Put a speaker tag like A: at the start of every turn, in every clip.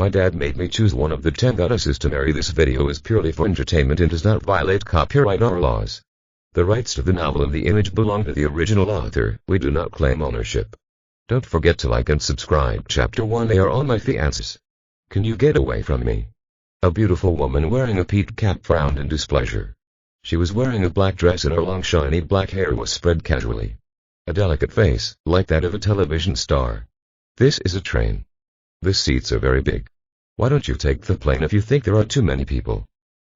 A: My dad made me choose one of the 10 goddesses to marry. This video is purely for entertainment and does not violate copyright or laws. The rights to the novel and the image belong to the original author. We do not claim ownership. Don't forget to like and subscribe. Chapter 1. They are all my fiancés. Can you get away from me? A beautiful woman wearing a peaked cap frowned in displeasure. She was wearing a black dress and her long shiny black hair was spread casually. A delicate face, like that of a television star. This is a train. The seats are very big. Why don't you take the plane if you think there are too many people?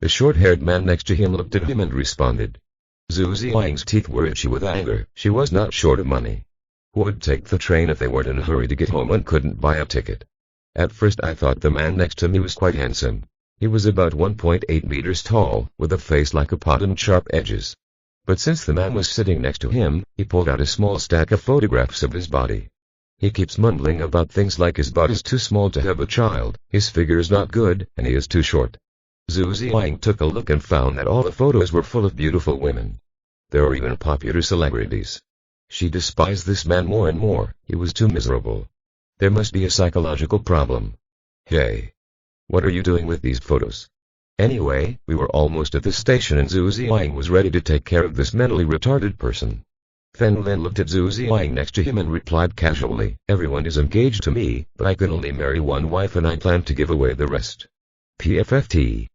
A: The short-haired man next to him looked at him and responded. Zhu Ziyang's teeth were itchy with anger. She was not short of money. Who would take the train if they weren't in a hurry to get home and couldn't buy a ticket? At first I thought the man next to me was quite handsome. He was about 1.8 meters tall, with a face like a pot and sharp edges. But since the man was sitting next to him, he pulled out a small stack of photographs of his body. He keeps mumbling about things like his butt is too small to have a child, his figure is not good, and he is too short. Zhu Ziyang took a look and found that all the photos were full of beautiful women. There were even popular celebrities. She despised this man more and more. He was too miserable. There must be a psychological problem. Hey. What are you doing with these photos? Anyway, we were almost at the station and Zhu Ziyang was ready to take care of this mentally retarded person. Fen Lin looked at Zhu Ziyang next to him and replied casually, everyone is engaged to me, but I can only marry one wife and I plan to give away the rest. PFFT.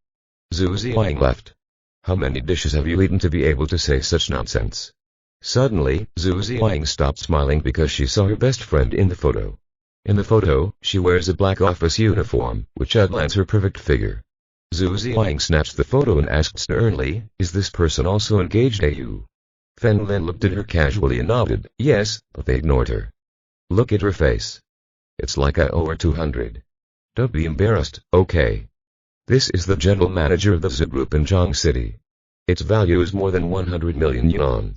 A: Zhu Ziyang left. How many dishes have you eaten to be able to say such nonsense? Suddenly, Zhu Ziyang stopped smiling because she saw her best friend in the photo. In the photo, she wears a black office uniform, which outlines her perfect figure. Zhu Ziyang snatched the photo and asked sternly, is this person also engaged to you? Fen Lin looked at her casually and nodded, yes, but they ignored her. Look at her face. It's like I owe her 200. Don't be embarrassed, okay? This is the general manager of the zoo group in Zhang City. Its value is more than 100 million yuan.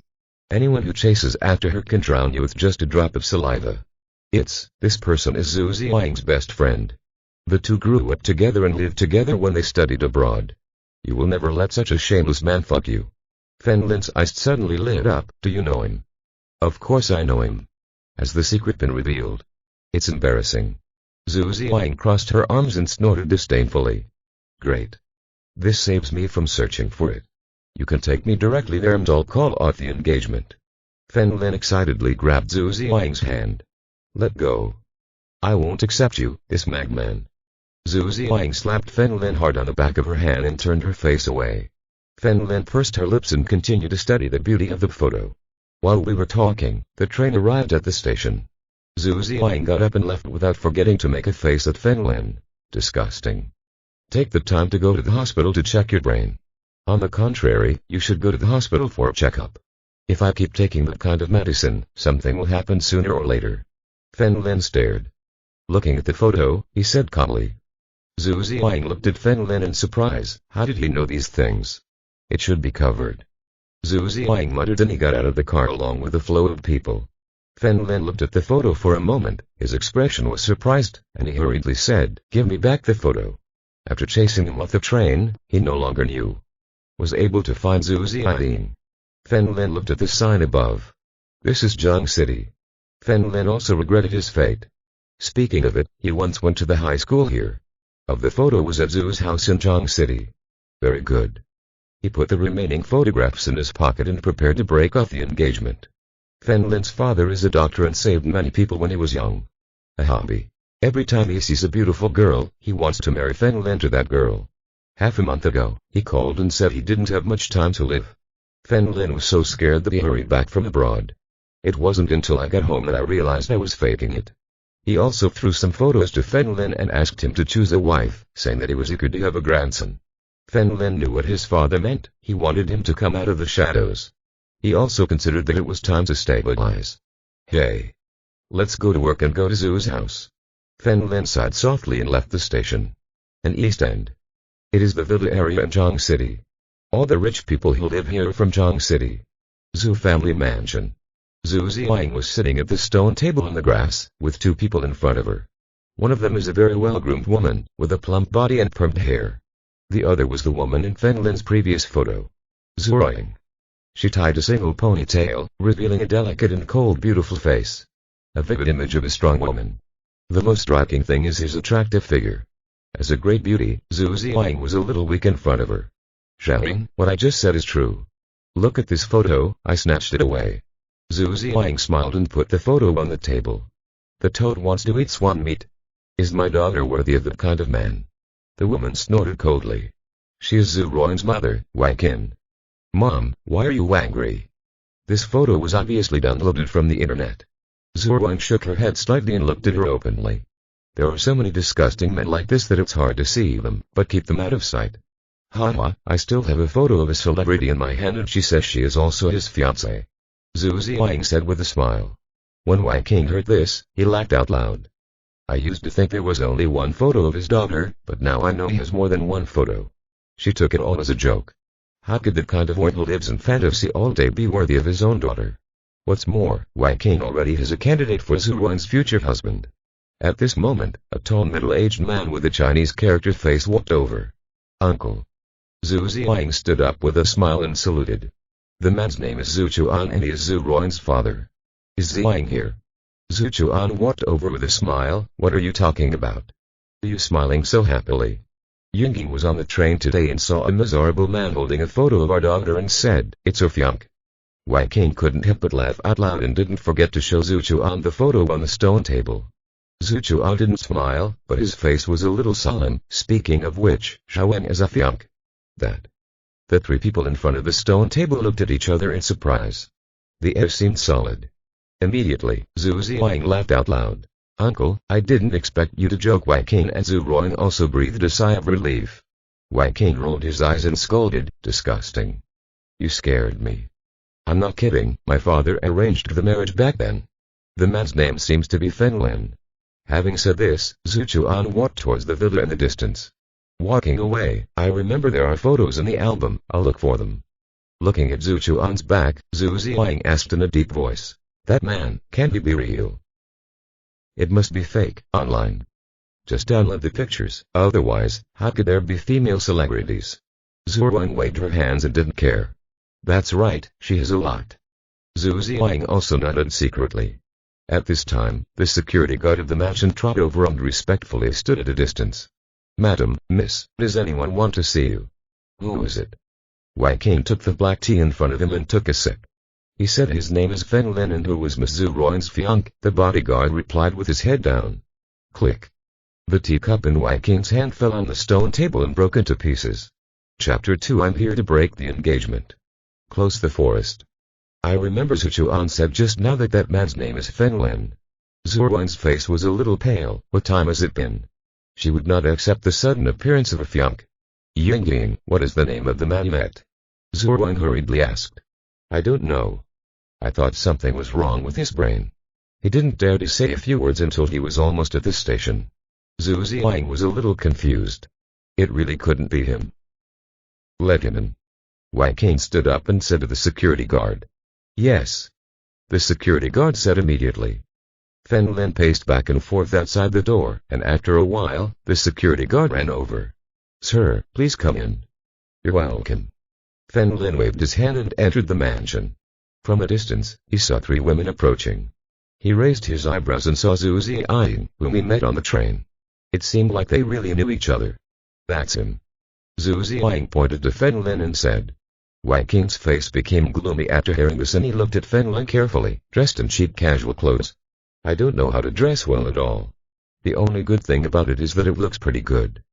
A: Anyone who chases after her can drown you with just a drop of saliva. This person is Zhu Ziyang's best friend. The two grew up together and lived together when they studied abroad. You will never let such a shameless man fuck you. Fen Lin's eyes suddenly lit up. Do you know him? Of course I know him. Has the secret been revealed? It's embarrassing. Zhu Ziyang crossed her arms and snorted disdainfully. Great. This saves me from searching for it. You can take me directly there and I'll call off the engagement. Fen Lin excitedly grabbed Zhu Ziyang's hand. Let go. I won't accept you, this magman. Zhu Ziyang slapped Fen Lin hard on the back of her hand and turned her face away. Fen Lin pursed her lips and continued to study the beauty of the photo. While we were talking, the train arrived at the station. Zhu Ziyang got up and left without forgetting to make a face at Fen Lin. Disgusting. Take the time to go to the hospital to check your brain. On the contrary, you should go to the hospital for a checkup. If I keep taking that kind of medicine, something will happen sooner or later. Fen Lin stared. Looking at the photo, he said calmly. Zhu Ziyang looked at Fen Lin in surprise. How did he know these things? It should be covered. Zhu Ziyang muttered and he got out of the car along with the flow of people. Fen Lin looked at the photo for a moment. His expression was surprised, and he hurriedly said, give me back the photo. After chasing him off the train, he no longer knew. Was able to find Zhu Ziyang. Fen Lin looked at the sign above. This is Zhang City. Fen Lin also regretted his fate. Speaking of it, he once went to the high school here. Of the photo was at Zhu's house in Zhang City. Very good. He put the remaining photographs in his pocket and prepared to break off the engagement. Fen Lin's father is a doctor and saved many people when he was young. A hobby. Every time he sees a beautiful girl, he wants to marry Fen Lin to that girl. Half a month ago, he called and said he didn't have much time to live. Fen Lin was so scared that he hurried back from abroad. It wasn't until I got home that I realized I was faking it. He also threw some photos to Fen Lin and asked him to choose a wife, saying that he was eager to have a grandson. Fen Lin knew what his father meant. He wanted him to come out of the shadows. He also considered that it was time to stabilize. Hey. Let's go to work and go to Zhu's house. Fen Lin sighed softly and left the station. An East End. It is the villa area in Zhang City. All the rich people who live here are from Zhang City. Zhu family mansion. Zhu Ziyang was sitting at the stone table in the grass, with two people in front of her. One of them is a very well-groomed woman, with a plump body and permed hair. The other was the woman in Fen Lin's previous photo. Zhu Ziyang. She tied a single ponytail, revealing a delicate and cold beautiful face. A vivid image of a strong woman. The most striking thing is his attractive figure. As a great beauty, Zhu Ziyang was a little weak in front of her. Shouting, "What I just said is true. Look at this photo," I snatched it away. Zhu Ziyang smiled and put the photo on the table. "The toad wants to eat swan meat. Is my daughter worthy of that kind of man?" The woman snorted coldly. "She is Zhu Ruan's mother, Wang Qin." "Mom, why are you angry?" This photo was obviously downloaded from the internet. Zhu Ruan shook her head slightly and looked at her openly. "There are so many disgusting men like this that it's hard to see them, but keep them out of sight." "Haha, I still have a photo of a celebrity in my hand and she says she is also his fiancée," Zhu Ziyang said with a smile. When Wang Qin heard this, he laughed out loud. "I used to think there was only one photo of his daughter, but now I know he has more than one photo." She took it all as a joke. How could that kind of one who lives in fantasy all day be worthy of his own daughter? What's more, Wang Qin already has a candidate for Zhu Ruan's future husband. At this moment, a tall middle-aged man with a Chinese character face walked over. "Uncle." Zhu Ziyang stood up with a smile and saluted. The man's name is Zhu Chuan and he is Zhu Ruan's father. "Is Ziyang here?" Zhu Chuan walked over with a smile. "What are you talking about? Are you smiling so happily? Yingyi was on the train today and saw a miserable man holding a photo of our daughter and said, 'It's her fiancé.'" Wang Qin couldn't help but laugh out loud and didn't forget to show Zhu Chuan the photo on the stone table. Zhu Chuan didn't smile, but his face was a little solemn. "Speaking of which, Xiaowen is a fiancé." That. The three people in front of the stone table looked at each other in surprise. The air seemed solid. Immediately, Zhu Ziyang laughed out loud. "Uncle, I didn't expect you to joke." Wang Qin and Zhu Ruan also breathed a sigh of relief. Wang Qin rolled his eyes and scolded, "Disgusting. You scared me." "I'm not kidding, my father arranged the marriage back then. The man's name seems to be Feng Lin." Having said this, Zhu Chuan walked towards the villa in the distance. Walking away, "I remember there are photos in the album, I'll look for them." Looking at Zhu Chuan's back, Zhu Ziyang asked in a deep voice, "That man, can't he be real? It must be fake, online. Just download the pictures, otherwise, how could there be female celebrities?" Zhu Ruan waved her hands and didn't care. "That's right, she has a lot." Zhu Ziyang also nodded secretly. At this time, the security guard of the mansion trotted over and respectfully stood at a distance. "Madam, miss, does anyone want to see you?" "Who is it?" Wang Qin took the black tea in front of him and took a sip. He said his name is Feng Lin and who was Miss Zhu Ruan's fiancé. The bodyguard replied with his head down. Click. The teacup in Wang Qin's hand fell on the stone table and broke into pieces. Chapter 2. I'm here to break the engagement. Close the forest. I remember Zhu Chuan said just now that that man's name is Feng Lin. Zhu Ruan's face was a little pale. "What time has it been?" She would not accept the sudden appearance of a fiancé. "Yingying, what is the name of the man you met?" Zhu Ruan hurriedly asked. "I don't know." I thought something was wrong with his brain. He didn't dare to say a few words until he was almost at the station. Zhu Ziyang was a little confused. It really couldn't be him. "Let him in." Wang Qin stood up and said to the security guard. "Yes." The security guard said immediately. Feng Lin paced back and forth outside the door, and after a while, the security guard ran over. "Sir, please come in." "You're welcome." Feng Lin waved his hand and entered the mansion. From a distance, he saw three women approaching. He raised his eyebrows and saw Zhu Ziyang, whom he met on the train. It seemed like they really knew each other. "That's him." Zhu Ziyang pointed to Feng Lin and said. Wang Qin's face became gloomy after hearing this and he looked at Feng Lin carefully, dressed in cheap casual clothes. "I don't know how to dress well at all. The only good thing about it is that it looks pretty good.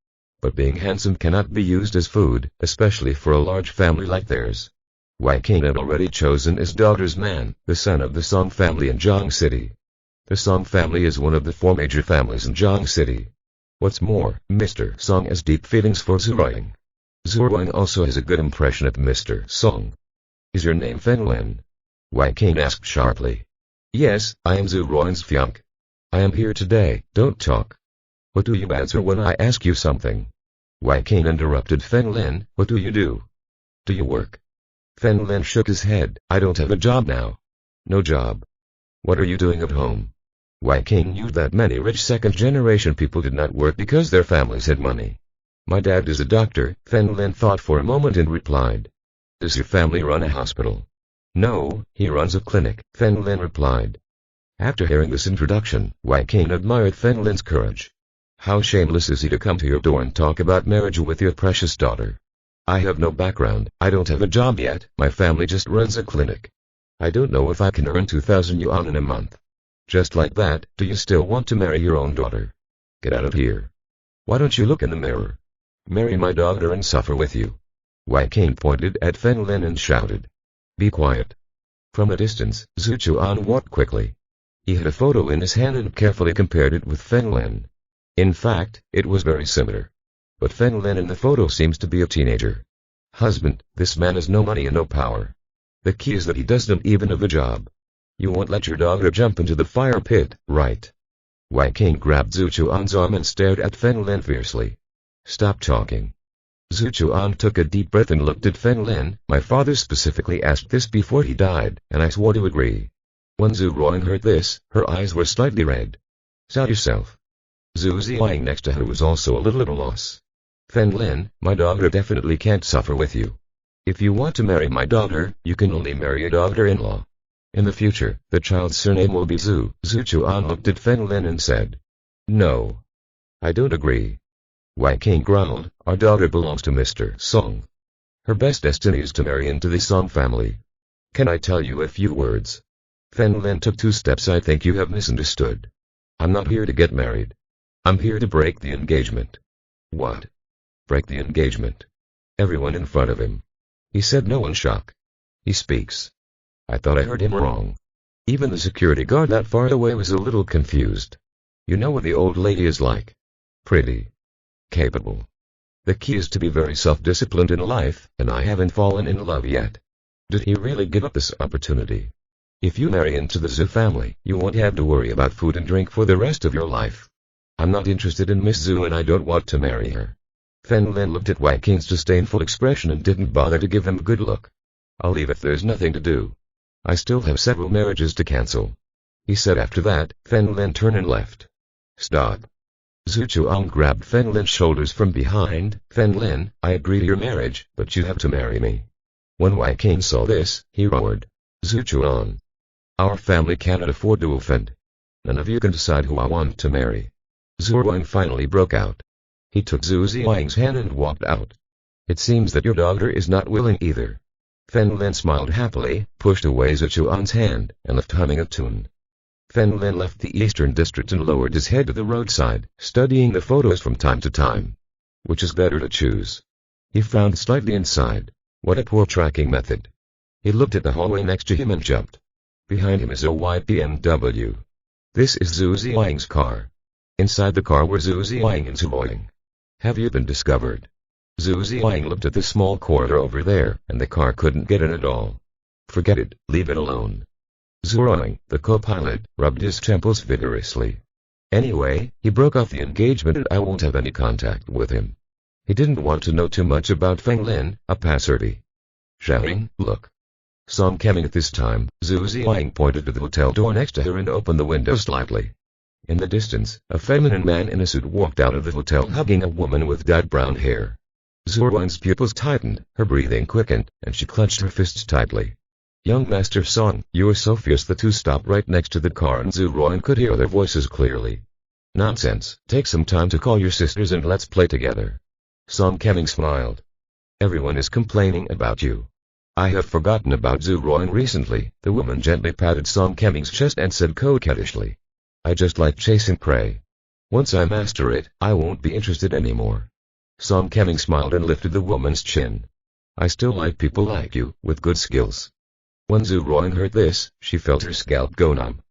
A: But being handsome cannot be used as food, especially for a large family like theirs." Wang Qin had already chosen his daughter's man, the son of the Song family in Zhang City. The Song family is one of the four major families in Zhang City. What's more, Mr. Song has deep feelings for Zhu Ruan. Zhu Ruan also has a good impression of Mr. Song. "Is your name Feng Lin?" Wang Qin asked sharply. "Yes, I am Zhu Ruan's fiancé. I am here today, don't talk. What do you answer when I ask you something?" Wang Qin interrupted Feng Lin. "What do you do? Do you work?" Feng Lin shook his head. "I don't have a job now." "No job? What are you doing at home?" Wang Qin knew that many rich second-generation people did not work because their families had money. "My dad is a doctor," Feng Lin thought for a moment and replied. "Does your family run a hospital?" "No, he runs a clinic," Feng Lin replied. After hearing this introduction, Wang Qin admired Feng Lin's courage. How shameless is he to come to your door and talk about marriage with your precious daughter? I have no background, I don't have a job yet, my family just runs a clinic. I don't know if I can earn 2,000 yuan in a month. Just like that, do you still want to marry your own daughter? Get out of here. Why don't you look in the mirror? Marry my daughter and suffer with you. Wang King pointed at Feng Lin and shouted. Be quiet. From a distance, Zhu Chuan walked quickly. He had a photo in his hand and carefully compared it with Feng Lin. In fact, it was very similar. But Feng Lin in the photo seems to be a teenager. Husband, this man has no money and no power. The key is that he doesn't even have a job. You won't let your daughter jump into the fire pit, right? Wang King grabbed Zhu Chuan's arm and stared at Feng Lin fiercely. Stop talking. Zhu Chuan took a deep breath and looked at Feng Lin. My father specifically asked this before he died, and I swore to agree. When Zhu Ruang heard this, her eyes were slightly red. Shout yourself. Zhu Ziang next to her was also a little at a loss. Feng Lin, my daughter definitely can't suffer with you. If you want to marry my daughter, you can only marry a daughter-in-law. In the future, the child's surname will be Zhu. Zhu Chuan looked at Feng Lin and said. No. I don't agree. Wang King growled, our daughter belongs to Mr. Song. Her best destiny is to marry into the Song family. Can I tell you a few words? Feng Lin took 2 steps. I think you have misunderstood. I'm not here to get married. I'm here to break the engagement. What? Break the engagement? Everyone in front of him. He said no in shock. He speaks. I thought I heard him wrong. Even the security guard that far away was a little confused. You know what the old lady is like. Pretty. Capable. The key is to be very self-disciplined in life, and I haven't fallen in love yet. Did he really give up this opportunity? If you marry into the Zhu family, you won't have to worry about food and drink for the rest of your life. I'm not interested in Miss Zhu and I don't want to marry her. Feng Lin looked at Wang King's disdainful expression and didn't bother to give him a good look. I'll leave if there's nothing to do. I still have several marriages to cancel. He said. After that, Feng Lin turned and left. Stop. Zhu Chuan grabbed Feng Lin's shoulders from behind. Feng Lin, I agree to your marriage, but you have to marry me. When Wang King saw this, he roared. Zhu Chuan. Our family cannot afford to offend. None of you can decide who I want to marry. Zhu Ruang finally broke out. He took Zhu Ziang's hand and walked out. It seems that your daughter is not willing either. Feng Lin smiled happily, pushed away Zhu Chuan's hand, and left humming a tune. Feng Lin left the eastern district and lowered his head to the roadside, studying the photos from time to time. Which is better to choose? He frowned slightly inside. What a poor tracking method. He looked at the hallway next to him and jumped. Behind him is a white BMW. This is Zhu Ziang's car. Inside the car were Zhu Ziang and Zhu Ruang. Have you been discovered? Zhu Ziang looked at the small corridor over there, and the car couldn't get in at all. Forget it, leave it alone. Zhu Ruang, the co-pilot, rubbed his temples vigorously. Anyway, he broke off the engagement and I won't have any contact with him. He didn't want to know too much about Feng Lin, a passerby. Shouting, look. Song coming at this time, Zhu Ziang pointed to the hotel door next to her and opened the window slightly. In the distance, a feminine man in a suit walked out of the hotel hugging a woman with dyed brown hair. Zhu Ruang's pupils tightened, her breathing quickened, and she clenched her fists tightly. Young Master Song, you are so fierce. The two stopped right next to the car and Zhu Ruang could hear their voices clearly. Nonsense, take some time to call your sisters and let's play together. Song Keming smiled. Everyone is complaining about you. I have forgotten about Zhu Ruang recently. The woman gently patted Song Keming's chest and said coquettishly. I just like chasing prey. Once I master it, I won't be interested anymore. Song Keming smiled and lifted the woman's chin. I still like people like you, with good skills. When Zhu Ruang heard this, she felt her scalp go numb.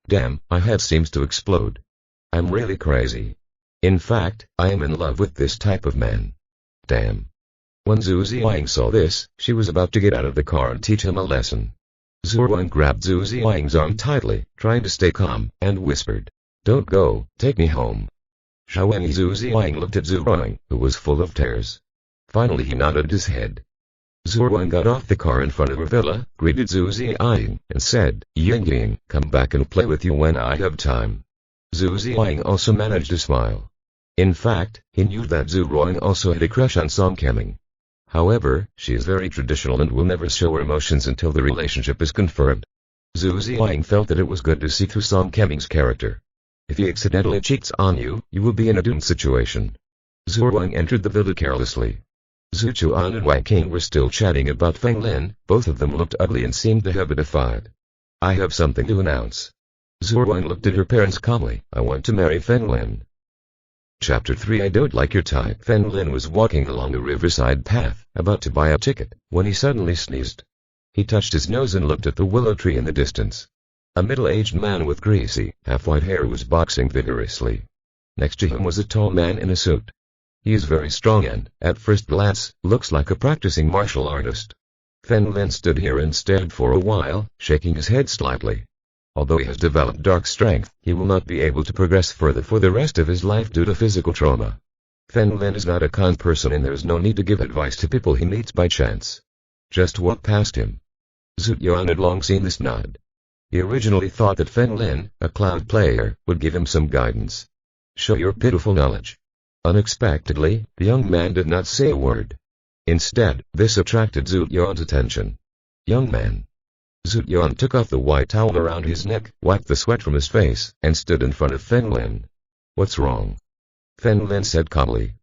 A: Damn, my head seems to explode. I'm really crazy. In fact, I am in love with this type of man. Damn. When Zhu Ziang saw this, she was about to get out of the car and teach him a lesson. Zhu Ruang grabbed Zhu Ziang's arm tightly, trying to stay calm, and whispered, Don't go, take me home. Xiaowen Zhu Ziang looked at Zhu Ruang, who was full of tears. Finally he nodded his head. Zhu Ruang got off the car in front of her villa, greeted Zhu Ziang, and said, Ying Ying, come back and play with you when I have time. Zhu Ziang also managed to smile. In fact, he knew that Zhu Ruang also had a crush on Song Keming. However, she is very traditional and will never show her emotions until the relationship is confirmed. Zhu Ziang felt that it was good to see through Song Keming's character. If he accidentally cheats on you, you will be in a doomed situation. Zhu Wang entered the villa carelessly. Zhu Chuan and Wang King were still chatting about Feng Lin. Both of them looked ugly and seemed to have been defied. I have something to announce. Zhu Wang looked at her parents calmly. I want to marry Feng Lin. Chapter 3 I don't like your type. Feng Lin was walking along the riverside path, about to buy a ticket, when he suddenly sneezed. He touched his nose and looked at the willow tree in the distance. A middle-aged man with greasy, half-white hair was boxing vigorously. Next to him was a tall man in a suit. He is very strong and, at first glance, looks like a practicing martial artist. Feng Lin stood here and stared for a while, shaking his head slightly. Although he has developed dark strength, he will not be able to progress further for the rest of his life due to physical trauma. Feng Lin is not a kind person and there is no need to give advice to people he meets by chance. Just walk past him. Zhu Yuan had long seen this nod. He originally thought that Feng Lin, a cloud player, would give him some guidance. Show your pitiful knowledge. Unexpectedly, the young man did not say a word. Instead, this attracted Zhu Yuan's attention. Young man. Zhu Yuan took off the white towel around his neck, wiped the sweat from his face, and stood in front of Feng Lin. What's wrong? Feng Lin said calmly.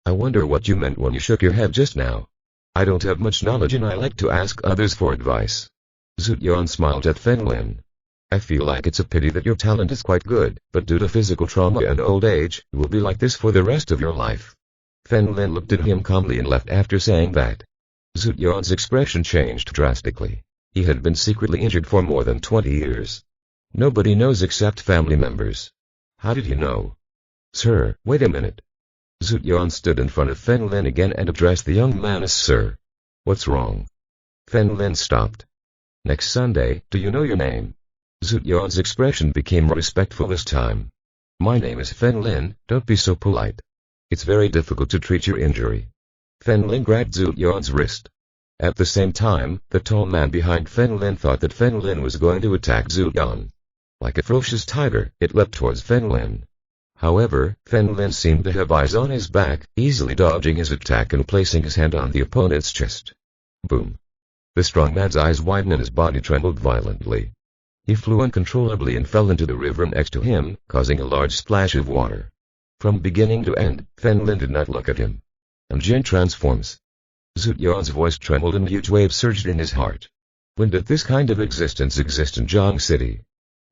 A: I wonder what you meant when you shook your head just now. I don't have much knowledge and I like to ask others for advice. Zhu Yuan smiled at Feng Lin. I feel like it's a pity that your talent is quite good, but due to physical trauma and old age, you will be like this for the rest of your life. Feng Lin looked at him calmly and left after saying that. Zhu Yuan's expression changed drastically. He had been secretly injured for more than 20 years. Nobody knows except family members. How did he know? Sir, wait a minute. Zhu Yuan stood in front of Feng Lin again and addressed the young man as Sir. What's wrong? Feng Lin stopped. Next Sunday, do you know your name? Zhu Yuan's expression became respectful this time. My name is Feng Lin, don't be so polite. It's very difficult to treat your injury. Feng Lin grabbed Zhu Yuan's wrist. At the same time, the tall man behind Feng Lin thought that Feng Lin was going to attack Zhu Yuan. Like a ferocious tiger, it leapt towards Feng Lin. However, Feng Lin seemed to have eyes on his back, easily dodging his attack and placing his hand on the opponent's chest. Boom. The strong man's eyes widened and his body trembled violently. He flew uncontrollably and fell into the river next to him, causing a large splash of water. From beginning to end, Feng Lin did not look at him. Jin transforms. Zhu Yuan's voice trembled and huge waves surged in his heart. When did this kind of existence exist in Zhang City?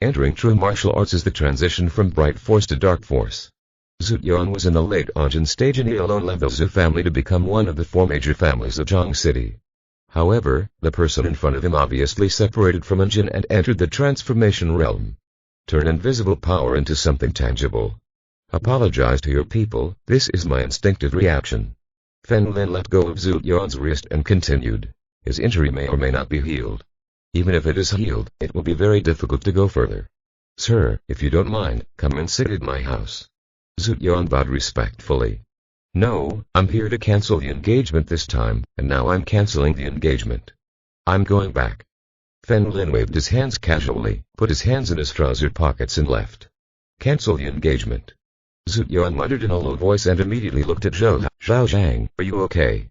A: Entering true martial arts is the transition from bright force to dark force. Zhu Yuan was in the late Anjin stage in the alone level Zhu family to become one of the 4 major families of Zhang City. However, the person in front of him obviously separated from Anjin and entered the transformation realm. Turn invisible power into something tangible. Apologize to your people, this is my instinctive reaction. Feng Lin let go of Zhu Yuan's wrist and continued. His injury may or may not be healed. Even if it is healed, it will be very difficult to go further. Sir, if you don't mind, come and sit at my house. Zhu Yuan bowed respectfully. No, I'm here to cancel the engagement this time, and now I'm canceling the engagement. I'm going back. Feng Lin waved his hands casually, put his hands in his trouser pockets and left. Cancel the engagement. Zhu Yuan muttered in a low voice and immediately looked at Zhao Zhang. Are you okay?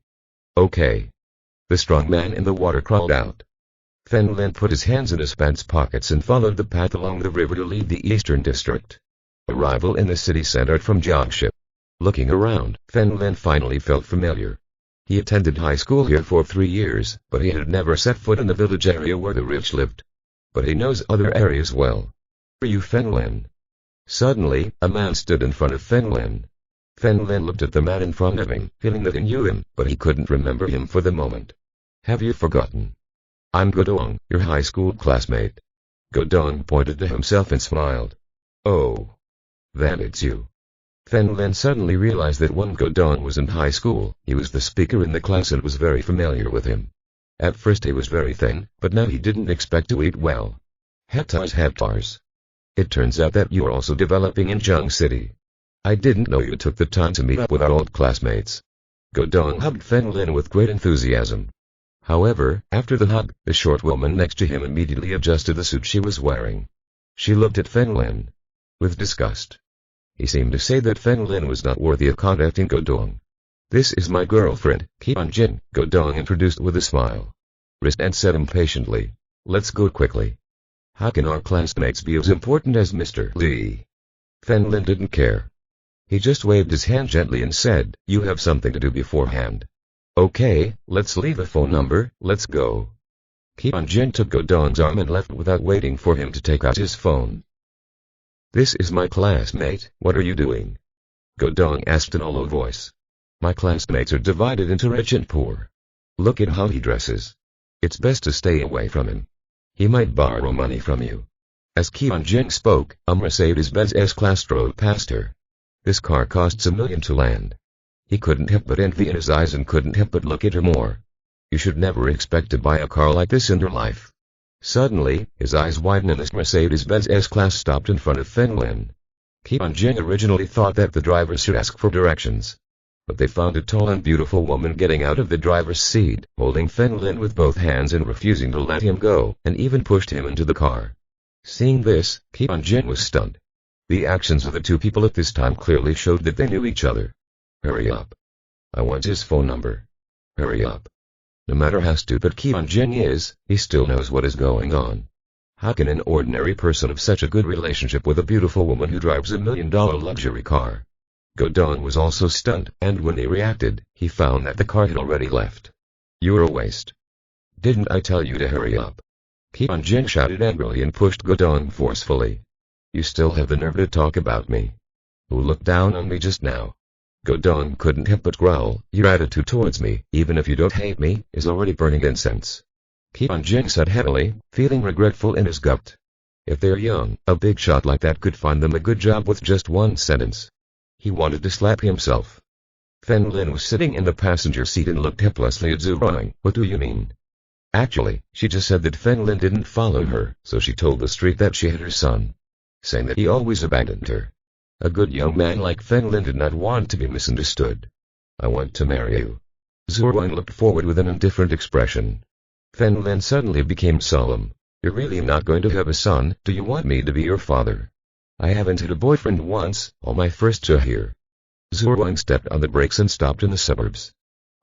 A: Okay. The strong man in the water crawled out. Feng Lin put his hands in his pants pockets and followed the path along the river to leave the eastern district. Arrival in the city center from Jiangshi. Looking around, Feng Lin finally felt familiar. He attended high school here for 3 years, but he had never set foot in the village area where the rich lived. But he knows other areas well. Are you Feng Lin? Suddenly, a man stood in front of Feng Lin. Feng Lin looked at the man in front of him, feeling that he knew him, but he couldn't remember him for the moment. Have you forgotten? I'm Godong, your high school classmate. Godong pointed to himself and smiled. Oh. Then it's you. Feng Lin suddenly realized that when Godong was in high school, he was the speaker in the class and was very familiar with him. At first he was very thin, but now he didn't expect to eat well. Hectares. It turns out that you're also developing in Zhang City. I didn't know you took the time to meet up with our old classmates. Godong hugged Feng Lin with great enthusiasm. However, after the hug, the short woman next to him immediately adjusted the suit she was wearing. She looked at Feng Lin with disgust. He seemed to say that Feng Lin was not worthy of contacting Godong. This is my girlfriend, Qian Jin, Godong introduced with a smile. Wrist and said impatiently. Let's go quickly. How can our classmates be as important as Mr. Li? Fen Lin didn't care. He just waved his hand gently and said, "You have something to do beforehand." "Okay, let's leave a phone number, let's go." Keon Jin took Go Dong's arm and left without waiting for him to take out his phone. "This is my classmate, what are you doing?" Go Dong asked in a low voice. "My classmates are divided into rich and poor. Look at how he dresses. It's best to stay away from him. He might borrow money from you." As Keon Jin spoke, a Mercedes-Benz S-Class drove past her. This car costs $1 million to land. He couldn't help but envy in his eyes and couldn't help but look at her more. You should never expect to buy a car like this in your life. Suddenly, his eyes widened and this Mercedes-Benz S-Class stopped in front of Fen Lin. Keon Jin originally thought that the drivers should ask for directions. But they found a tall and beautiful woman getting out of the driver's seat, holding Fen Lin with both hands and refusing to let him go, and even pushed him into the car. Seeing this, Keon Jin was stunned. The actions of the two people at this time clearly showed that they knew each other. "Hurry up. I want his phone number. Hurry up." No matter how stupid Keon Jin is, he still knows what is going on. How can an ordinary person have such a good relationship with a beautiful woman who drives $1 million luxury car? Go Dong was also stunned, and when he reacted, he found that the car had already left. "You're a waste. Didn't I tell you to hurry up?" Keon Jin shouted angrily and pushed Go Dong forcefully. "You still have the nerve to talk about me? Who looked down on me just now?" Go Dong couldn't help but growl. "Your attitude towards me, even if you don't hate me, is already burning incense." Keon Jin said heavily, feeling regretful in his gut. If they're young, a big shot like that could find them a good job with just one sentence. He wanted to slap himself. Fen Lin was sitting in the passenger seat and looked helplessly at Zhu Ruang. "What do you mean?" Actually, she just said that Fen Lin didn't follow her, so she told the street that she had her son, saying that he always abandoned her. A good young man like Fen Lin did not want to be misunderstood. "I want to marry you." Zhu Ruang looked forward with an indifferent expression. Fen Lin suddenly became solemn. "You're really not going to have a son, do you want me to be your father?" "I haven't had a boyfriend once, all my first two here." Zhu Ruang stepped on the brakes and stopped in the suburbs.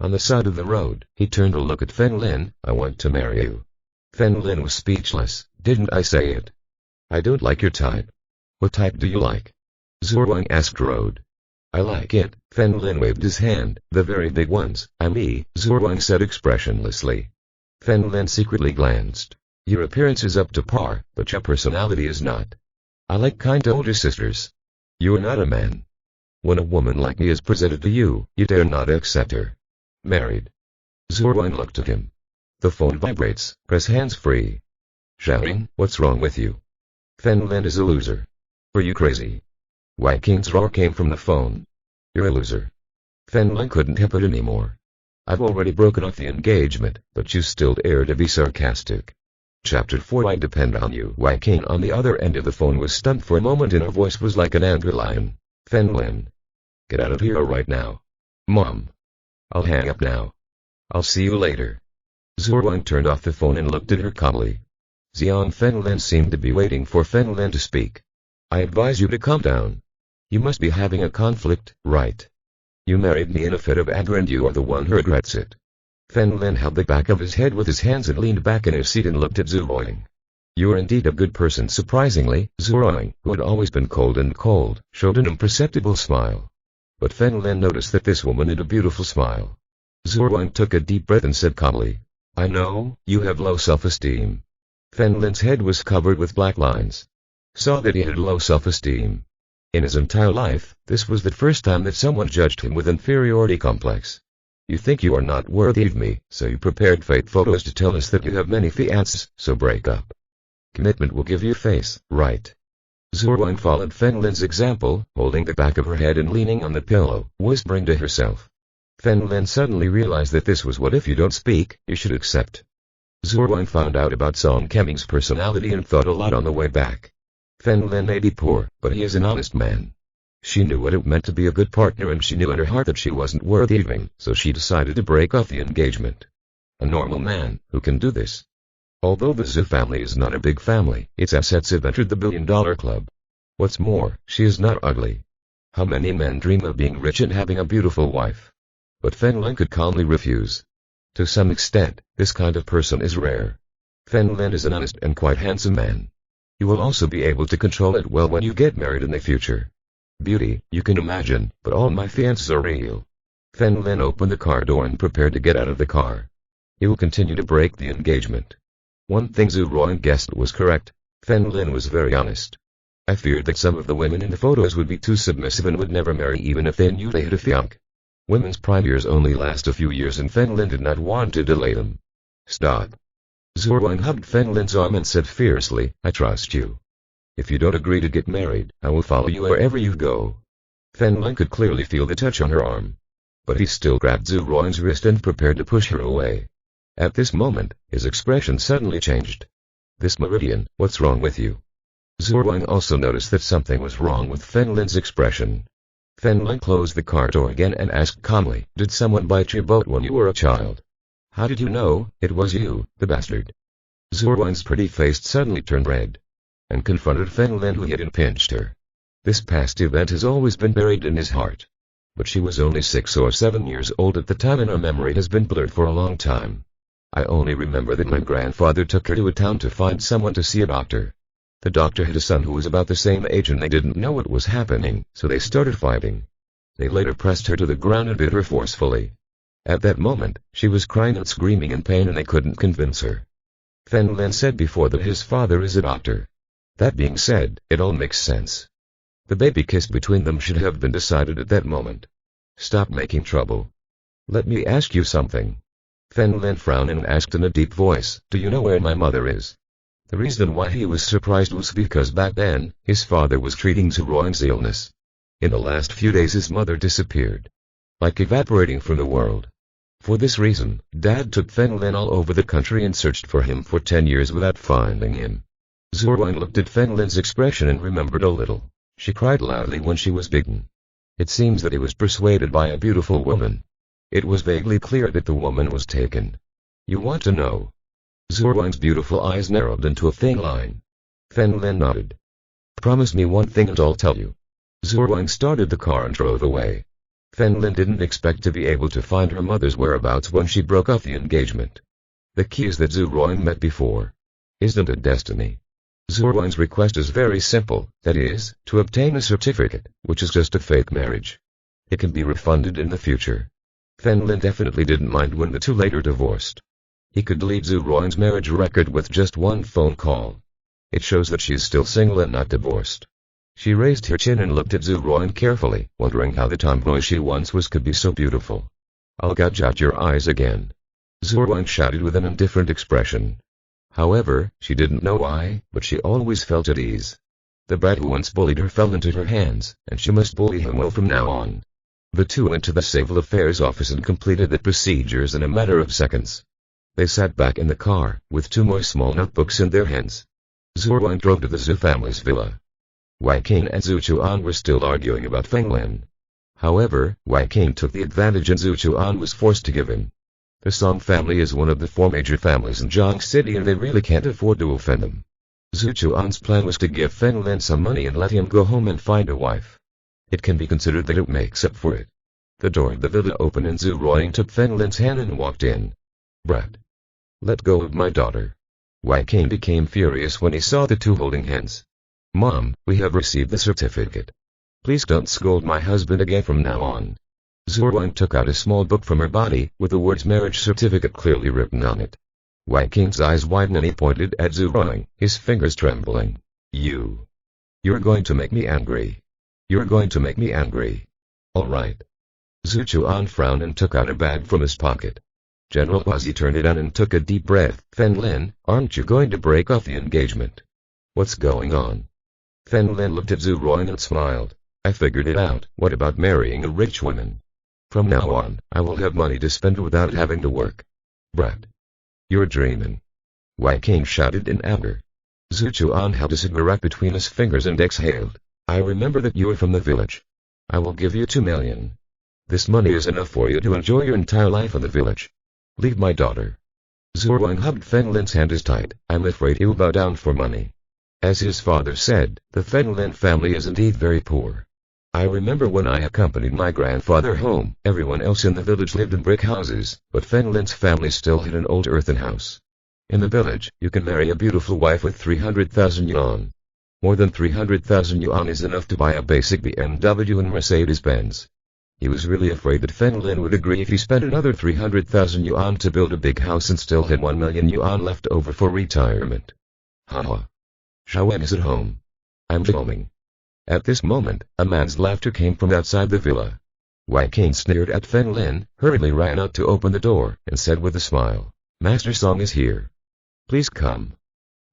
A: On the side of the road, he turned to look at Fen Lin. "I want to marry you." Fen Lin was speechless. "Didn't I say it? I don't like your type." "What type do you like?" Zhu Ruang asked Road. "I like it." Fen Lin waved his hand. "The very big ones." "I me," Zhu Ruang said expressionlessly. Fen Lin secretly glanced. "Your appearance is up to par, but your personality is not. I like kind older sisters. You are not a man. When a woman like me is presented to you, you dare not accept her. Married." Zhu Ruang looked at him. "The phone vibrates, press hands free." Shouting, "What's wrong with you? Fen Lin is a loser. Are you crazy?" Wang Qing's roar came from the phone. "You're a loser." Fen Lin couldn't help it anymore. "I've already broken off the engagement, but you still dare to be sarcastic." Chapter 4 I depend on you. Wang Qing on the other end of the phone was stunned for a moment and her voice was like an angry lion. "Fen Lin. Get out of here right now." "Mom. I'll hang up now. I'll see you later." Zhu Ruang turned off the phone and looked at her calmly. Xian Fen Lin seemed to be waiting for Fen Lin to speak. "I advise you to calm down. You must be having a conflict, right? You married me in a fit of anger and you are the one who regrets it." Fen Lin held the back of his head with his hands and leaned back in his seat and looked at Zhu Ruang. "You are indeed a good person." Surprisingly, Zhu Ruang, who had always been cold, showed an imperceptible smile. But Fen Lin noticed that this woman had a beautiful smile. Zhu Ruang took a deep breath and said calmly, "I know, you have low self-esteem." Fen Lin's head was covered with black lines. Saw that he had low self-esteem. In his entire life, this was the first time that someone judged him with inferiority complex. "You think you are not worthy of me, so you prepared fake photos to tell us that you have many fiancés, so break up. Commitment will give you face, right?" Zhu Ruang followed Fen Lin's example, holding the back of her head and leaning on the pillow, whispering to herself. Fen Lin suddenly realized that this was what if you don't speak, you should accept. Zhu Ruang found out about Song Keming's personality and thought a lot on the way back. Fen Lin may be poor, but he is an honest man. She knew what it meant to be a good partner and she knew in her heart that she wasn't worthy of him, so she decided to break off the engagement. A normal man, who can do this. Although the Zhu family is not a big family, its assets have entered the billion-dollar club. What's more, she is not ugly. How many men dream of being rich and having a beautiful wife? But Fen Lin could calmly refuse. To some extent, this kind of person is rare. Fen Lin is an honest and quite handsome man. You will also be able to control it well when you get married in the future. Beauty, you can imagine, but all my fiancés are real. Fen Lin opened the car door and prepared to get out of the car. He will continue to break the engagement. One thing Zhu Ruan guessed was correct. Fen Lin was very honest. I feared that some of the women in the photos would be too submissive and would never marry even if they knew they had a fiancé. Women's prime years only last a few years and Fen Lin did not want to delay them. Stop. Zhu Ruan hugged Fen Lin's arm and said fiercely, I trust you. If you don't agree to get married, I will follow you wherever you go. Fen Lin could clearly feel the touch on her arm. But he still grabbed Zhu Ruan's wrist and prepared to push her away. At this moment, his expression suddenly changed. This Meridian, what's wrong with you? Zhu Ruan also noticed that something was wrong with Fen Lin's expression. Fen Lin closed the car door again and asked calmly, did someone bite your boat when you were a child? How did you know it was you, the bastard? Zhu Ruan's pretty face suddenly turned red and confronted Fen Lin, who had impinged her. This past event has always been buried in his heart. But she was only 6 or 7 years old at the time and her memory has been blurred for a long time. I only remember that my grandfather took her to a town to find someone to see a doctor. The doctor had a son who was about the same age and they didn't know what was happening, so they started fighting. They later pressed her to the ground and bit her forcefully. At that moment, she was crying and screaming in pain and they couldn't convince her. Fen Lin said before that his father is a doctor. That being said, it all makes sense. The baby kiss between them should have been decided at that moment. Stop making trouble. Let me ask you something. Fen Lin frowned and asked in a deep voice, do you know where my mother is? The reason why he was surprised was because back then, his father was treating Zhu Ruan's illness. In the last few days his mother disappeared. Like evaporating from the world. For this reason, Dad took Fen Lin all over the country and searched for him for 10 years without finding him. Zhu Ruan looked at Fen Lin's expression and remembered a little. She cried loudly when she was beaten. It seems that he was persuaded by a beautiful woman. It was vaguely clear that the woman was taken. You want to know? Zhu Ruan's beautiful eyes narrowed into a thin line. Fen Lin nodded. Promise me one thing and I'll tell you. Zhu Ruan started the car and drove away. Fen Lin didn't expect to be able to find her mother's whereabouts when she broke off the engagement. The key is that Zhu Ruan met before. Isn't it destiny? Zhu Ruan's request is very simple, that is, to obtain a certificate, which is just a fake marriage. It can be refunded in the future. Fen Lin definitely didn't mind when the two later divorced. He could delete Zhu Ruan's marriage record with just one phone call. It shows that she's still single and not divorced. She raised her chin and looked at Zhu Ruan carefully, wondering how the tomboy she once was could be so beautiful. I'll gouge out your eyes again. Zhu Ruan shouted with an indifferent expression. However, she didn't know why, but she always felt at ease. The brat who once bullied her fell into her hands, and she must bully him well from now on. The two went to the Civil Affairs office and completed the procedures in a matter of seconds. They sat back in the car, with 2 more small notebooks in their hands. Zhu Ruan drove to the Zhu family's villa. Wei Qing and Zhu Chuan were still arguing about Fen Lin. However, Wei Qing took the advantage and Zhu Chuan was forced to give in. The Song family is one of the 4 major families in Jiang City and they really can't afford to offend them. Zhu Chuan's plan was to give Fen Lin some money and let him go home and find a wife. It can be considered that it makes up for it. The door of the villa opened and Zhu Ruan took Fen Lin's hand and walked in. Brat. Let go of my daughter. Wei Qing became furious when he saw the two holding hands. Mom, we have received the certificate. Please don't scold my husband again from now on. Zhu Ruan took out a small book from her body, with the words marriage certificate clearly written on it. Wei Qing's eyes widened and he pointed at Zhu Ruan, his fingers trembling. You're going to make me angry. You're going to make me angry. All right. Zhu Chuan frowned and took out a bag from his pocket. General Huazi turned it on and took a deep breath. Fen Lin, aren't you going to break off the engagement? What's going on? Fen Lin looked at Zhu Ruan and smiled. I figured it out. What about marrying a rich woman? From now on, I will have money to spend without having to work. Brat. You're dreaming. Wei Qing shouted in anger. Zhu Chuan held a cigarette between his fingers and exhaled. I remember that you are from the village. I will give you 2 million. This money is enough for you to enjoy your entire life in the village. Leave my daughter. Zhu Ruan hugged Fen Lin's hand as tight. I'm afraid he will bow down for money. As his father said, the Fen Lin family is indeed very poor. I remember when I accompanied my grandfather home, everyone else in the village lived in brick houses, but Fen Lin's family still had an old earthen house. In the village, you can marry a beautiful wife with 300,000 yuan. More than 300,000 yuan is enough to buy a basic BMW and Mercedes-Benz. He was really afraid that Fen Lin would agree if he spent another 300,000 yuan to build a big house and still had 1 million yuan left over for retirement. Haha. Xiaowen is at home. I'm filming. At this moment, a man's laughter came from outside the villa. Wang King sneered at Fen Lin, hurriedly ran out to open the door, and said with a smile, "Master Song is here. Please come.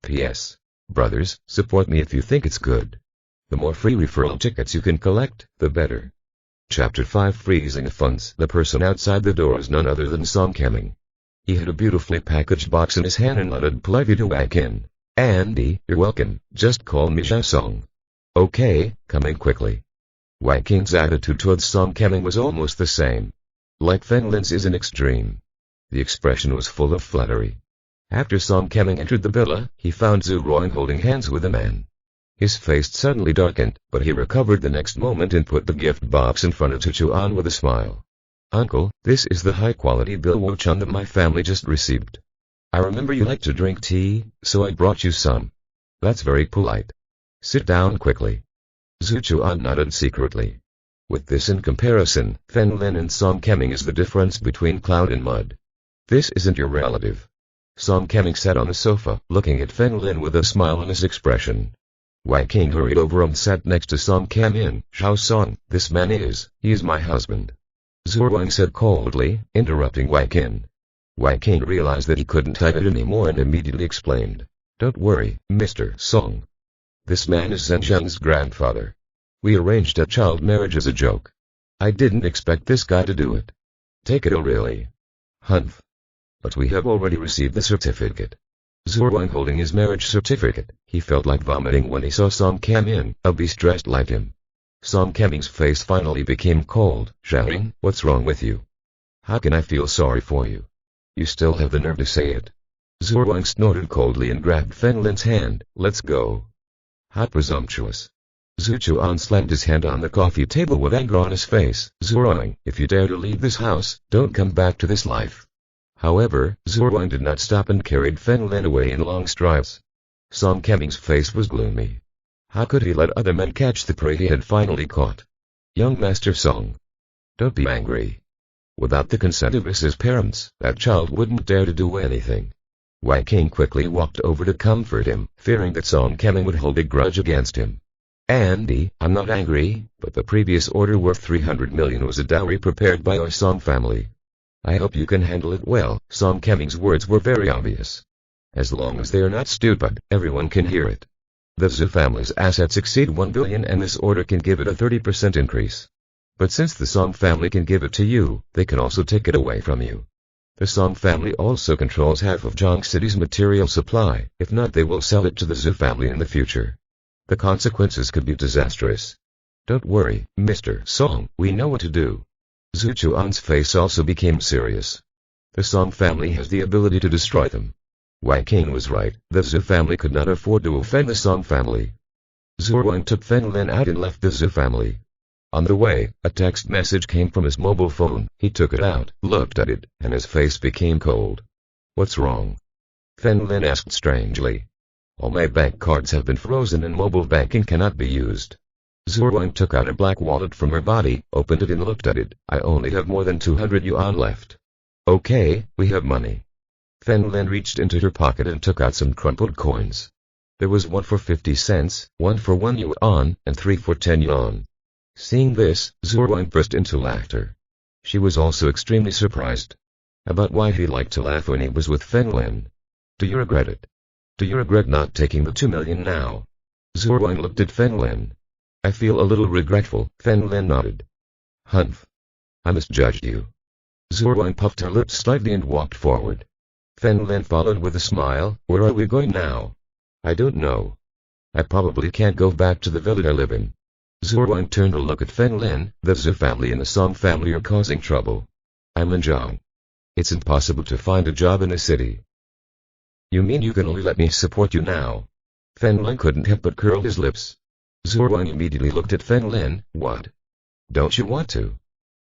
A: P.S. Brothers, support me if you think it's good. The more free referral tickets you can collect, the better." Chapter 5 Freezing Funds. The person outside the door is none other than Song Keming. He had a beautifully packaged box in his hand and nodded politely to Wang King. "Andy, you're welcome, just call me Xiao Song." "Okay, coming quickly." Wang King's attitude towards Song Keming was almost the same. Like Fen Lin's is an extreme. The expression was full of flattery. After Song Keming entered the villa, he found Zhu Ruang holding hands with a man. His face suddenly darkened, but he recovered the next moment and put the gift box in front of Chuchuan with a smile. "Uncle, this is the high-quality bilwochun that my family just received. I remember you like to drink tea, so I brought you some." "That's very polite. Sit down quickly." Zhu Chuan nodded secretly. With this in comparison, Fen Lin and Song Keming is the difference between cloud and mud. "This isn't your relative." Song Keming sat on the sofa, looking at Fen Lin with a smile on his expression. Wang King hurried over and sat next to Song Keming. "Xiao Song, this man he is my husband." Zhu Ruang said coldly, interrupting Wang King. Wang King realized that he couldn't hide it anymore and immediately explained, "Don't worry, Mr. Song. This man is Zhensheng's grandfather. We arranged a child marriage as a joke. I didn't expect this guy to do it. Take it oh really? Humph. But we have already received the certificate." Zhu Ruang holding his marriage certificate, he felt like vomiting when he saw Song Keming, a beast dressed like him. Song Keming's face finally became cold. "Xiaoling, what's wrong with you? How can I feel sorry for you? You still have the nerve to say it." Zhu Ruang snorted coldly and grabbed Fen Lin's hand. "Let's go." "How presumptuous." Zhu Chuan slammed his hand on the coffee table with anger on his face. "Zhu Ruang, if you dare to leave this house, don't come back to this life." However, Zhu Ruang did not stop and carried Fen Lin away in long strides. Song Keming's face was gloomy. How could he let other men catch the prey he had finally caught? "Young Master Song, don't be angry. Without the consent of his parents, that child wouldn't dare to do anything." Wang King quickly walked over to comfort him, fearing that Song Keming would hold a grudge against him. "Andy, I'm not angry, but the previous order worth 300 million was a dowry prepared by our Song family. I hope you can handle it well." Song Keming's words were very obvious. As long as they are not stupid, everyone can hear it. The Zhu family's assets exceed 1 billion and this order can give it a 30% increase. But since the Song family can give it to you, they can also take it away from you. The Song family also controls half of Zhang City's material supply. If not, they will sell it to the Zhu family in the future. The consequences could be disastrous. "Don't worry, Mr. Song, we know what to do." Zhu Chuan's face also became serious. The Song family has the ability to destroy them. Wang King was right, the Zhu family could not afford to offend the Song family. Zhu Ruang took Fen Lin out and left the Zhu family. On the way, a text message came from his mobile phone. He took it out, looked at it, and his face became cold. "What's wrong?" Fen Lin asked strangely. "All my bank cards have been frozen and mobile banking cannot be used." Zhu Ruang took out a black wallet from her body, opened it and looked at it. "I only have more than 200 yuan left." "Okay, we have money." Fen Lin reached into her pocket and took out some crumpled coins. There was 1 for 50 cents, 1 for 1 yuan, and 3 for 10 yuan. Seeing this, Zhu Ruang burst into laughter. She was also extremely surprised. About why he liked to laugh when he was with Fen Lin. "Do you regret it? Do you regret not taking the 2 million now?" Zhu Ruang looked at Fen Lin. "I feel a little regretful." Fen Lin nodded. "Humph. I misjudged you." Zhu Ruang puffed her lips slightly and walked forward. Fen Lin followed with a smile. "Where are we going now?" "I don't know. I probably can't go back to the village I live in." Zhu Ruang turned to look at Fen Lin. "The Zhu family and the Song family are causing trouble. I'm in Zhang. It's impossible to find a job in the city." "You mean you can only let me support you now?" Fen Lin couldn't help but curl his lips. Zhu Ruang immediately looked at Fen Lin. "What? Don't you want to?"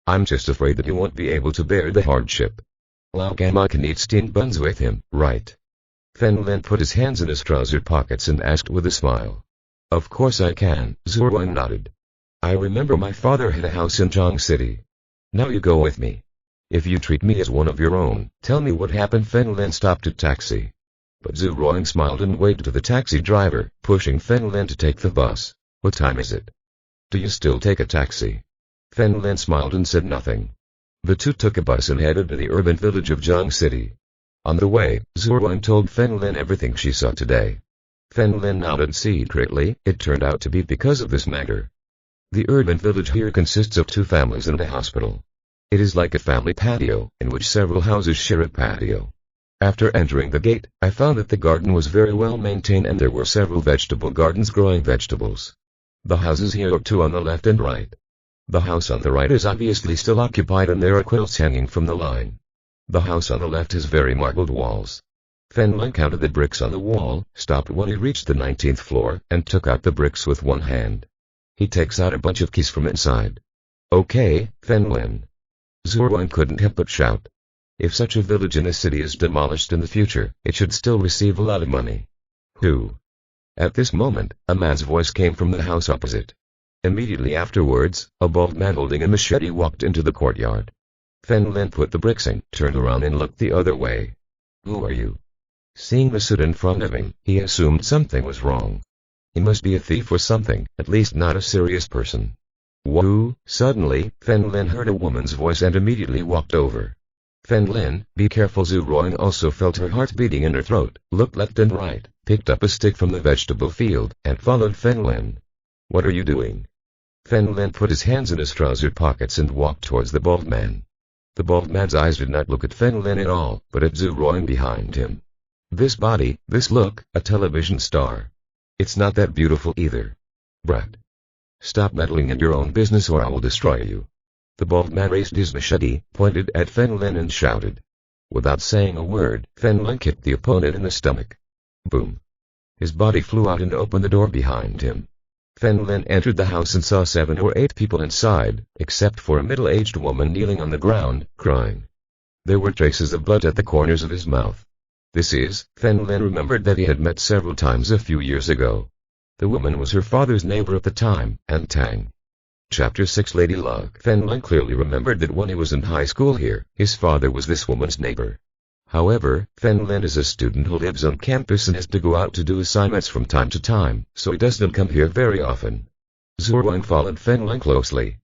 A: "I'm just afraid that you won't be able to bear the hardship. Lao Gamma can eat steamed buns with him, right?" Fen Lin put his hands in his trouser pockets and asked with a smile. Of course I can, Zhu Wang nodded. I remember my father had a house in Zhang City. Now you go with me. If you treat me as one of your own, tell me what happened. Fen Lin stopped a taxi. But Zhu Wang smiled and waved to the taxi driver, pushing Fen Lin to take the bus. What time is it? Do you still take a taxi? Fen Lin smiled and said nothing. The two took a bus and headed to the urban village of Zhang City. On the way, Zhu Wang told Fen Lin everything she saw today. Fen Lin nodded secretly. It turned out to be because of this matter. The urban village here consists of 2 families and a hospital. It is like a family patio, in which several houses share a patio. After entering the gate, I found that the garden was very well maintained and there were several vegetable gardens growing vegetables. The houses here are 2 on the left and right. The house on the right is obviously still occupied and there are quilts hanging from the line. The house on the left has very marbled walls. Fen Lin counted the bricks on the wall, stopped when he reached the 19th floor, and took out the bricks with one hand. He takes out a bunch of keys from inside. Okay, Fen Lin. Zhu Wang couldn't help but shout. If such a village in a city is demolished in the future, it should still receive a lot of money. Who? At this moment, a man's voice came from the house opposite. Immediately afterwards, a bald man holding a machete walked into the courtyard. Fen Lin put the bricks in, turned around and looked the other way. Who are you? Seeing the suit in front of him, he assumed something was wrong. He must be a thief or something, at least not a serious person. Whoa! Suddenly, Fen Lin heard a woman's voice and immediately walked over. Fen Lin, be careful. Zhu Wang also felt her heart beating in her throat, looked left and right, picked up a stick from the vegetable field, and followed Fen Lin. What are you doing? Fen Lin put his hands in his trouser pockets and walked towards the bald man. The bald man's eyes did not look at Fen Lin at all, but at Zhu Wang behind him. This body, this look, a television star. It's not that beautiful either. Brat. Stop meddling in your own business or I will destroy you. The bald man raised his machete, pointed at Fen Lin and shouted. Without saying a word, Fen Lin kicked the opponent in the stomach. Boom. His body flew out and opened the door behind him. Fen Lin entered the house and saw 7 or 8 people inside, except for a middle-aged woman kneeling on the ground, crying. There were traces of blood at the corners of his mouth. Fen Lin remembered that he had met several times a few years ago. The woman was her father's neighbor at the time, and Tang. Chapter 6 Lady Luck. Fen Lin clearly remembered that when he was in high school here, his father was this woman's neighbor. However, Fen Lin is a student who lives on campus and has to go out to do assignments from time to time, so he doesn't come here very often. Zhu Wang followed Fen Lin closely.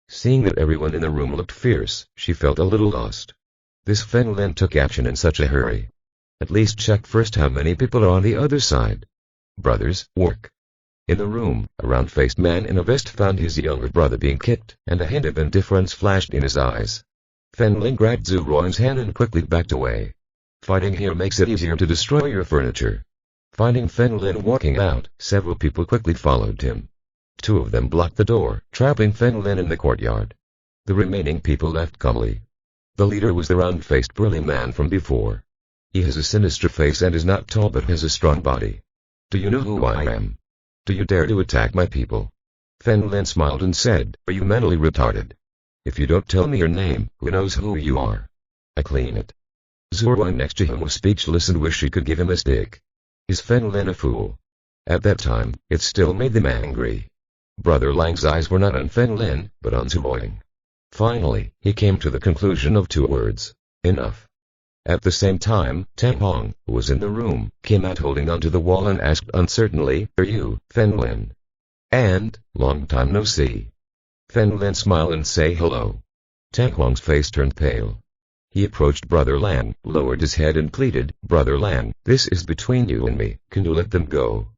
A: Seeing that everyone in the room looked fierce, she felt a little lost. This Fen Lin took action in such a hurry. At least check first how many people are on the other side. Brothers, work. In the room, a round-faced man in a vest found his younger brother being kicked, and a hint of indifference flashed in his eyes. Fen Lin grabbed Zhu Wang's hand and quickly backed away. Fighting here makes it easier to destroy your furniture. Finding Fen Lin walking out, several people quickly followed him. 2 of them blocked the door, trapping Fen Lin in the courtyard. The remaining people left calmly. The leader was the round-faced burly man from before. He has a sinister face and is not tall but has a strong body. Do you know who I am? Do you dare to attack my people? Fen Lin smiled and said, are you mentally retarded? If you don't tell me your name, who knows who you are? I clean it. Zhu Wang next to him was speechless and wished she could give him a stick. Is Fen Lin a fool? At that time, it still made them angry. Brother Lang's eyes were not on Fen Lin, but on Zhu Wang. Finally, he came to the conclusion of 2 words. Enough. At the same time, Tang Hong, who was in the room, came out holding onto the wall and asked uncertainly, are you, Fen Lin? And, long time no see. Fen Lin smiled and said hello. Tang Hong's face turned pale. He approached Brother Lang, lowered his head and pleaded, Brother Lang, this is between you and me, can you let them go?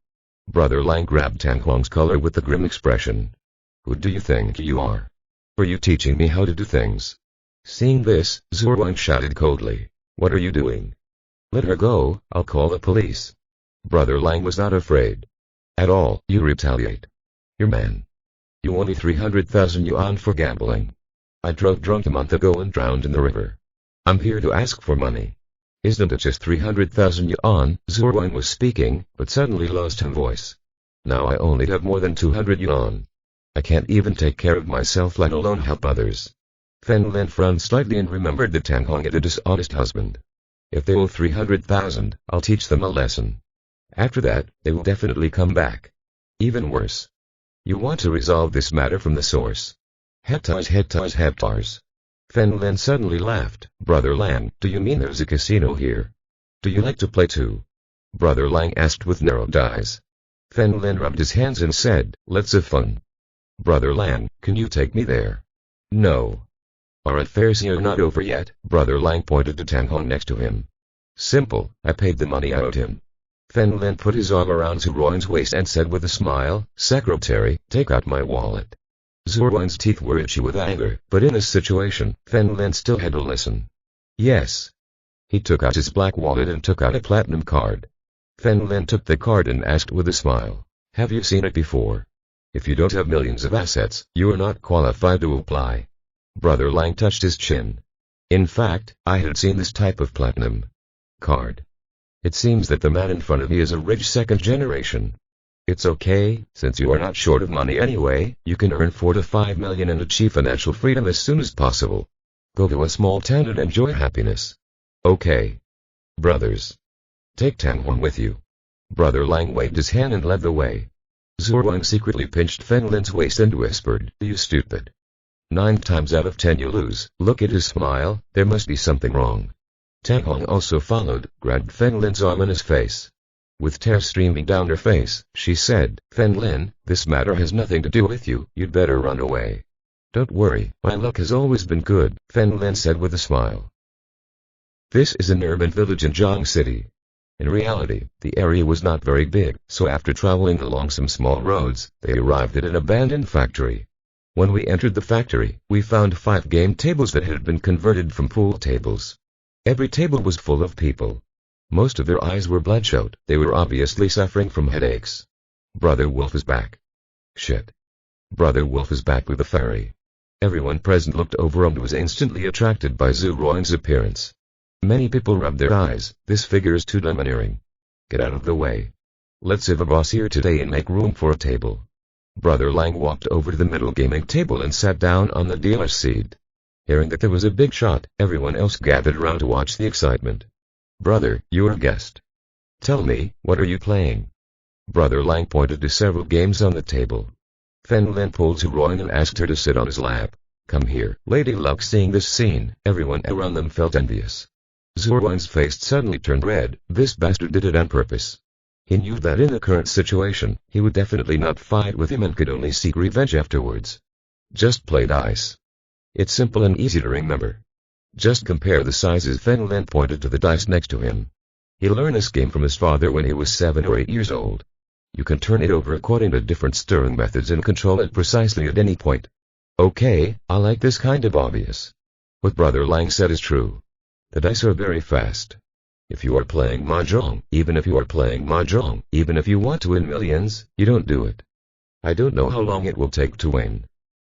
A: Brother Lang grabbed Tang Hong's collar with a grim expression. Who do you think you are? Are you teaching me how to do things? Seeing this, Zhu Wang shouted coldly. What are you doing? Let her go, I'll call the police. Brother Lang was not afraid. At all, you retaliate. Your man. You owe me 300,000 yuan for gambling. I drove drunk a month ago and drowned in the river. I'm here to ask for money. Isn't it just 300,000 yuan? Zhu Wang was speaking, but suddenly lost her voice. Now I only have more than 200 yuan. I can't even take care of myself, let alone help others. Fen Lin frowned slightly and remembered that Tang Hong had a dishonest husband. If they owe 300,000, I'll teach them a lesson. After that, they will definitely come back. Even worse. You want to resolve this matter from the source. Hectares. Fen Lin suddenly laughed. Brother Lang, do you mean there's a casino here? Do you like to play too? Brother Lang asked with narrowed eyes. Fen Lin rubbed his hands and said, let's have fun. Brother Lang, can you take me there? No. Our affairs here are not over yet. Brother Lang pointed to Tang Hong next to him. Simple, I paid the money I owed him. Fen Lin put his arm around Zhu Ruan's waist and said with a smile, Secretary, take out my wallet. Zhu Ruan's teeth were itchy with anger, but in this situation, Fen Lin still had to listen. Yes. He took out his black wallet and took out a platinum card. Fen Lin took the card and asked with a smile, have you seen it before? If you don't have millions of assets, you are not qualified to apply. Brother Lang touched his chin. In fact, I had seen this type of platinum card. It seems that the man in front of me is a rich second generation. It's okay, since you are not short of money anyway, you can earn 4 to 5 million and achieve financial freedom as soon as possible. Go to a small town and enjoy happiness. Okay. Brothers. Take Tang Hong with you. Brother Lang waved his hand and led the way. Zhu Ruan secretly pinched Fen Lin's waist and whispered, you stupid. 9 times out of 10 you lose. Look at his smile, there must be something wrong. Tang Hong also followed, grabbed Fen Lin's arm in his face. With tears streaming down her face, she said, Fen Lin, this matter has nothing to do with you, you'd better run away. Don't worry, my luck has always been good, Fen Lin said with a smile. This is an urban village in Zhang City. In reality, the area was not very big, so after traveling along some small roads, they arrived at an abandoned factory. When we entered the factory, we found 5 game tables that had been converted from pool tables. Every table was full of people. Most of their eyes were bloodshot, they were obviously suffering from headaches. Brother Wolf is back. Shit. Brother Wolf is back with the fairy. Everyone present looked over and was instantly attracted by Zhu Ruan's appearance. Many people rubbed their eyes, this figure is too domineering. Get out of the way. Let's have a boss here today and make room for a table. Brother Lang walked over to the middle gaming table and sat down on the dealer's seat. Hearing that there was a big shot, everyone else gathered around to watch the excitement. Brother, you're a guest. Tell me, what are you playing? Brother Lang pointed to several games on the table. Fen Lin pulled Zhu Ruan and asked her to sit on his lap. Come here. Lady Luck. Seeing this scene, everyone around them felt envious. Zhu Ruan's face suddenly turned red, this bastard did it on purpose. He knew that in the current situation, he would definitely not fight with him and could only seek revenge afterwards. Just play dice. It's simple and easy to remember. Just compare the sizes. Fen Lin pointed to the dice next to him. He learned this game from his father when he was 7 or 8 years old. You can turn it over according to different stirring methods and control it precisely at any point. Okay, I like this kind of obvious. What Brother Lang said is true. The dice are very fast. If you are playing mahjong, even if you want to win millions, you don't do it. I don't know how long it will take to win.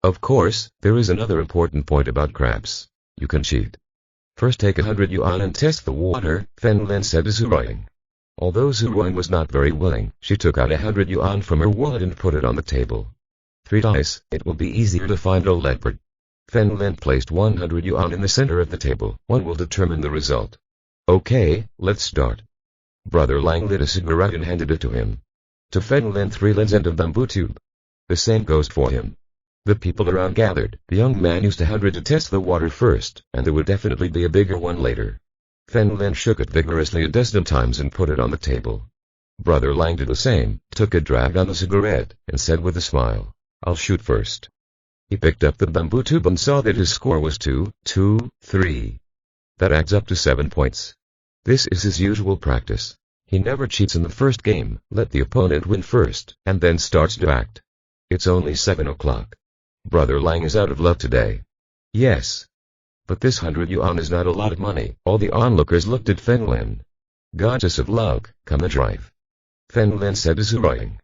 A: Of course, there is another important point about craps. You can cheat. First take 100 yuan and test the water, Fen Lin said to Zhu Ruan. Although Zhu Ruan was not very willing, she took out 100 yuan from her wallet and put it on the table. 3 dice, it will be easier to find a leopard. Fen Lin placed 100 yuan in the center of the table. One will determine the result. Okay, let's start. Brother Lang lit a cigarette and handed it to him. To Fen Lin 3 lens and a bamboo tube. The same goes for him. The people around gathered. The young man used 100 to test the water first, and there would definitely be a bigger one later. Fen Lin shook it vigorously a dozen times and put it on the table. Brother Lang did the same, took a drag on the cigarette, and said with a smile, I'll shoot first. He picked up the bamboo tube and saw that his score was 2, 2, 3. That adds up to 7 points. This is his usual practice. He never cheats in the first game, let the opponent win first, and then starts to act. It's only 7 o'clock. Brother Lang is out of luck today. Yes. But this 100 yuan is not a lot of money. All the onlookers looked at Fen Lin. Goddess of luck, come and drive. Fen Lin said to Zhu Ruan.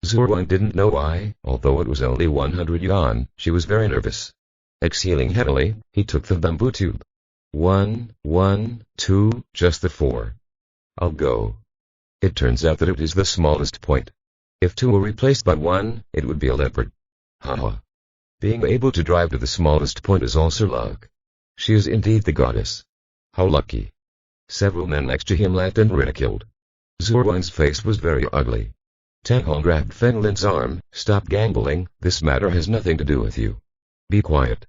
A: Zhu Ruan didn't know why, although it was only 100 yuan, she was very nervous. Exhaling heavily, he took the bamboo tube. 1, 1, 2, just the 4. I'll go. It turns out that it is the smallest point. If 2 were replaced by 1, it would be a leopard. Haha. Being able to drive to the smallest point is also luck. She is indeed the goddess. How lucky. Several men next to him laughed and ridiculed. Zhou Wang's face was very ugly. Tang Hong grabbed Fen Lin's arm. Stop gambling, this matter has nothing to do with you. Be quiet.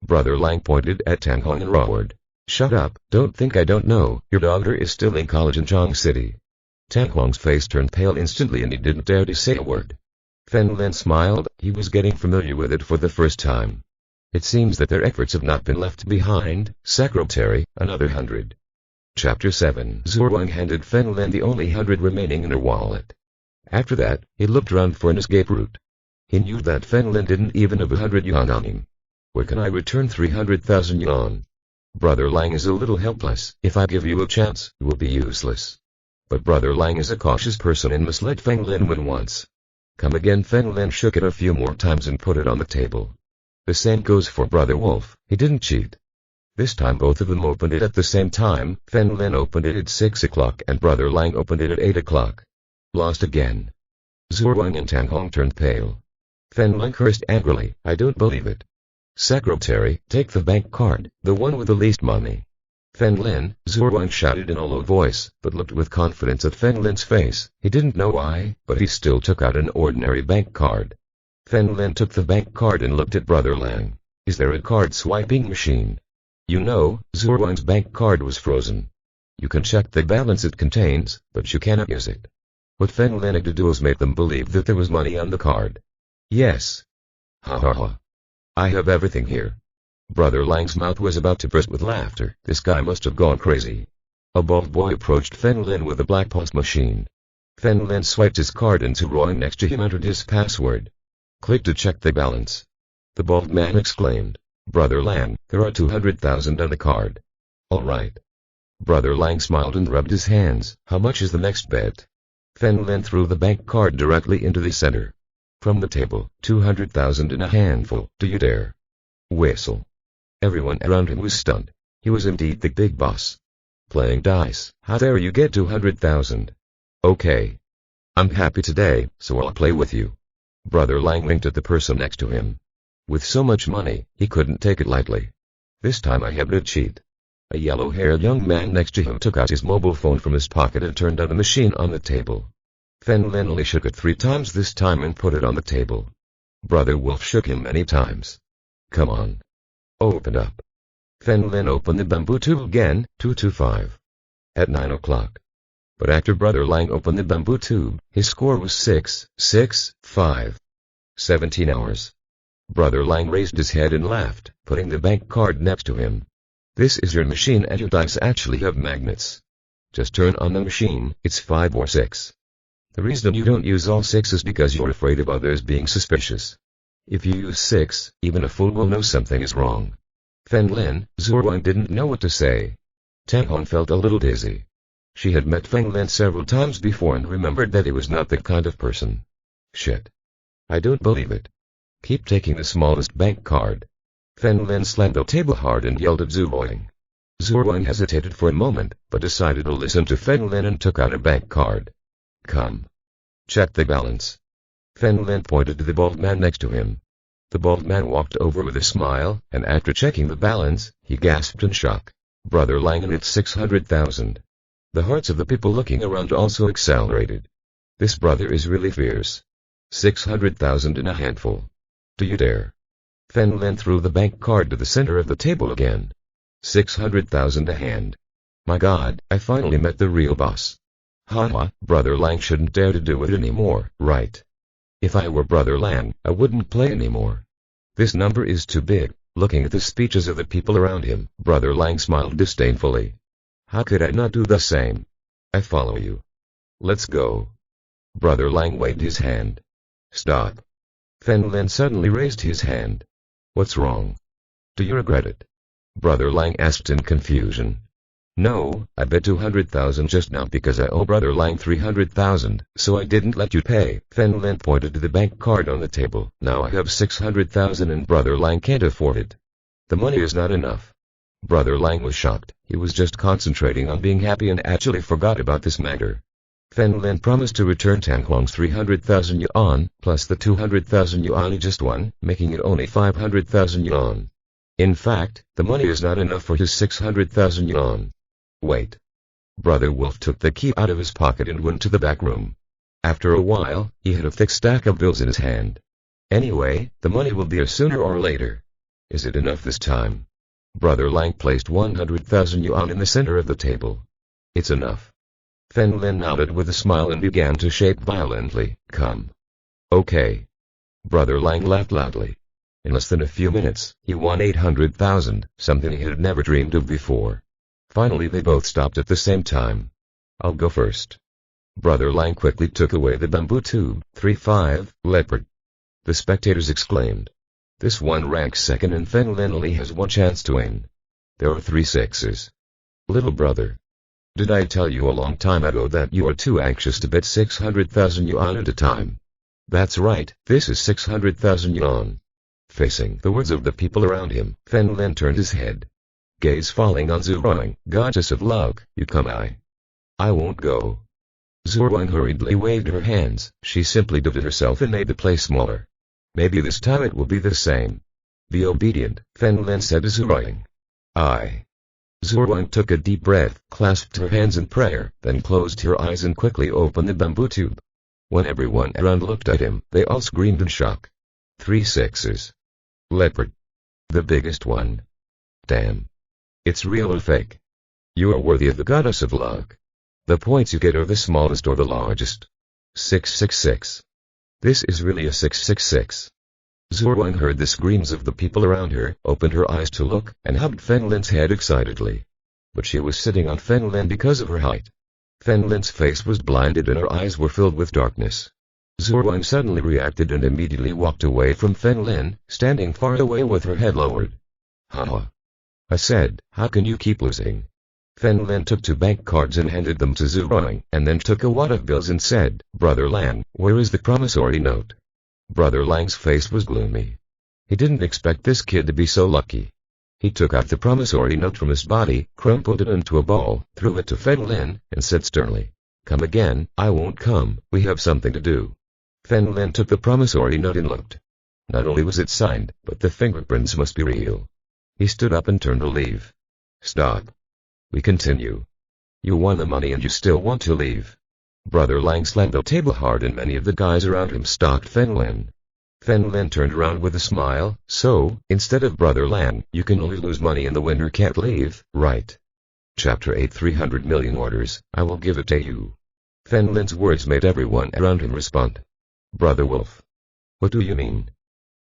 A: Brother Lang pointed at Tang Hong and roared. Shut up, don't think I don't know, your daughter is still in college in Zhang City. Tang Hong's face turned pale instantly and he didn't dare to say a word. Fen Lin smiled, he was getting familiar with it for the first time. It seems that their efforts have not been left behind. Secretary, another 100. Chapter 7. Zhou Wang handed Fen Lin the only 100 remaining in her wallet. After that, he looked around for an escape route. He knew that Fen Lin didn't even have 100 yuan on him. Where can I return 300,000 yuan? Brother Lang is a little helpless. If I give you a chance, it will be useless. But Brother Lang is a cautious person and must let Fen Lin win once. Come again. Fen Lin shook it a few more times and put it on the table. The same goes for Brother Wolf, he didn't cheat. This time both of them opened it at the same time. Fen Lin opened it at 6 o'clock and Brother Lang opened it at 8 o'clock. Lost again. Zhou Wang and Tang Hong turned pale. Fen Lin cursed angrily, I don't believe it. Secretary, take the bank card, the one with the least money. Fen Lin, Zhou Wang shouted in a low voice, but looked with confidence at Fen Lin's face. He didn't know why, but he still took out an ordinary bank card. Fen Lin took the bank card and looked at Brother Lang. Is there a card swiping machine? You know, Zhou Wang's bank card was frozen. You can check the balance it contains, but you cannot use it. What Fen Lin had to do was make them believe that there was money on the card. Yes. Ha ha ha. I have everything here. Brother Lang's mouth was about to burst with laughter. This guy must have gone crazy. A bald boy approached Fen Lin with a black pulse machine. Fen Lin swiped his card and Zhou Wang next to him entered his password. Click to check the balance. The bald man exclaimed. Brother Lang, there are 200,000 on the card. All right. Brother Lang smiled and rubbed his hands. How much is the next bet? Fen Lin threw the bank card directly into the center. From the table, 200,000 in a handful. Do you dare? Whistle. Everyone around him was stunned. He was indeed the big boss. Playing dice. How dare you get 200,000? Okay. I'm happy today, so I'll play with you. Brother Lang winked at the person next to him. With so much money, he couldn't take it lightly. This time I have no cheat. A yellow-haired young man next to him took out his mobile phone from his pocket and turned on the machine on the table. Fen Lin only shook it 3 times this time and put it on the table. Brother Wolf shook him many times. Come on. Open up. Fen Lin opened the bamboo tube again, 225. At 9 o'clock. But after Brother Lang opened the bamboo tube, his score was 665. 17 hours. Brother Lang raised his head and laughed, putting the bank card next to him. This is your machine and your dice actually have magnets. Just turn on the machine, it's 5 or 6. The reason you don't use all 6 is because you're afraid of others being suspicious. If you use 6, even a fool will know something is wrong. Fen Lin, Zhou Wang didn't know what to say. Tang Hong felt a little dizzy. She had met Fen Lin several times before and remembered that he was not that kind of person. Shit. I don't believe it. Keep taking the smallest bank card. Fen Lin slammed the table hard and yelled at Zhou Wang. Zhou Wang hesitated for a moment, but decided to listen to Fen Lin and took out a bank card. Come. Check the balance. Fen Lin pointed to the bald man next to him. The bald man walked over with a smile, and after checking the balance, he gasped in shock. Brother Lang and it's 600,000. The hearts of the people looking around also accelerated. This brother is really fierce. 600,000 in a handful. Do you dare? Fen Lin threw the bank card to the center of the table again. 600,000 a hand. My God, I finally met the real boss. Haha, Brother Lang shouldn't dare to do it anymore, right? If I were Brother Lang, I wouldn't play anymore. This number is too big. Looking at the speeches of the people around him, Brother Lang smiled disdainfully. How could I not do the same? I follow you. Let's go. Brother Lang waved his hand. Stop. Fen Lin suddenly raised his hand. What's wrong? Do you regret it? Brother Lang asked in confusion. No, I bet 200,000 just now because I owe Brother Lang 300,000, so I didn't let you pay. Fen Lin pointed to the bank card on the table. Now I have 600,000 and Brother Lang can't afford it. The money is not enough. Brother Lang was shocked. He was just concentrating on being happy and actually forgot about this matter. Fen Lin promised to return Tang Hong's 300,000 yuan, plus the 200,000 yuan he just won, making it only 500,000 yuan. In fact, the money is not enough for his 600,000 yuan. Wait. Brother Wolf took the key out of his pocket and went to the back room. After a while, he had a thick stack of bills in his hand. Anyway, the money will be here sooner or later. Is it enough this time? Brother Lang placed 100,000 yuan in the center of the table. It's enough. Fen Lin nodded with a smile and began to shake violently. Come. Okay. Brother Lang laughed loudly. In less than a few minutes, he won 800,000, something he had never dreamed of before. Finally they both stopped at the same time. I'll go first. Brother Lang quickly took away the bamboo tube. 3-5, leopard. The spectators exclaimed. This one ranks second and Fen Lin only has one chance to win. There are 3 sixes. Little brother. Did I tell you a long time ago that you are too anxious to bet 600,000 yuan at a time? That's right, this is 600,000 yuan. Facing the words of the people around him, Fen Lin turned his head. Gaze falling on Zhu Ruang, goddess of luck, you come I won't go. Zhu Ruang hurriedly waved her hands, she simply did it herself and made the play smaller. Maybe this time it will be the same. Be obedient, Fen Lin said to Zhu Ruang. Zhu Ruang took a deep breath, clasped her hands in prayer, then closed her eyes and quickly opened the bamboo tube. When everyone around looked at him, they all screamed in shock. 3 sixes. Leopard. The biggest one. Damn. It's real or fake? You are worthy of the goddess of luck. The points you get are the smallest or the largest. 666. This is really a 666. Zhu Ruang heard the screams of the people around her, opened her eyes to look, and hugged Fen Lin's head excitedly. But she was sitting on Fen Lin because of her height. Fen Lin's face was blinded and her eyes were filled with darkness. Zhu Ruang suddenly reacted and immediately walked away from Fen Lin, standing far away with her head lowered. Haha. I said, how can you keep losing? Fen Lin took 2 bank cards and handed them to Zhu Ruang, and then took a wad of bills and said, Brother Lang, where is the promissory note? Brother Lang's face was gloomy. He didn't expect this kid to be so lucky. He took out the promissory note from his body, crumpled it into a ball, threw it to Fen Lin, and said sternly, Come again. I won't come, we have something to do. Fen Lin took the promissory note and looked. Not only was it signed, but the fingerprints must be real. He stood up and turned to leave. Stop. We continue. You won the money and you still want to leave. Brother Lang slammed the table hard and many of the guys around him stalked Fen Lin. Fen Lin turned around with a smile, so, instead of Brother Lang, you can only lose money and the winner can't leave, right? Chapter 8 300 million orders, I will give it to you. Fen Lin's words made everyone around him respond. Brother Wolf. What do you mean?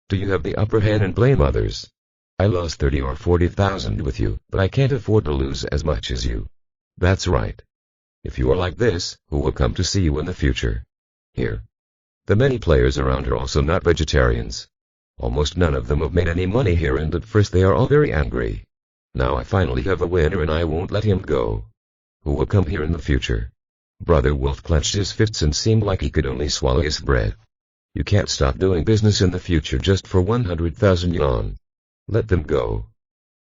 A: Do you have the upper hand and blame others? I lost 30 or 40,000 with you, but I can't afford to lose as much as you. That's right. If you are like this, who will come to see you in the future? Here. The many players around are also not vegetarians. Almost none of them have made any money here and at first they are all very angry. Now I finally have a winner and I won't let him go. Who will come here in the future? Brother Wolf clenched his fists and seemed like he could only swallow his breath. You can't stop doing business in the future just for 100,000 yuan. Let them go.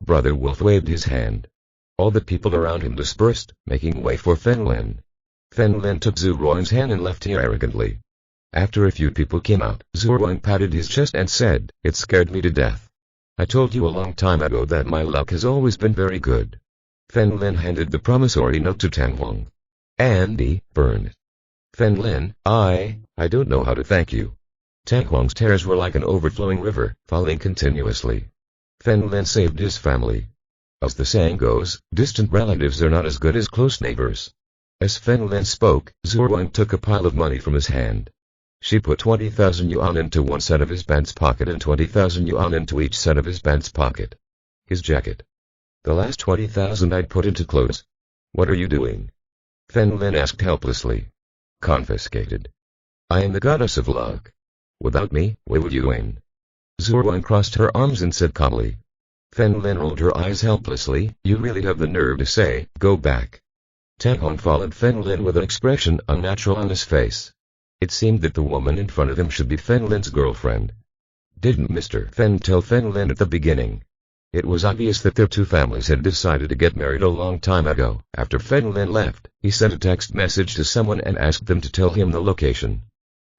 A: Brother Wolf waved his hand. All the people around him dispersed, making way for Fen Lin. Fen Lin took Zhu Ruang's hand and left here arrogantly. After a few people came out, Zhu Ruang patted his chest and said, It scared me to death. I told you a long time ago that my luck has always been very good. Fen Lin handed the promissory note to Tang Huang. Andy, burn it. Fen Lin, I don't know how to thank you. Tang Huang's tears were like an overflowing river, falling continuously. Fen Lin saved his family. As the saying goes, distant relatives are not as good as close neighbors. As Fen Lin spoke, Zhu Ruang took a pile of money from his hand. She put 20,000 yuan into one side of his pants pocket and 20,000 yuan into each side of his pants pocket. His jacket. The last 20,000 I'd put into clothes. What are you doing? Fen Lin asked helplessly. Confiscated. I am the goddess of luck. Without me, where would you win? Zhu Ruang crossed her arms and said calmly. Fen Lin rolled her eyes helplessly. You really have the nerve to say, go back. Tang Hong followed Fen Lin with an expression unnatural on his face. It seemed that the woman in front of him should be Fen Lin's girlfriend. Didn't Mr. Feng tell Fen Lin at the beginning? It was obvious that their two families had decided to get married a long time ago. After Fen Lin left, he sent a text message to someone and asked them to tell him the location.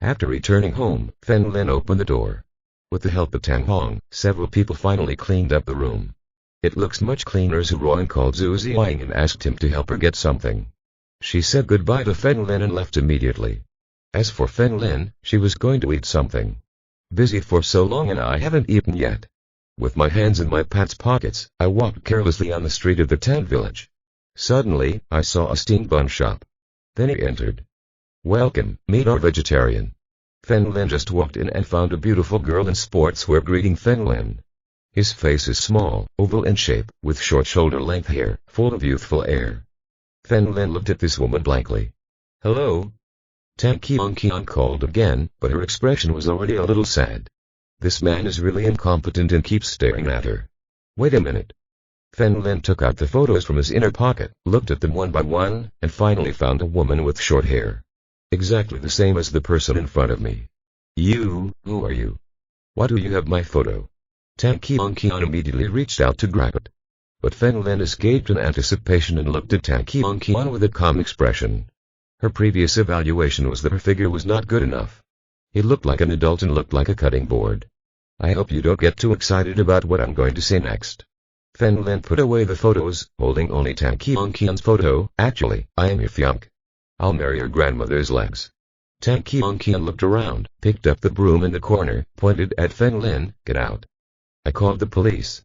A: After returning home, Fen Lin opened the door. With the help of Tang Hong, several people finally cleaned up the room. It looks much cleaner. Zhu Ruang called Zhu Ziyang and asked him to help her get something. She said goodbye to Fen Lin and left immediately. As for Fen Lin, she was going to eat something. Busy for so long and I haven't eaten yet. With my hands in my pants pockets, I walked carelessly on the street of the tent village. Suddenly, I saw a steamed bun shop. Then he entered. "Welcome, meet our vegetarian." Fen Lin just walked in and found a beautiful girl in sportswear greeting Fen Lin. His face is small, oval in shape, with short shoulder-length hair, full of youthful air. Fen Lin looked at this woman blankly. "Hello?" Tan Qian called again, but her expression was already a little sad. This man is really incompetent and keeps staring at her. Wait a minute. Fen Lin took out the photos from his inner pocket, looked at them one by one, and finally found a woman with short hair. Exactly the same as the person in front of me. "You, who are you? Why do you have my photo?" Tan Qian immediately reached out to grab it. But Fen Lin escaped in anticipation and looked at Tan Qian with a calm expression. Her previous evaluation was that her figure was not good enough. He looked like an adult and looked like a cutting board. I hope you don't get too excited about what I'm going to say next. Fen Lin put away the photos, holding only Tan Qian's photo. "Actually, I am your fiancé. I'll marry your grandmother's legs." Tan Qian looked around, picked up the broom in the corner, pointed at Fen Lin. "Get out. I called the police."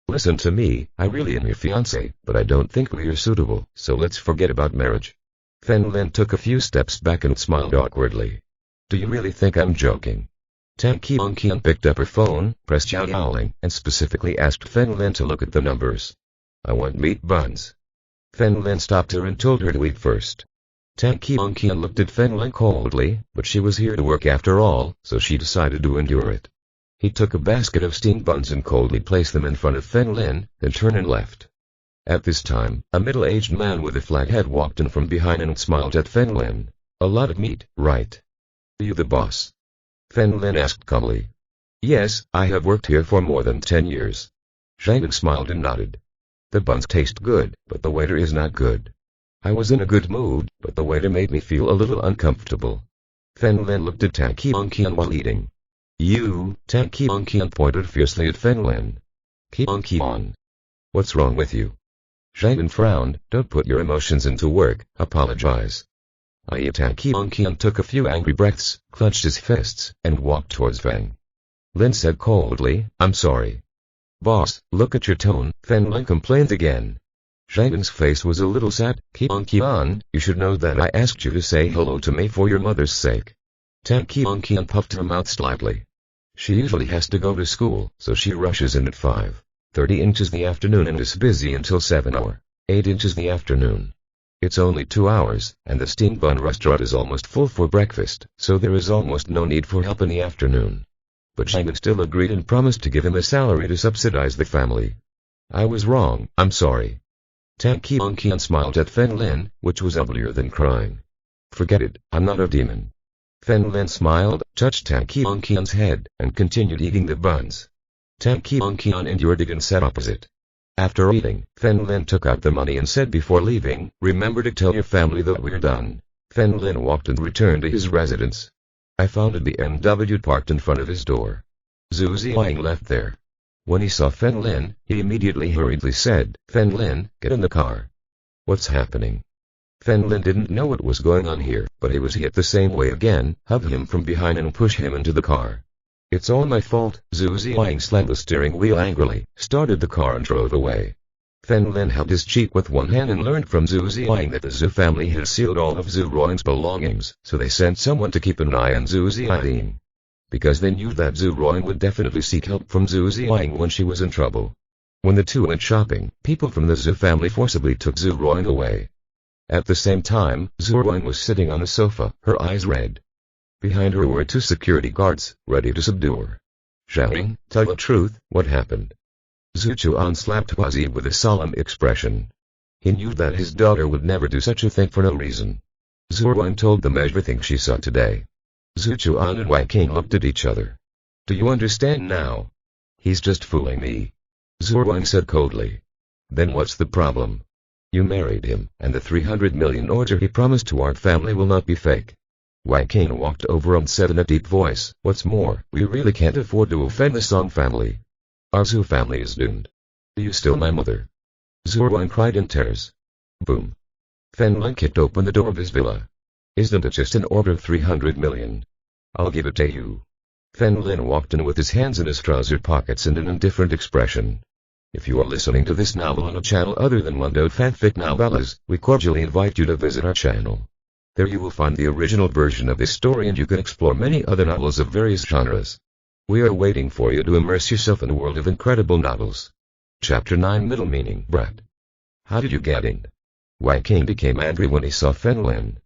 A: "Listen to me, I really am your fiancé, but I don't think we are suitable, so let's forget about marriage." Fen Lin took a few steps back and smiled awkwardly. "Do you really think I'm joking?" Tan Qian picked up her phone, pressed Yaoling, and specifically asked Fen Lin to look at the numbers. "I want meat buns." Fen Lin stopped her and told her to eat first. Tan Qian looked at Fen Lin coldly, but she was here to work after all, so she decided to endure it. He took a basket of steamed buns and coldly placed them in front of Fen Lin, then turned and left. At this time, a middle-aged man with a flat head walked in from behind and smiled at Fen Lin. "A lot of meat, right? Are you the boss?" Fen Lin asked calmly. "Yes, I have worked here for more than 10 years. Zhang smiled and nodded. "The buns taste good, but the waiter is not good." I was in a good mood, but the waiter made me feel a little uncomfortable. Fen Lin looked at Tan Qian while eating. "You," Tan Qian pointed fiercely at Fen Lin. "Qian. What's wrong with you?" Zhang frowned. "Don't put your emotions into work, apologize." Tan Qian took a few angry breaths, clenched his fists, and walked towards Feng. Lin said coldly, "I'm sorry." "Boss, look at your tone," Fen Lin complained again. Zhang's face was a little sad. Qian, you should know that I asked you to say hello to me for your mother's sake." Tan Qian puffed her mouth slightly. She usually has to go to school, so she rushes in at 5:30 in the afternoon and is busy until 7 or 8 in the afternoon. It's only 2 hours, and the steamed bun restaurant is almost full for breakfast, so there is almost no need for help in the afternoon. But Zhang still agreed and promised to give him a salary to subsidize the family. "I was wrong, I'm sorry." Tan Qian smiled at Fen Lin, which was uglier than crying. "Forget it, I'm not a demon." Fen Lin smiled, touched Tan Qian's head, and continued eating the buns. Tan Qian endured it and sat opposite. After eating, Fen Lin took out the money and said before leaving, "Remember to tell your family that we're done." Fen Lin walked and returned to his residence. I found a BMW parked in front of his door. Zhu Ziang left there. When he saw Fen Lin, he immediately hurriedly said, "Fen Lin, get in the car." "What's happening?" Fen Lin didn't know what was going on here, but he was hit the same way again, hug him from behind and push him into the car. "It's all my fault." Zhu Ziang slammed the steering wheel angrily, started the car and drove away. Fen Lin held his cheek with one hand and learned from Zhu Ziang that the Zhu family had sealed all of Zhu Ruang's belongings, so they sent someone to keep an eye on Zhu Ziang. Because they knew that Zhu Ruang would definitely seek help from Zhu Ziang when she was in trouble. When the two went shopping, people from the Zhu family forcibly took Zhu Ruang away. At the same time, Zhu Ruang was sitting on the sofa, her eyes red. Behind her were 2 security guards, ready to subdue her. "Zhang, tell the truth, what happened?" Zhu Chuan slapped Huazi with a solemn expression. He knew that his daughter would never do such a thing for no reason. Zhu Ruang told them everything she saw today. Zhu Chuan and Wang King looked at each other. "Do you understand now?" "He's just fooling me," Zhu Ruang said coldly. "Then what's the problem? You married him, and the 300 million order he promised to our family will not be fake." Wang King walked over and said in a deep voice, "What's more, we really can't afford to offend the Song family. Our Zhu family is doomed." "Are you still my mother?" Zhu Ruang cried in tears. Boom. Fen Lin kicked open the door of his villa. Isn't it just an order of 300 million? I'll give it to you. Fen Lin walked in with his hands in his trouser pockets and an indifferent expression. If you are listening to this novel on a channel other than Mundo Fanfic Novellas, we cordially invite you to visit our channel. There you will find the original version of this story and you can explore many other novels of various genres. We are waiting for you to immerse yourself in a world of incredible novels. Chapter 9 Middle Meaning Brat. How did you get in? Wang King became angry when he saw Fen Lin.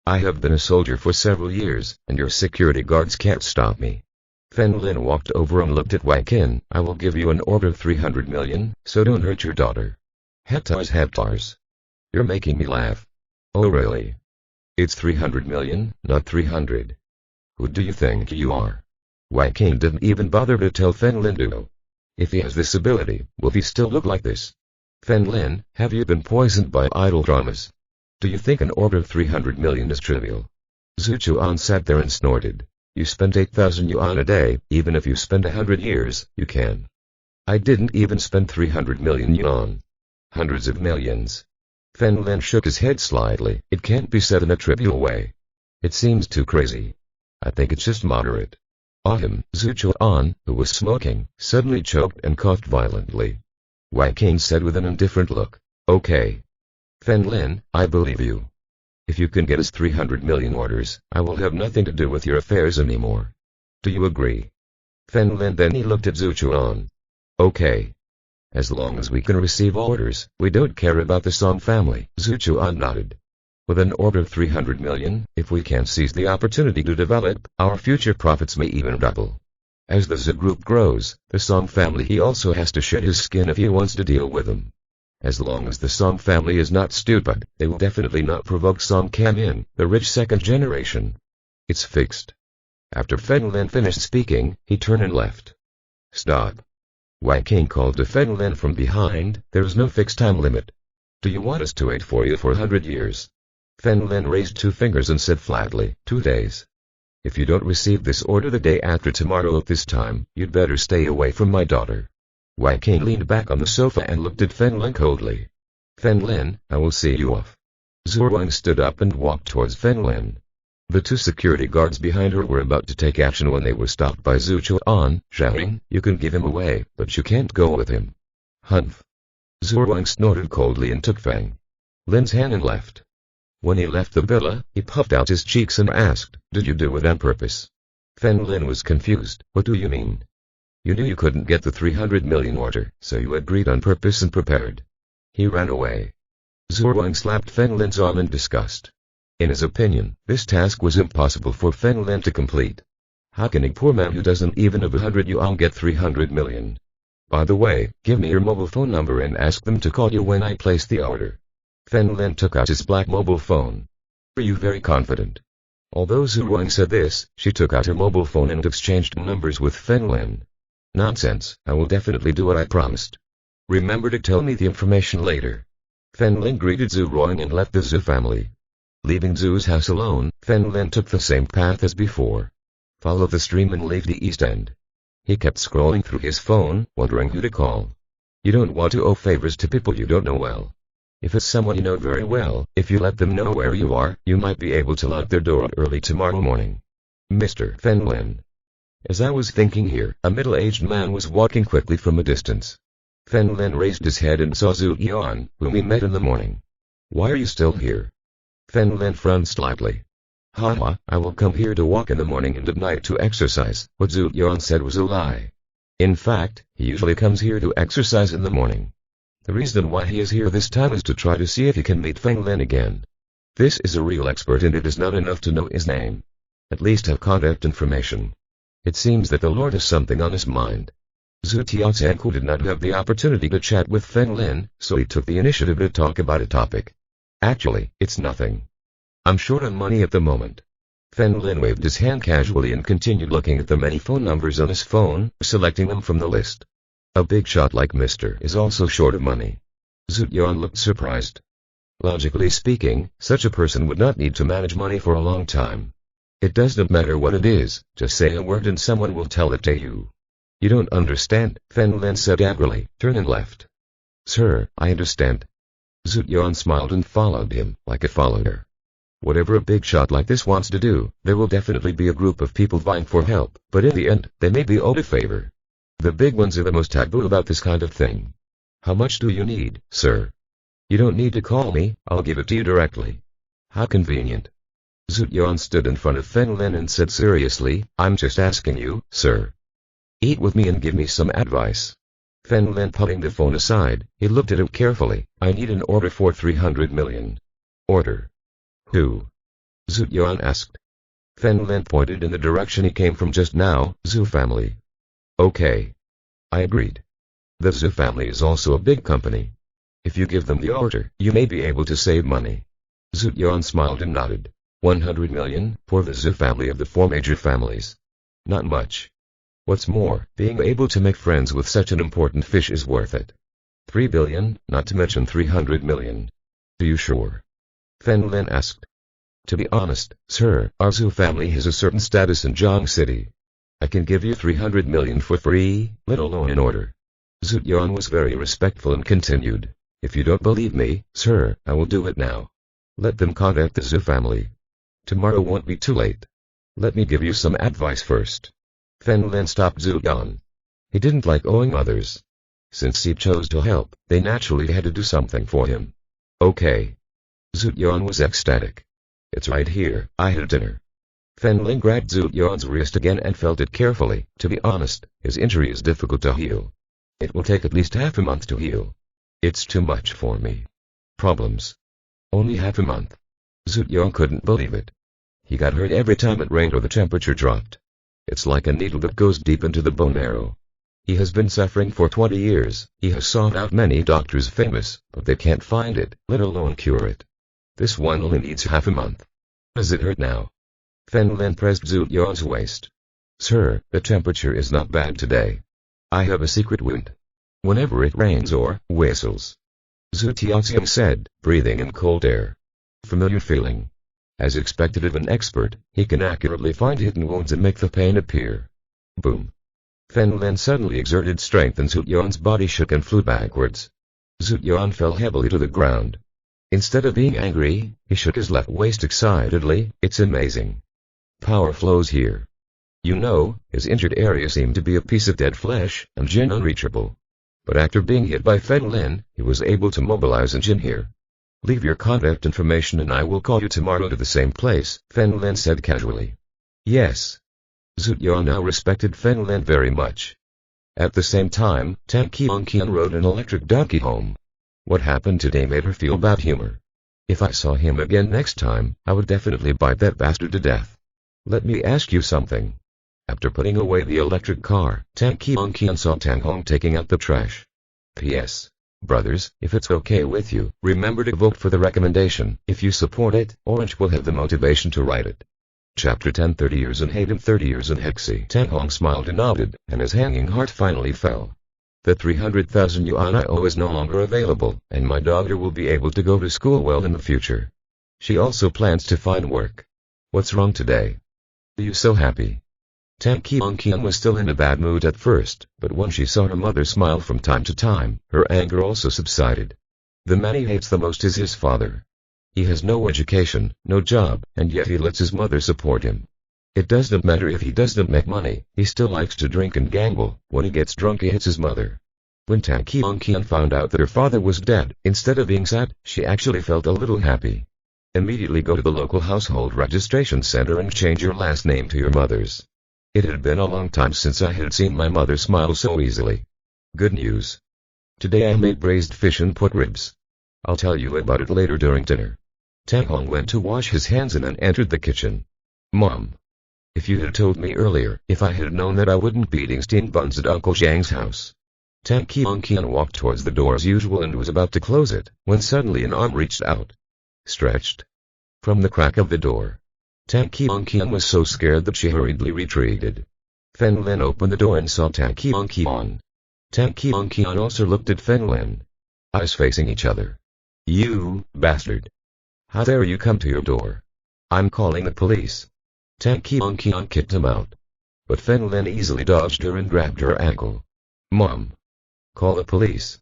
A: I have been a soldier for several years, and your security guards can't stop me. Fen Lin walked over and looked at Wang King. I will give you an order of 300 million, so don't hurt your daughter. Hectares. You're making me laugh. Oh really? It's 300 million, not 300. Who do you think you are? Wang King didn't even bother to tell Fen Lin to. If he has this ability, will he still look like this? Fen Lin, have you been poisoned by idle dramas? Do you think an order of 300 million is trivial? Zhu Chuan sat there and snorted. You spend 8,000 yuan a day, even if you spend 100 years, you can. I didn't even spend 300 million yuan. Hundreds of millions. Fen Lin shook his head slightly. It can't be said in a trivial way. It seems too crazy. I think it's just moderate. Ahem, Zhu Chuan, who was smoking, suddenly choked and coughed violently. Wang King said with an indifferent look, okay. Fen Lin, I believe you. If you can get us 300 million orders, I will have nothing to do with your affairs anymore. Do you agree? Fen Lin then he looked at Zhu Chuan. Okay. As long as we can receive orders, we don't care about the Song family, Zhu Chuan nodded. With an order of 300 million, if we can seize the opportunity to develop, our future profits may even double. As the Zhu group grows, the Song family he also has to shed his skin if he wants to deal with them. As long as the Song family is not stupid, they will definitely not provoke Song Kamin, the rich second generation. It's fixed. After Fen Lin finished speaking, he turned and left. Stop. Wang King called to Fen Lin from behind, there is no fixed time limit. Do you want us to wait for you for 100 years? Fen Lin raised 2 fingers and said flatly, 2 days. If you don't receive this order the day after tomorrow at this time, you'd better stay away from my daughter. Wang King leaned back on the sofa and looked at Fen Lin coldly. Fen Lin, I will see you off. Zhu Wang stood up and walked towards Fen Lin. The 2 security guards behind her were about to take action when they were stopped by Zhu Chuan, shouting, you can give him away, but you can't go with him. Humph. Zhu Wang snorted coldly and took Feng Lin's hand and left. When he left the villa, he puffed out his cheeks and asked, did you do it on purpose? Fen Lin was confused. What do you mean? You knew you couldn't get the 300 million order, so you agreed on purpose and prepared. He ran away. Zhu Wang slapped Fen Lin's arm in disgust. In his opinion, this task was impossible for Fen Lin to complete. How can a poor man who doesn't even have 100 yuan get 300 million? By the way, give me your mobile phone number and ask them to call you when I place the order. Fen Lin took out his black mobile phone. Are you very confident? Although Zhu Wang said this, she took out her mobile phone and exchanged numbers with Fen Lin. Nonsense, I will definitely do what I promised. Remember to tell me the information later. Fen Lin greeted Zhu Wang and left the Zhu family. Leaving Zhu's house alone, Fen Lin took the same path as before. Follow the stream and leave the east end. He kept scrolling through his phone, wondering who to call. You don't want to owe favors to people you don't know well. If it's someone you know very well, if you let them know where you are, you might be able to lock their door early tomorrow morning. Mr. Fen Lin. As I was thinking here, a middle-aged man was walking quickly from a distance. Fen Lin raised his head and saw Zhu Yan, whom he met in the morning. Why are you still here? Fen Lin frowned slightly. Haha, I will come here to walk in the morning and at night to exercise. What Zhu Yan said was a lie. In fact, he usually comes here to exercise in the morning. The reason why he is here this time is to try to see if he can meet Fen Lin again. This is a real expert and it is not enough to know his name. At least have contact information. It seems that the Lord has something on his mind. Zhu Tianzheng did not have the opportunity to chat with Fen Lin, so he took the initiative to talk about a topic. Actually, it's nothing. I'm short on money at the moment. Fen Lin waved his hand casually and continued looking at the many phone numbers on his phone, selecting them from the list. A big shot like Mr. is also short of money. Zhu Yan looked surprised. Logically speaking, such a person would not need to manage money for a long time. It doesn't matter what it is, just say a word and someone will tell it to you. You don't understand, Fen Lin said angrily, turn and left. Sir, I understand. Zhu Yan smiled and followed him like a follower. Whatever a big shot like this wants to do, there will definitely be a group of people vying for help, but in the end, they may be owed a favor. The big ones are the most taboo about this kind of thing. How much do you need, sir? You don't need to call me, I'll give it to you directly. How convenient. Zhu Yan stood in front of Fen Lin and said seriously, I'm just asking you, sir. Eat with me and give me some advice. Fen Lin putting the phone aside, he looked at it carefully. I need an order for 300 million. Order. Who? Zhu Yan asked. Fen Lin pointed in the direction he came from just now, Zhu family. Okay. I agreed. The Zhu family is also a big company. If you give them the order, you may be able to save money. Zhu Yan smiled and nodded. 100 million, for the Zhu family of the four major families. Not much. What's more, being able to make friends with such an important fish is worth it. 3 billion, not to mention 300 million. Are you sure? Fen Lin asked. To be honest, sir, our Zhu family has a certain status in Zhang City. I can give you 300 million for free, let alone an order. Zhu Yan was very respectful and continued. If you don't believe me, sir, I will do it now. Let them contact the Zhu family. Tomorrow won't be too late. Let me give you some advice first. Fen Lin stopped Zhu Yan. He didn't like owing others. Since he chose to help, they naturally had to do something for him. Okay. Zhu Yan was ecstatic. It's right here, I had dinner. Fen Lin grabbed Zhu Yan's wrist again and felt it carefully. To be honest, his injury is difficult to heal. It will take at least half a month to heal. It's too much for me. Problems. Only half a month. Zhu Yan couldn't believe it. He got hurt every time it rained or the temperature dropped. It's like a needle that goes deep into the bone marrow. He has been suffering for 20 years. He has sought out many doctors famous, but they can't find it, let alone cure it. This one only needs half a month. Does it hurt now? Fen Lin pressed Zhu Yan's waist. Sir, the temperature is not bad today. I have a secret wound. Whenever it rains or whistles. Zhu Tianxiang said, breathing in cold air. Familiar feeling. As expected of an expert, he can accurately find hidden wounds and make the pain appear. Boom. Fen Lin suddenly exerted strength and Zhu Yan's body shook and flew backwards. Zhu Yan fell heavily to the ground. Instead of being angry, he shook his left waist excitedly. It's amazing. Power flows here. You know, his injured area seemed to be a piece of dead flesh, and Jin unreachable. But after being hit by Fen Lin, he was able to mobilize Jin here. Leave your contact information and I will call you tomorrow to the same place, Fen Lin said casually. Yes. Zhu Yan now respected Fen Lin very much. At the same time, Tan Qian rode an electric donkey home. What happened today made her feel bad humor. If I saw him again next time, I would definitely bite that bastard to death. Let me ask you something. After putting away the electric car, Tan Qian saw Tang Hong taking out the trash. P.S. Brothers, if it's okay with you, remember to vote for the recommendation. If you support it, Orange will have the motivation to write it. Chapter 10 30 years in Hayden 30 years in Hexi. Tang Hong smiled and nodded, and his hanging heart finally fell. The 300,000 yuan I owe is no longer available, and my daughter will be able to go to school well in the future. She also plans to find work. What's wrong today? Are you so happy? Tan Qian was still in a bad mood at first, but when she saw her mother smile from time to time, her anger also subsided. The man he hates the most is his father. He has no education, no job, and yet he lets his mother support him. It doesn't matter if he doesn't make money, he still likes to drink and gamble. When he gets drunk he hits his mother. When Tan Qian found out that her father was dead, instead of being sad, she actually felt a little happy. Immediately go to the local household registration center and change your last name to your mother's. It had been a long time since I had seen my mother smile so easily. Good news. Today I made braised fish and pork ribs. I'll tell you about it later during dinner. Tang Hong went to wash his hands and then entered the kitchen. Mom. If you had told me earlier, if I had known that I wouldn't be eating steamed buns at Uncle Zhang's house. Tan Qian walked towards the door as usual and was about to close it, when suddenly an arm reached out. Stretched. From the crack of the door. Tan Qian was so scared that she hurriedly retreated. Fen Lin opened the door and saw Tan Qian. Tan Qian also looked at Fen Lin. Eyes facing each other. You, bastard. How dare you come to your door? I'm calling the police. Tan Qian kicked him out. But Fen Lin easily dodged her and grabbed her ankle. Mom. Call the police.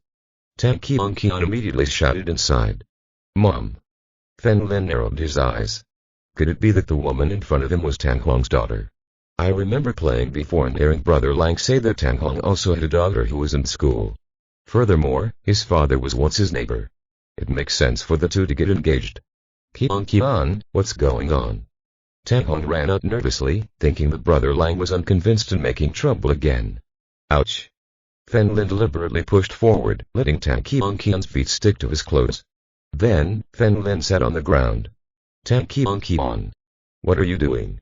A: Tang Qian immediately shouted inside. Mom. Fen Lin narrowed his eyes. Could it be that the woman in front of him was Tang Hong's daughter? I remember playing before and hearing Brother Lang say that Tang Hong also had a daughter who was in school. Furthermore, his father was once his neighbor. It makes sense for the two to get engaged. Qian, what's going on? Tang Hong ran out nervously, thinking that Brother Lang was unconvinced and making trouble again. Ouch. Fen Lin deliberately pushed forward, letting Tang Qian's feet stick to his clothes. Then, Fen Lin sat on the ground. Tang Qian. What are you doing?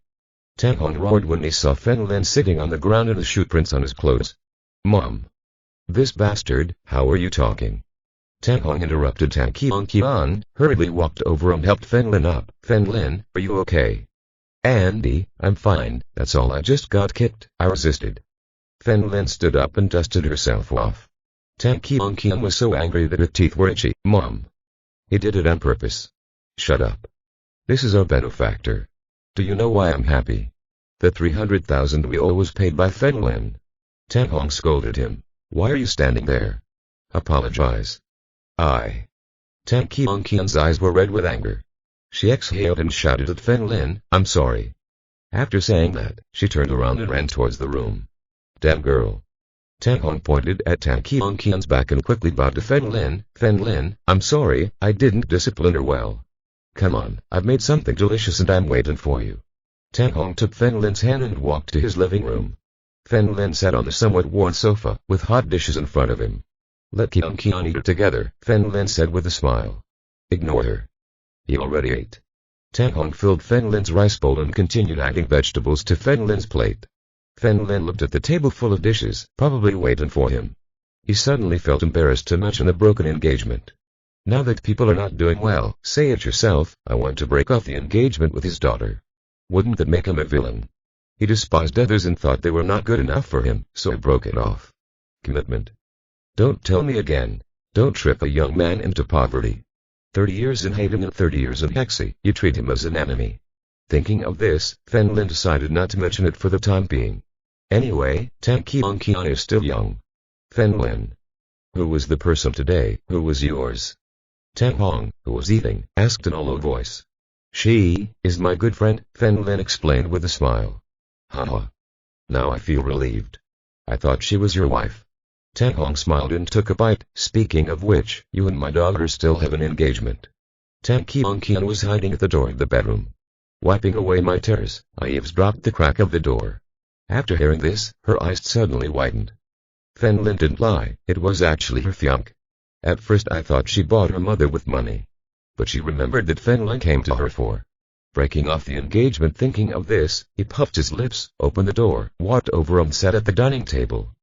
A: Tang Hong roared when he saw Fen Lin sitting on the ground and the shoe prints on his clothes. Mom. This bastard, how are you talking? Tang Hong interrupted Tang Qian, hurriedly walked over and helped Fen Lin up. Fen Lin, are you okay? Andy, I'm fine, that's all, I just got kicked. I resisted. Fen Lin stood up and dusted herself off. Tang Qian was so angry that her teeth were itchy. Mom. He did it on purpose. Shut up. This is our benefactor. Do you know why I'm happy? The 300,000 we owe was paid by Fen Lin. Tang Hong scolded him. Why are you standing there? Apologize. Tang Qian's eyes were red with anger. She exhaled and shouted at Fen Lin, I'm sorry. After saying that, she turned around and ran towards the room. Damn girl. Tang Hong pointed at Tang Qian's back and quickly bowed to Fen Lin. Fen Lin, I'm sorry, I didn't discipline her well. Come on, I've made something delicious and I'm waiting for you. Tang Hong took Fen Lin's hand and walked to his living room. Fen Lin sat on the somewhat worn sofa, with hot dishes in front of him. Let Qian eat it together, Fen Lin said with a smile. Ignore her. He already ate. Tang Hong filled Fen Lin's rice bowl and continued adding vegetables to Fen Lin's plate. Fen Lin looked at the table full of dishes, probably waiting for him. He suddenly felt embarrassed to mention a broken engagement. Now that people are not doing well, say it yourself, I want to break off the engagement with his daughter. Wouldn't that make him a villain? He despised others and thought they were not good enough for him, so he broke it off. Commitment. Don't tell me again. Don't trip a young man into poverty. 30 years in Haven and 30 years in Hexy, you treat him as an enemy. Thinking of this, Fen Lin decided not to mention it for the time being. Anyway, Tang Qian is still young. Fen Lin. Who was the person today, who was yours? Tang Hong, who was eating, asked in a low voice. She is my good friend, Fen Lin explained with a smile. Haha. Now I feel relieved. I thought she was your wife. Tang Hong smiled and took a bite. Speaking of which, you and my daughter still have an engagement. Tang Qian was hiding at the door of the bedroom. Wiping away my tears, I eavesdropped the crack of the door. After hearing this, her eyes suddenly widened. Fen Lin didn't lie, it was actually her fiancé. At first I thought she bought her mother with money. But she remembered that Fen Lin came to her for breaking off the engagement. Thinking of this, he puffed his lips, opened the door, walked over and sat at the dining table.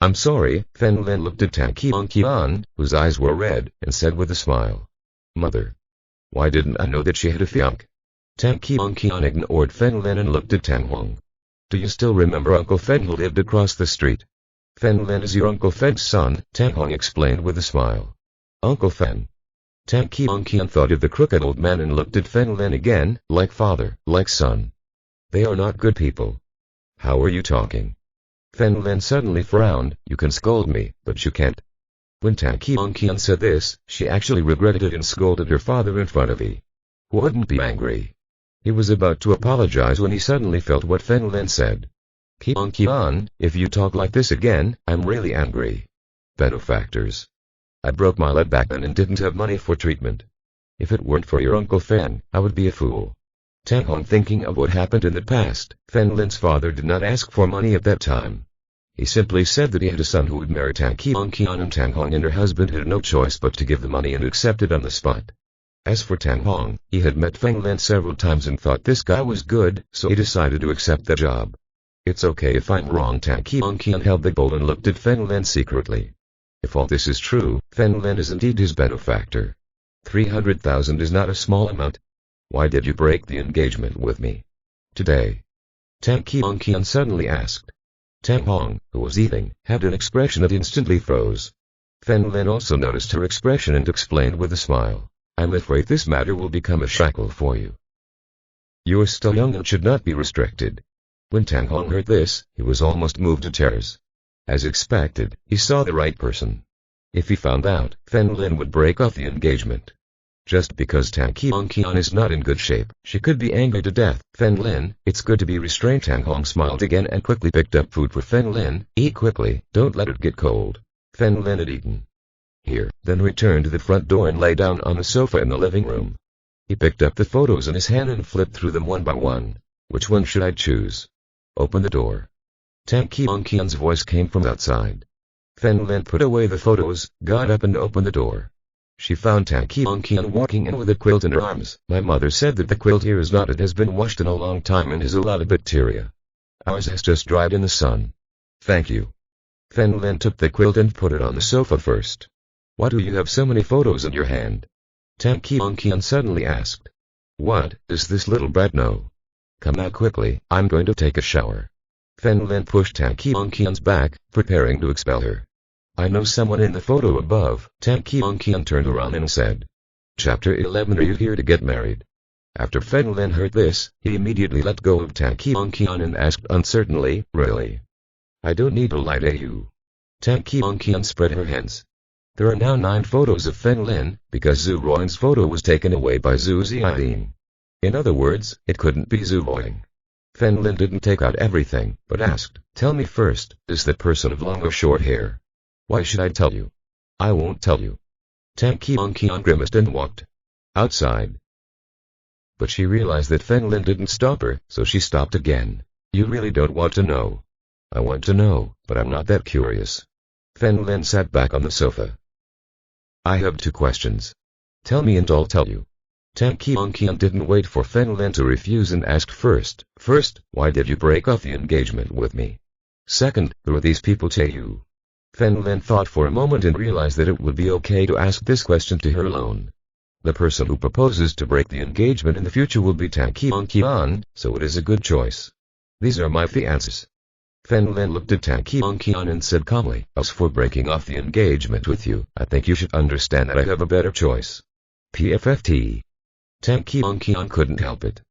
A: I'm sorry, Fen Lin looked at Tang Qian, whose eyes were red, and said with a smile. Mother. Why didn't I know that she had a fiancé? Tang Qian ignored Fen Lin and looked at Tang Hong. Do you still remember Uncle Fen who lived across the street? Fen Lin is your Uncle Fen's son, Tang Hong explained with a smile. Uncle Fen. Tang Qian thought of the crooked old man and looked at Fen Lin again, like father, like son. They are not good people. How are you talking? Fen Lin suddenly frowned. You can scold me, but you can't. When Tang Qian said this, she actually regretted it and scolded her father in front of he. Wouldn't be angry. He was about to apologize when he suddenly felt what Fen Lin said. Qian, if you talk like this again, I'm really angry. Benefactors. I broke my leg back then and didn't have money for treatment. If it weren't for your Uncle Fen, I would be a fool. Tang Hong thinking of what happened in the past, Fen Lin's father did not ask for money at that time. He simply said that he had a son who would marry Tang Qian and Tang Hong and her husband had no choice but to give the money and accept it on the spot. As for Tang Hong, he had met Fen Lin several times and thought this guy was good, so he decided to accept the job. It's okay if I'm wrong. Tang Qian held the bowl and looked at Fen Lin secretly. If all this is true, Fen Lin is indeed his benefactor. 300,000 is not a small amount. Why did you break the engagement with me? Today. Tang Qian suddenly asked. Tang Hong, who was eating, had an expression that instantly froze. Fen Lin also noticed her expression and explained with a smile. I'm afraid this matter will become a shackle for you. You are still young and should not be restricted. When Tang Hong heard this, he was almost moved to tears. As expected, he saw the right person. If he found out, then Lin would break off the engagement. Just because Tang Qian is not in good shape, she could be angry to death. Fen Lin, it's good to be restrained. Tang Hong smiled again and quickly picked up food for Fen Lin. Eat quickly, don't let it get cold. Fen Lin had eaten. Here, then returned to the front door and lay down on the sofa in the living room. He picked up the photos in his hand and flipped through them one by one. Which one should I choose? Open the door. Tang Qian's voice came from outside. Fen Lin put away the photos, got up and opened the door. She found Tang Qian walking in with a quilt in her arms. My mother said that the quilt here is not. It has been washed in a long time and has a lot of bacteria. Ours has just dried in the sun. Thank you. Fen Lin took the quilt and put it on the sofa first. Why do you have so many photos in your hand? Tang Qian suddenly asked. What does this little brat know? Come out quickly, I'm going to take a shower. Fen Lin pushed Tang Qian's back, preparing to expel her. I know someone in the photo above. Tang Qian turned around and said. Chapter 11. Are you here to get married? After Fen Lin heard this, he immediately let go of Tang Qian and asked uncertainly, Really? I don't need to lie to you. Tang Qian spread her hands. There are now 9 photos of Fen Lin, because Zhu Ruoying's photo was taken away by Zhu Ziyin. In other words, it couldn't be Zhu Ruoying. Fen Lin didn't take out everything, but asked, Tell me first, is the person of long or short hair? Why should I tell you? I won't tell you. Tang Qian grimaced and walked outside. But she realized that Fen Lin didn't stop her, so she stopped again. You really don't want to know. I want to know, but I'm not that curious. Fen Lin sat back on the sofa. I have 2 questions. Tell me and I'll tell you. Tang Qian didn't wait for Fen Lin to refuse and asked first, why did you break off the engagement with me? Second, who are these people to you? Fen Lin thought for a moment and realized that it would be okay to ask this question to her alone. The person who proposes to break the engagement in the future will be Tang Qian, so it is a good choice. These are my fiancés. Fen Lin looked at Tang Qian and said calmly, As for breaking off the engagement with you, I think you should understand that I have a better choice. PFFT. Tang Qian couldn't help it.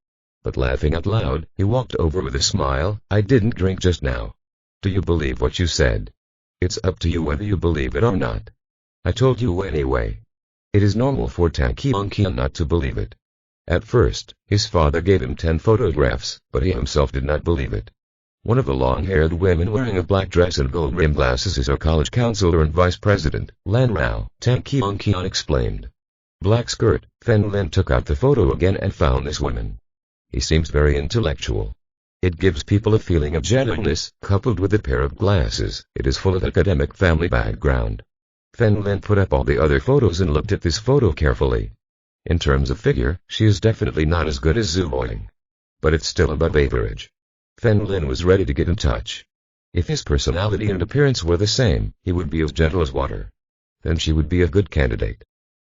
A: But laughing out loud, he walked over with a smile, I didn't drink just now. Do you believe what you said? It's up to you whether you believe it or not. I told you anyway. It is normal for Tang Qian not to believe it. At first, his father gave him 10 photographs, but he himself did not believe it. One of the long-haired women wearing a black dress and gold-rimmed glasses is our college counselor and vice president, Lan Rao, Tang Qian explained. Black skirt. Fen Lin took out the photo again and found this woman. He seems very intellectual. It gives people a feeling of gentleness, coupled with a pair of glasses. It is full of academic family background. Fen Lin put up all the other photos and looked at this photo carefully. In terms of figure, she is definitely not as good as Zhu Ruoying. But it's still above average. Fen Lin was ready to get in touch. If his personality and appearance were the same, he would be as gentle as water. Then she would be a good candidate.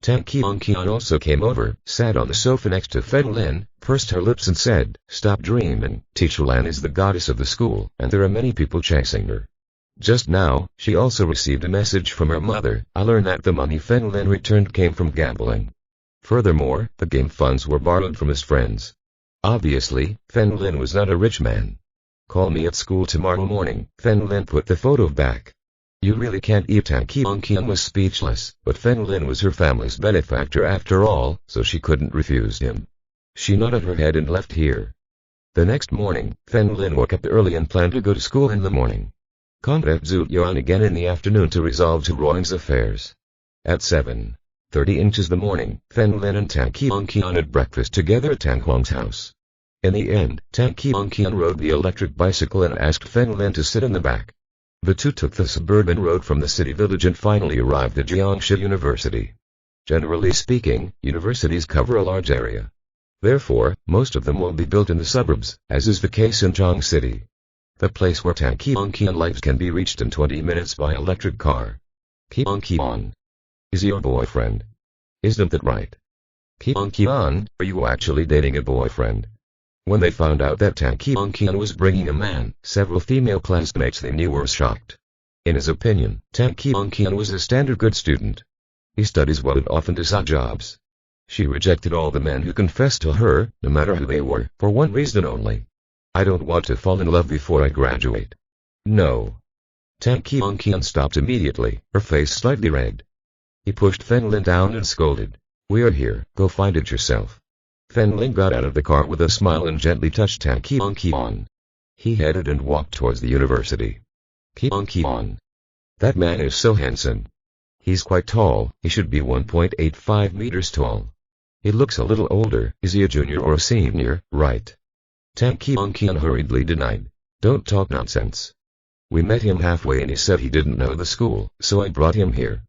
A: Tang Qian also came over, sat on the sofa next to Fen Lin, pursed her lips and said, Stop dreaming. Teacher Lan is the goddess of the school, and there are many people chasing her. Just now, she also received a message from her mother. I learned that the money Fen Lin returned came from gambling. Furthermore, the game funds were borrowed from his friends. Obviously, Fen Lin was not a rich man. Call me at school tomorrow morning. Fen Lin put the photo back. You really can't eat. Tang Qian was speechless, but Fen Lin was her family's benefactor after all, so she couldn't refuse him. She nodded her head and left here. The next morning, Fen Lin woke up early and planned to go to school in the morning. Contact Zhu Yuan again in the afternoon to resolve Zhu Ruoying's affairs. At 7:30 in the morning, Fen Lin and Tang Qian had breakfast together at Tang Huang's house. In the end, Tang Qian rode the electric bicycle and asked Fen Lin to sit in the back. The two took the suburban road from the city village and finally arrived at Jiangxi University. Generally speaking, universities cover a large area. Therefore, most of them will be built in the suburbs, as is the case in Zhang City. The place where Tang Qian lives can be reached in 20 minutes by electric car. Qian is your boyfriend. Isn't that right? Qian, are you actually dating a boyfriend? When they found out that Tang Qian was bringing a man, several female classmates they knew were shocked. In his opinion, Tang Qian was a standard good student. He studies well and often does odd jobs. She rejected all the men who confessed to her, no matter who they were, for one reason only. I don't want to fall in love before I graduate. No. Tang Qian stopped immediately, her face slightly red. He pushed Fen Lin down and scolded. "We are here, go find it yourself." Fen Lin got out of the car with a smile and gently touched Tang Qian. He headed and walked towards the university. Qian. That man is so handsome. He's quite tall, he should be 1.85 meters tall. He looks a little older, is he a junior or a senior, right? Tang Qian hurriedly denied. Don't talk nonsense. We met him halfway and he said he didn't know the school, so I brought him here.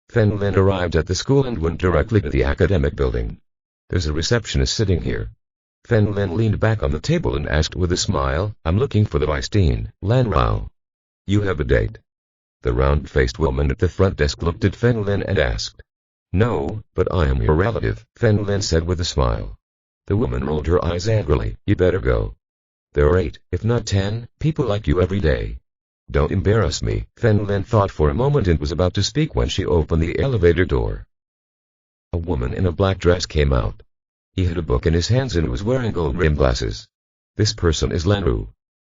A: Fen Lin arrived at the school and went directly to the academic building. There's a receptionist sitting here. Fen Lin leaned back on the table and asked with a smile, I'm looking for the vice dean, Lan Rao. You have a date? The round-faced woman at the front desk looked at Fen Lin and asked. No, but I am your relative, Fen Lin said with a smile. The woman rolled her eyes angrily. You better go. There are 8, if not 10, people like you every day. Don't embarrass me. Fen Lin thought for a moment and was about to speak when she opened the elevator door. A woman in a black dress came out. He had a book in his hands and was wearing gold-rimmed glasses. This person is Lan Ru.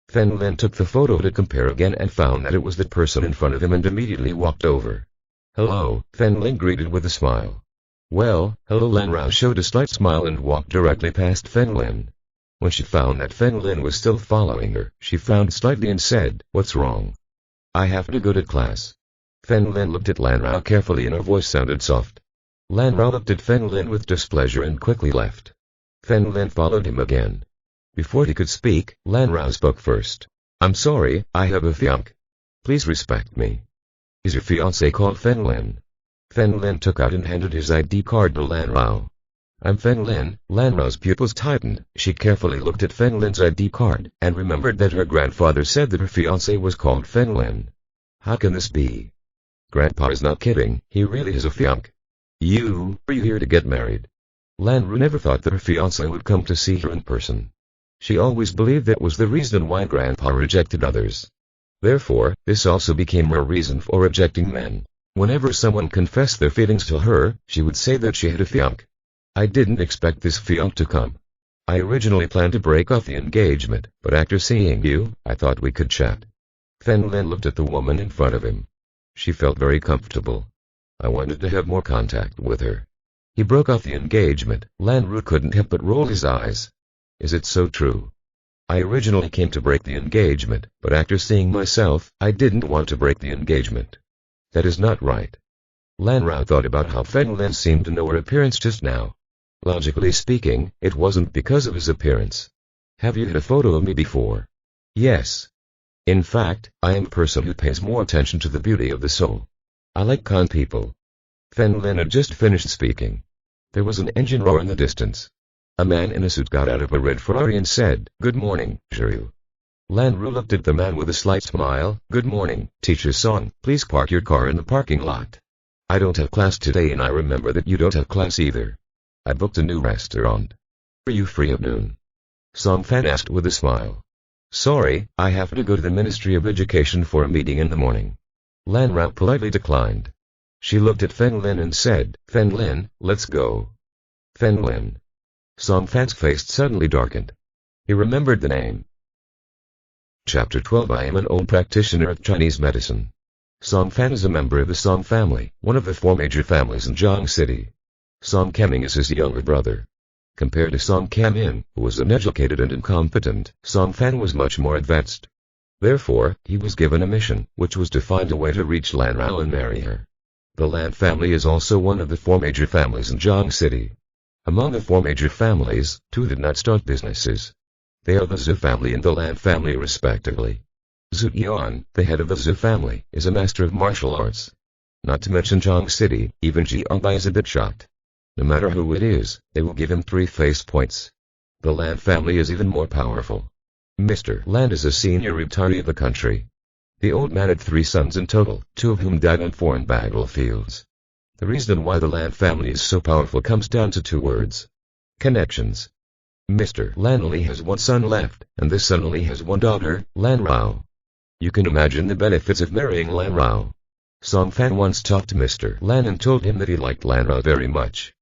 A: Fen Lin took the photo to compare again and found that it was the person in front of him and immediately walked over. Hello, Fen Lin greeted with a smile. Well, hello. Lan Rao showed a slight smile and walked directly past Fen Lin. When she found that Fen Lin was still following her, she frowned slightly and said, What's wrong? I have to go to class. Fen Lin looked at Lan Rao carefully and her voice sounded soft. Lan Rao looked at Fen Lin with displeasure and quickly left. Fen Lin followed him again. Before he could speak, Lan Rao spoke first. I'm sorry, I have a fiancé. Please respect me. Is your fiancé called Fen Lin? Fen Lin took out and handed his ID card to Lan Rao. I'm Fen Lin. Lan Rao's pupils tightened. She carefully looked at Fen Lin's ID card, and remembered that her grandfather said that her fiancé was called Fen Lin. How can this be? Grandpa is not kidding, he really is a fiancé. Are you here to get married? Lan Ru never thought that her fiancé would come to see her in person. She always believed that was the reason why Grandpa rejected others. Therefore, this also became her reason for rejecting men. Whenever someone confessed their feelings to her, she would say that she had a fiancé. I didn't expect this fiancé to come. I originally planned to break off the engagement, but after seeing you, I thought we could chat. Fen Lin looked at the woman in front of him. She felt very comfortable. I wanted to have more contact with her. He broke off the engagement. Lan Ru couldn't help but roll his eyes. Is it so true? I originally came to break the engagement, but after seeing myself, I didn't want to break the engagement. That is not right. Lan Rao thought about how Fen Lin seemed to know her appearance just now. Logically speaking, it wasn't because of his appearance. Have you had a photo of me before? Yes. In fact, I am a person who pays more attention to the beauty of the soul. I like kind people. Fen Lin had just finished speaking. There was an engine roar in the distance. A man in a suit got out of a red Ferrari and said, Good morning, Zhiru. Lan Ru looked at the man with a slight smile. Good morning, Teacher Song, please park your car in the parking lot. I don't have class today and I remember that you don't have class either. I booked a new restaurant. Are you free at noon? Song Fan asked with a smile. Sorry, I have to go to the Ministry of Education for a meeting in the morning. Lan Rao politely declined. She looked at Fen Lin and said, Fen Lin, let's go. Fen Lin. Song Fan's face suddenly darkened. He remembered the name. Chapter 12 I am an old practitioner of Chinese medicine. Song Fan is a member of the Song family, one of the 4 major families in Jiang City. Song Keming is his younger brother. Compared to Song Kamin, who was uneducated and incompetent, Song Fan was much more advanced. Therefore, he was given a mission, which was to find a way to reach Lan Rao and marry her. The Lan family is also one of the 4 major families in Jiang City. Among the 4 major families, 2 did not start businesses. They are the Zhu family and the Lan family respectively. Zhu Yan, the head of the Zhu family, is a master of martial arts. Not to mention Jiang City, even Jiangbai is a bit shocked. No matter who it is, they will give him 3 face points. The Lan family is even more powerful. Mr. Lan is a senior retiree of the country. The old man had 3 sons in total, 2 of whom died on foreign battlefields. The reason why the Lan family is so powerful comes down to 2 words. Connections. Mr. Lan only has 1 son left, and this son only has 1 daughter, Lan Rao. You can imagine the benefits of marrying Lan Rao. Song Fan once talked to Mr. Lan and told him that he liked Lan Rao very much.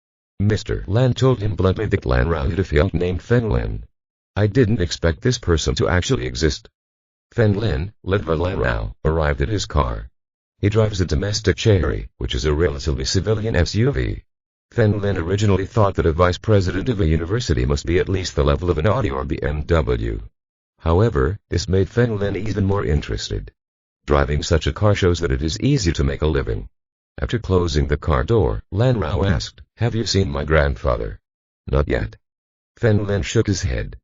A: Mr. Lan told him bluntly that Lan Rao had a fiancé named Fen Lin. I didn't expect this person to actually exist. Fen Lin, led by Lan Rao, arrived at his car. He drives a domestic Cherry, which is a relatively civilian SUV. Fen Lin originally thought that a vice president of a university must be at least the level of an Audi or BMW. However, this made Fen Lin even more interested. Driving such a car shows that it is easy to make a living. After closing the car door, Lan Rao asked, "Have you seen my grandfather?" "Not yet." Fen Lin shook his head.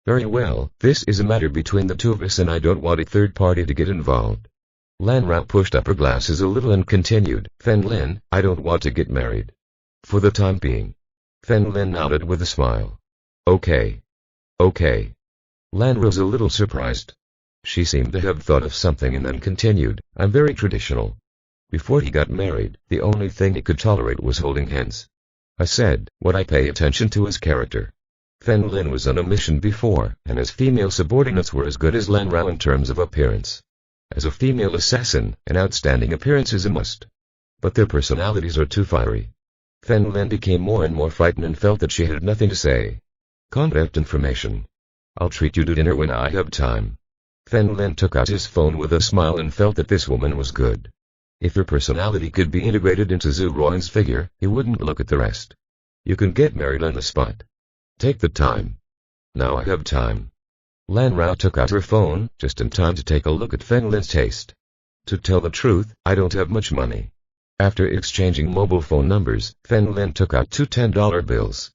A: "Very well, this is a matter between the two of us and I don't want a third party to get involved." Lan Rao pushed up her glasses a little and continued, "Fen Lin, I don't want to get married. For the time being." Fen Lin nodded with a smile. Okay. Lan was a little surprised. She seemed to have thought of something and then continued, "I'm very traditional. Before he got married, the only thing he could tolerate was holding hands. I said, what I pay attention to is character." Fen Lin was on a mission before, and his female subordinates were as good as Lan Rao in terms of appearance. As a female assassin, an outstanding appearance is a must. But their personalities are too fiery. Fen Lin became more and more frightened and felt that she had nothing to say. "Contact information. I'll treat you to dinner when I have time." Fen Lin took out his phone with a smile and felt that this woman was good. If her personality could be integrated into Zhu Ruan's figure, he wouldn't look at the rest. "You can get married on the spot. Take the time." "Now I have time." Lan Rao took out her phone, just in time to take a look at Fen Lin's taste. "To tell the truth, I don't have much money." After exchanging mobile phone numbers, Fen Lin took out two $10 bills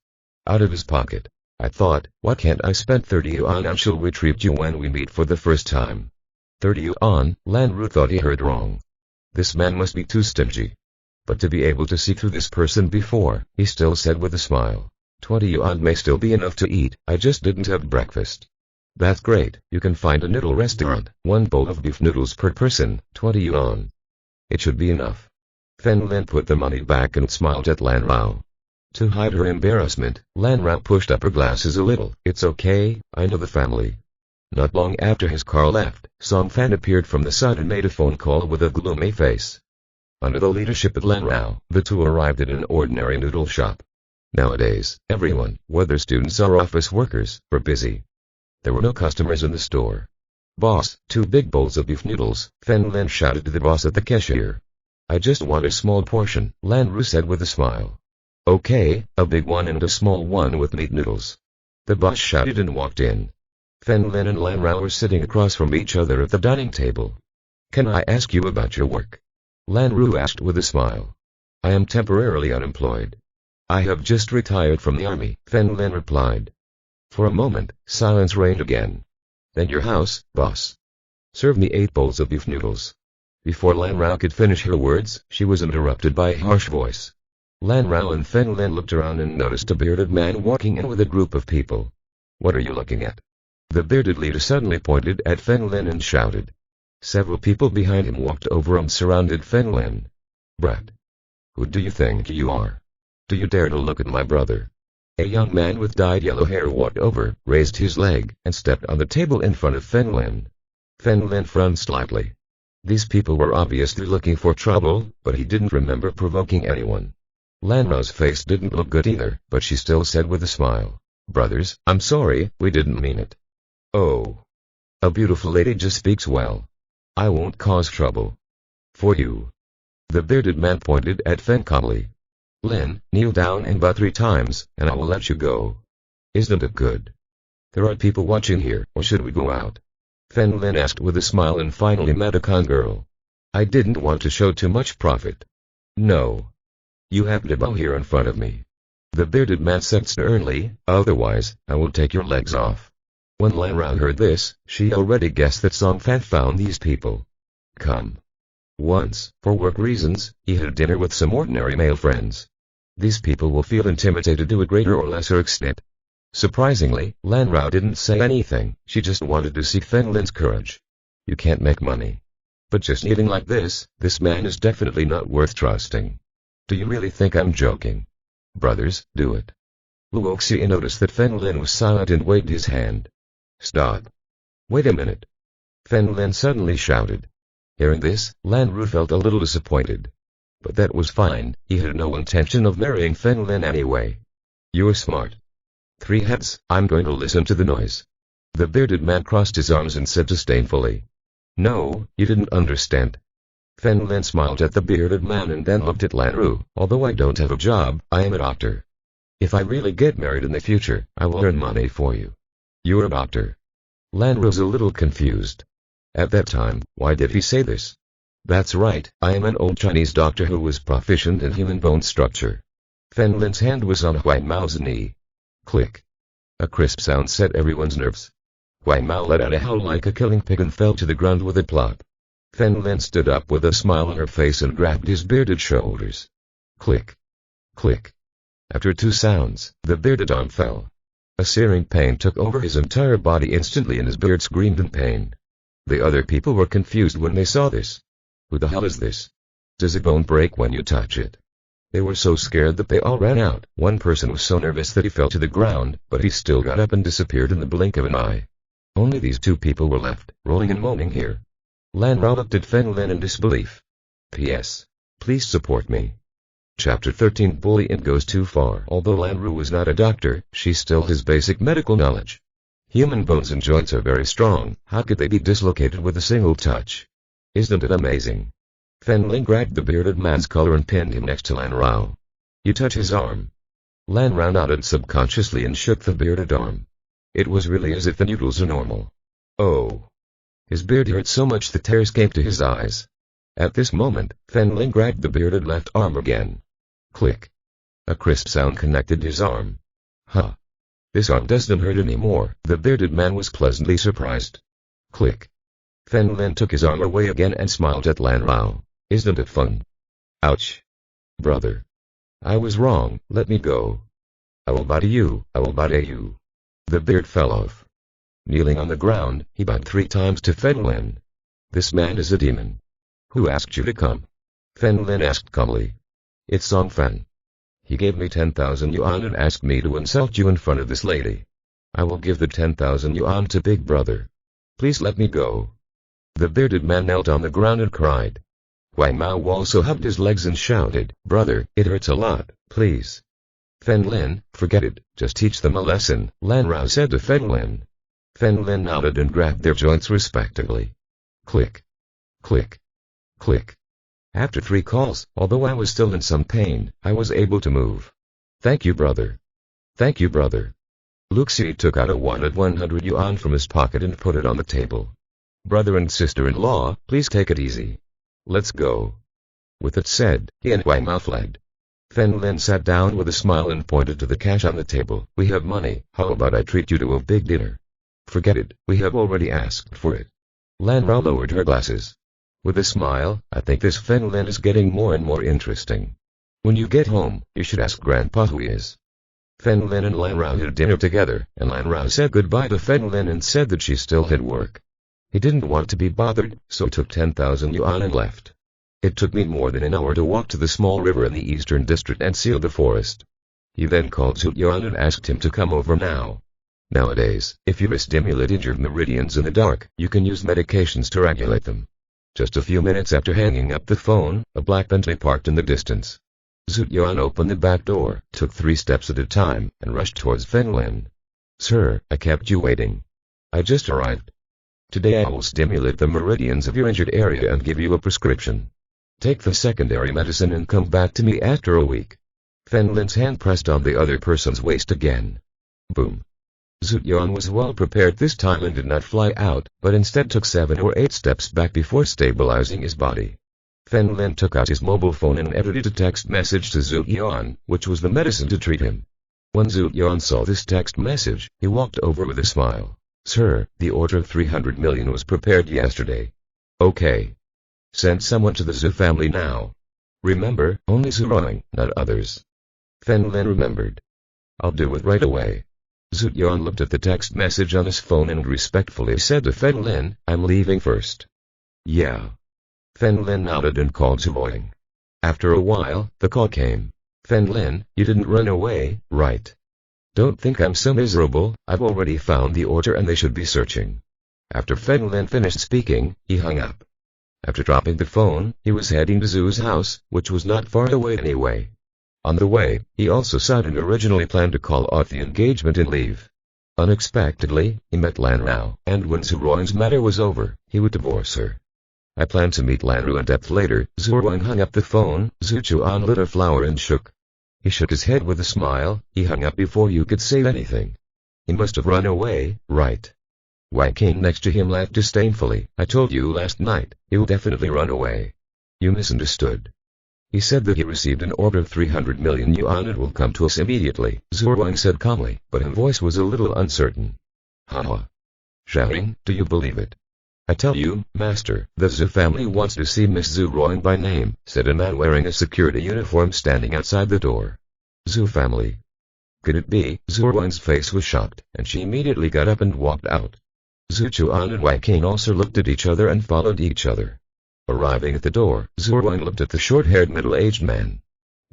A: out of his pocket. "I thought, why can't I spend 30 yuan and she'll treat you when we meet for the first time?" 30 yuan, Lan Ru thought he heard wrong. This man must be too stingy. But to be able to see through this person before, he still said with a smile, 20 yuan may still be enough to eat, I just didn't have breakfast. "That's great, you can find a noodle restaurant, 1 bowl of beef noodles per person, 20 yuan. It should be enough." Fen Lin put the money back and smiled at Lan Rao. To hide her embarrassment, Lan Rao pushed up her glasses a little. "It's okay, I know the family." Not long after his car left, Song Fan appeared from the side and made a phone call with a gloomy face. Under the leadership of Lan Rao, the two arrived at an ordinary noodle shop. Nowadays, everyone, whether students or office workers, were busy. There were no customers in the store. "Boss, 2 big bowls of beef noodles," Fen Lin shouted to the boss at the cashier. "I just want a small portion," Lan Ru said with a smile. "Okay, a big one and a small one with meat noodles." The boss shouted and walked in. Fen Lin and Lan Rao were sitting across from each other at the dining table. "Can I ask you about your work?" Lan Ru asked with a smile. "I am temporarily unemployed. I have just retired from the army," Fen Lin replied. For a moment, silence reigned again. "Then your house, boss. Serve me 8 bowls of beef noodles." Before Lan Rao could finish her words, she was interrupted by a harsh voice. Lan Rao and Fen Lin looked around and noticed a bearded man walking in with a group of people. "What are you looking at?" The bearded leader suddenly pointed at Fen Lin and shouted. Several people behind him walked over and surrounded Fen Lin. "Brat! Who do you think you are? Do you dare to look at my brother?" A young man with dyed yellow hair walked over, raised his leg, and stepped on the table in front of Fen Lin. Fen Lin frowned slightly. These people were obviously looking for trouble, but he didn't remember provoking anyone. Lan Rao's face didn't look good either, but she still said with a smile, "Brothers, I'm sorry, we didn't mean it." "Oh. A beautiful lady just speaks well. I won't cause trouble. For you." The bearded man pointed at Fen calmly. "Lin, kneel down and bow 3 times, and I will let you go. Isn't it good? There are people watching here, or should we go out?" Fen Lin asked with a smile and finally met a con girl. "I didn't want to show too much profit." "No. You have to bow here in front of me." The bearded man said sternly, "Otherwise, I will take your legs off." When Lan Rao heard this, she already guessed that Song Fan found these people. Come. Once, for work reasons, he had dinner with some ordinary male friends. These people will feel intimidated to a greater or lesser extent. Surprisingly, Lan Rao didn't say anything, she just wanted to see Fen Lin's courage. You can't make money. But just eating like this man is definitely not worth trusting. Do you really think I'm joking? Brothers, do it. Luo Xie noticed that Fen Lin was silent and waved his hand. Stop. Wait a minute. Fen Lin suddenly shouted. Hearing this, Lan Ru felt a little disappointed. But that was fine, he had no intention of marrying Fen Lin anyway. You're smart. 3 heads, I'm going to listen to the noise. The bearded man crossed his arms and said disdainfully, "No, you didn't understand." Fen Lin smiled at the bearded man and then looked at Lan Ru. "Although I don't have a job, I am a doctor. If I really get married in the future, I will earn money for you." "You're a doctor?" Lan Ru was a little confused. At that time, why did he say this? "That's right, I am an old Chinese doctor who was proficient in human bone structure." Fen Lin's hand was on Huai Mao's knee. Click. A crisp sound set everyone's nerves. Huai Mao let out a howl like a killing pig and fell to the ground with a plop. Fen Lin stood up with a smile on her face and grabbed his bearded shoulders. Click. Click. After 2 sounds, the bearded arm fell. A searing pain took over his entire body instantly and his beard screamed in pain. The other people were confused when they saw this. Who the hell is this? Does a bone break when you touch it? They were so scared that they all ran out. One person was so nervous that he fell to the ground, but he still got up and disappeared in the blink of an eye. Only these 2 people were left, rolling and moaning here. Lan Rao looked at Fen Lin in disbelief. P.S. Please support me. Chapter 13 Bullying goes too far. Although Lan Ru was not a doctor, she still has basic medical knowledge. Human bones and joints are very strong. How could they be dislocated with a single touch? Isn't it amazing? Fen Lin grabbed the bearded man's collar and pinned him next to Lan Rao. "You touch his arm." Lan Rao nodded subconsciously and shook the bearded arm. It was really as if the noodles are normal. Oh. His beard hurt so much that tears came to his eyes. At this moment, Fen Lin grabbed the bearded left arm again. Click. A crisp sound connected his arm. Huh. This arm doesn't hurt anymore. The bearded man was pleasantly surprised. Click. Fen Lin took his arm away again and smiled at Lan Rao. "Isn't it fun?" "Ouch. Brother. I was wrong, let me go." "I will body you, I will body you." The beard fell off. Kneeling on the ground, he bowed 3 times to Fen Lin. "This man is a demon." "Who asked you to come?" Fen Lin asked calmly. "It's Song Fan. He gave me 10,000 yuan and asked me to insult you in front of this lady. I will give the 10,000 yuan to Big Brother. Please let me go." The bearded man knelt on the ground and cried. Huai Mao also hugged his legs and shouted, "Brother, it hurts a lot, please." "Fen Lin, forget it, just teach them a lesson," Lan Rao said to Fen Lin. Fen Lin nodded and grabbed their joints respectively. Click. Click. Click. After 3 calls, although I was still in some pain, I was able to move. "Thank you, brother." "Thank you, brother." Luxi took out a 100 yuan from his pocket and put it on the table. "Brother and sister-in-law, please take it easy. Let's go." With it said, he and Huai Mao fled. Fen Lin sat down with a smile and pointed to the cash on the table. "We have money, how about I treat you to a big dinner?" "Forget it, we have already asked for it." Lan Rao lowered her glasses. With a smile, "I think this Fen Lin is getting more and more interesting. When you get home, you should ask Grandpa who he is." Fen Lin and Lan Rao had dinner together, and Lan Rao said goodbye to Fen Lin and said that she still had work. He didn't want to be bothered, so took 10,000 yuan and left. It took me more than an hour to walk to the small river in the eastern district and seal the forest. He then called Zhu Yuan and asked him to come over now. Nowadays, if you stimulated your meridians in the dark, you can use medications to regulate them. Just a few minutes after hanging up the phone, a black Bentley parked in the distance. Zhu Yuan opened the back door, took 3 steps at a time, and rushed towards Fen Lin. "Sir, I kept you waiting. I just arrived. Today I will stimulate the meridians of your injured area and give you a prescription. Take the secondary medicine and come back to me after a week." Fen Lin's hand pressed on the other person's waist again. Boom. Zhu Yuan was well prepared this time and did not fly out, but instead took 7 or 8 steps back before stabilizing his body. Fen Lin took out his mobile phone and edited a text message to Zhu Yuan, which was the medicine to treat him. When Zhu Yuan saw this text message, he walked over with a smile. "Sir, the order of 300 million was prepared yesterday." "Okay. Send someone to the Zhu family now. Remember, only Zhu Rong, not others." Fen Lin remembered. "I'll do it right away." Zhu Yuan looked at the text message on his phone and respectfully said to Fen Lin, "I'm leaving first." "Yeah." Fen Lin nodded and called Zhu Rong. After a while, the call came. "Fen Lin, you didn't run away, right? Don't think I'm so miserable, I've already found the order and they should be searching." After Fen Lin finished speaking, he hung up. After dropping the phone, he was heading to Zhu's house, which was not far away anyway. On the way, he also said and originally planned to call off the engagement and leave. Unexpectedly, he met Lan Rao, and when Zhu Ruang's matter was over, he would divorce her. I plan to meet Lan Rao in depth later. Zhu Ruang hung up the phone. Zhu Chuan lit a flower and shook. He shook his head with a smile. He hung up before you could say anything. He must have run away, right? Wang Qing next to him laughed disdainfully. I told you last night, he'll definitely run away. You misunderstood. He said that he received an order of 300 million yuan and will come to us immediately, Zhu Ruang said calmly, but his voice was a little uncertain. Haha. Shouting, do you believe it? I tell you, master, the Zhu family wants to see Miss Zhu Ruang by name, said a man wearing a security uniform standing outside the door. Zhu family. Could it be? Zhu Ruang's face was shocked, and she immediately got up and walked out. Zhu Chuan and Wang Qing also looked at each other and followed each other. Arriving at the door, Zhu Ruang looked at the short-haired middle-aged man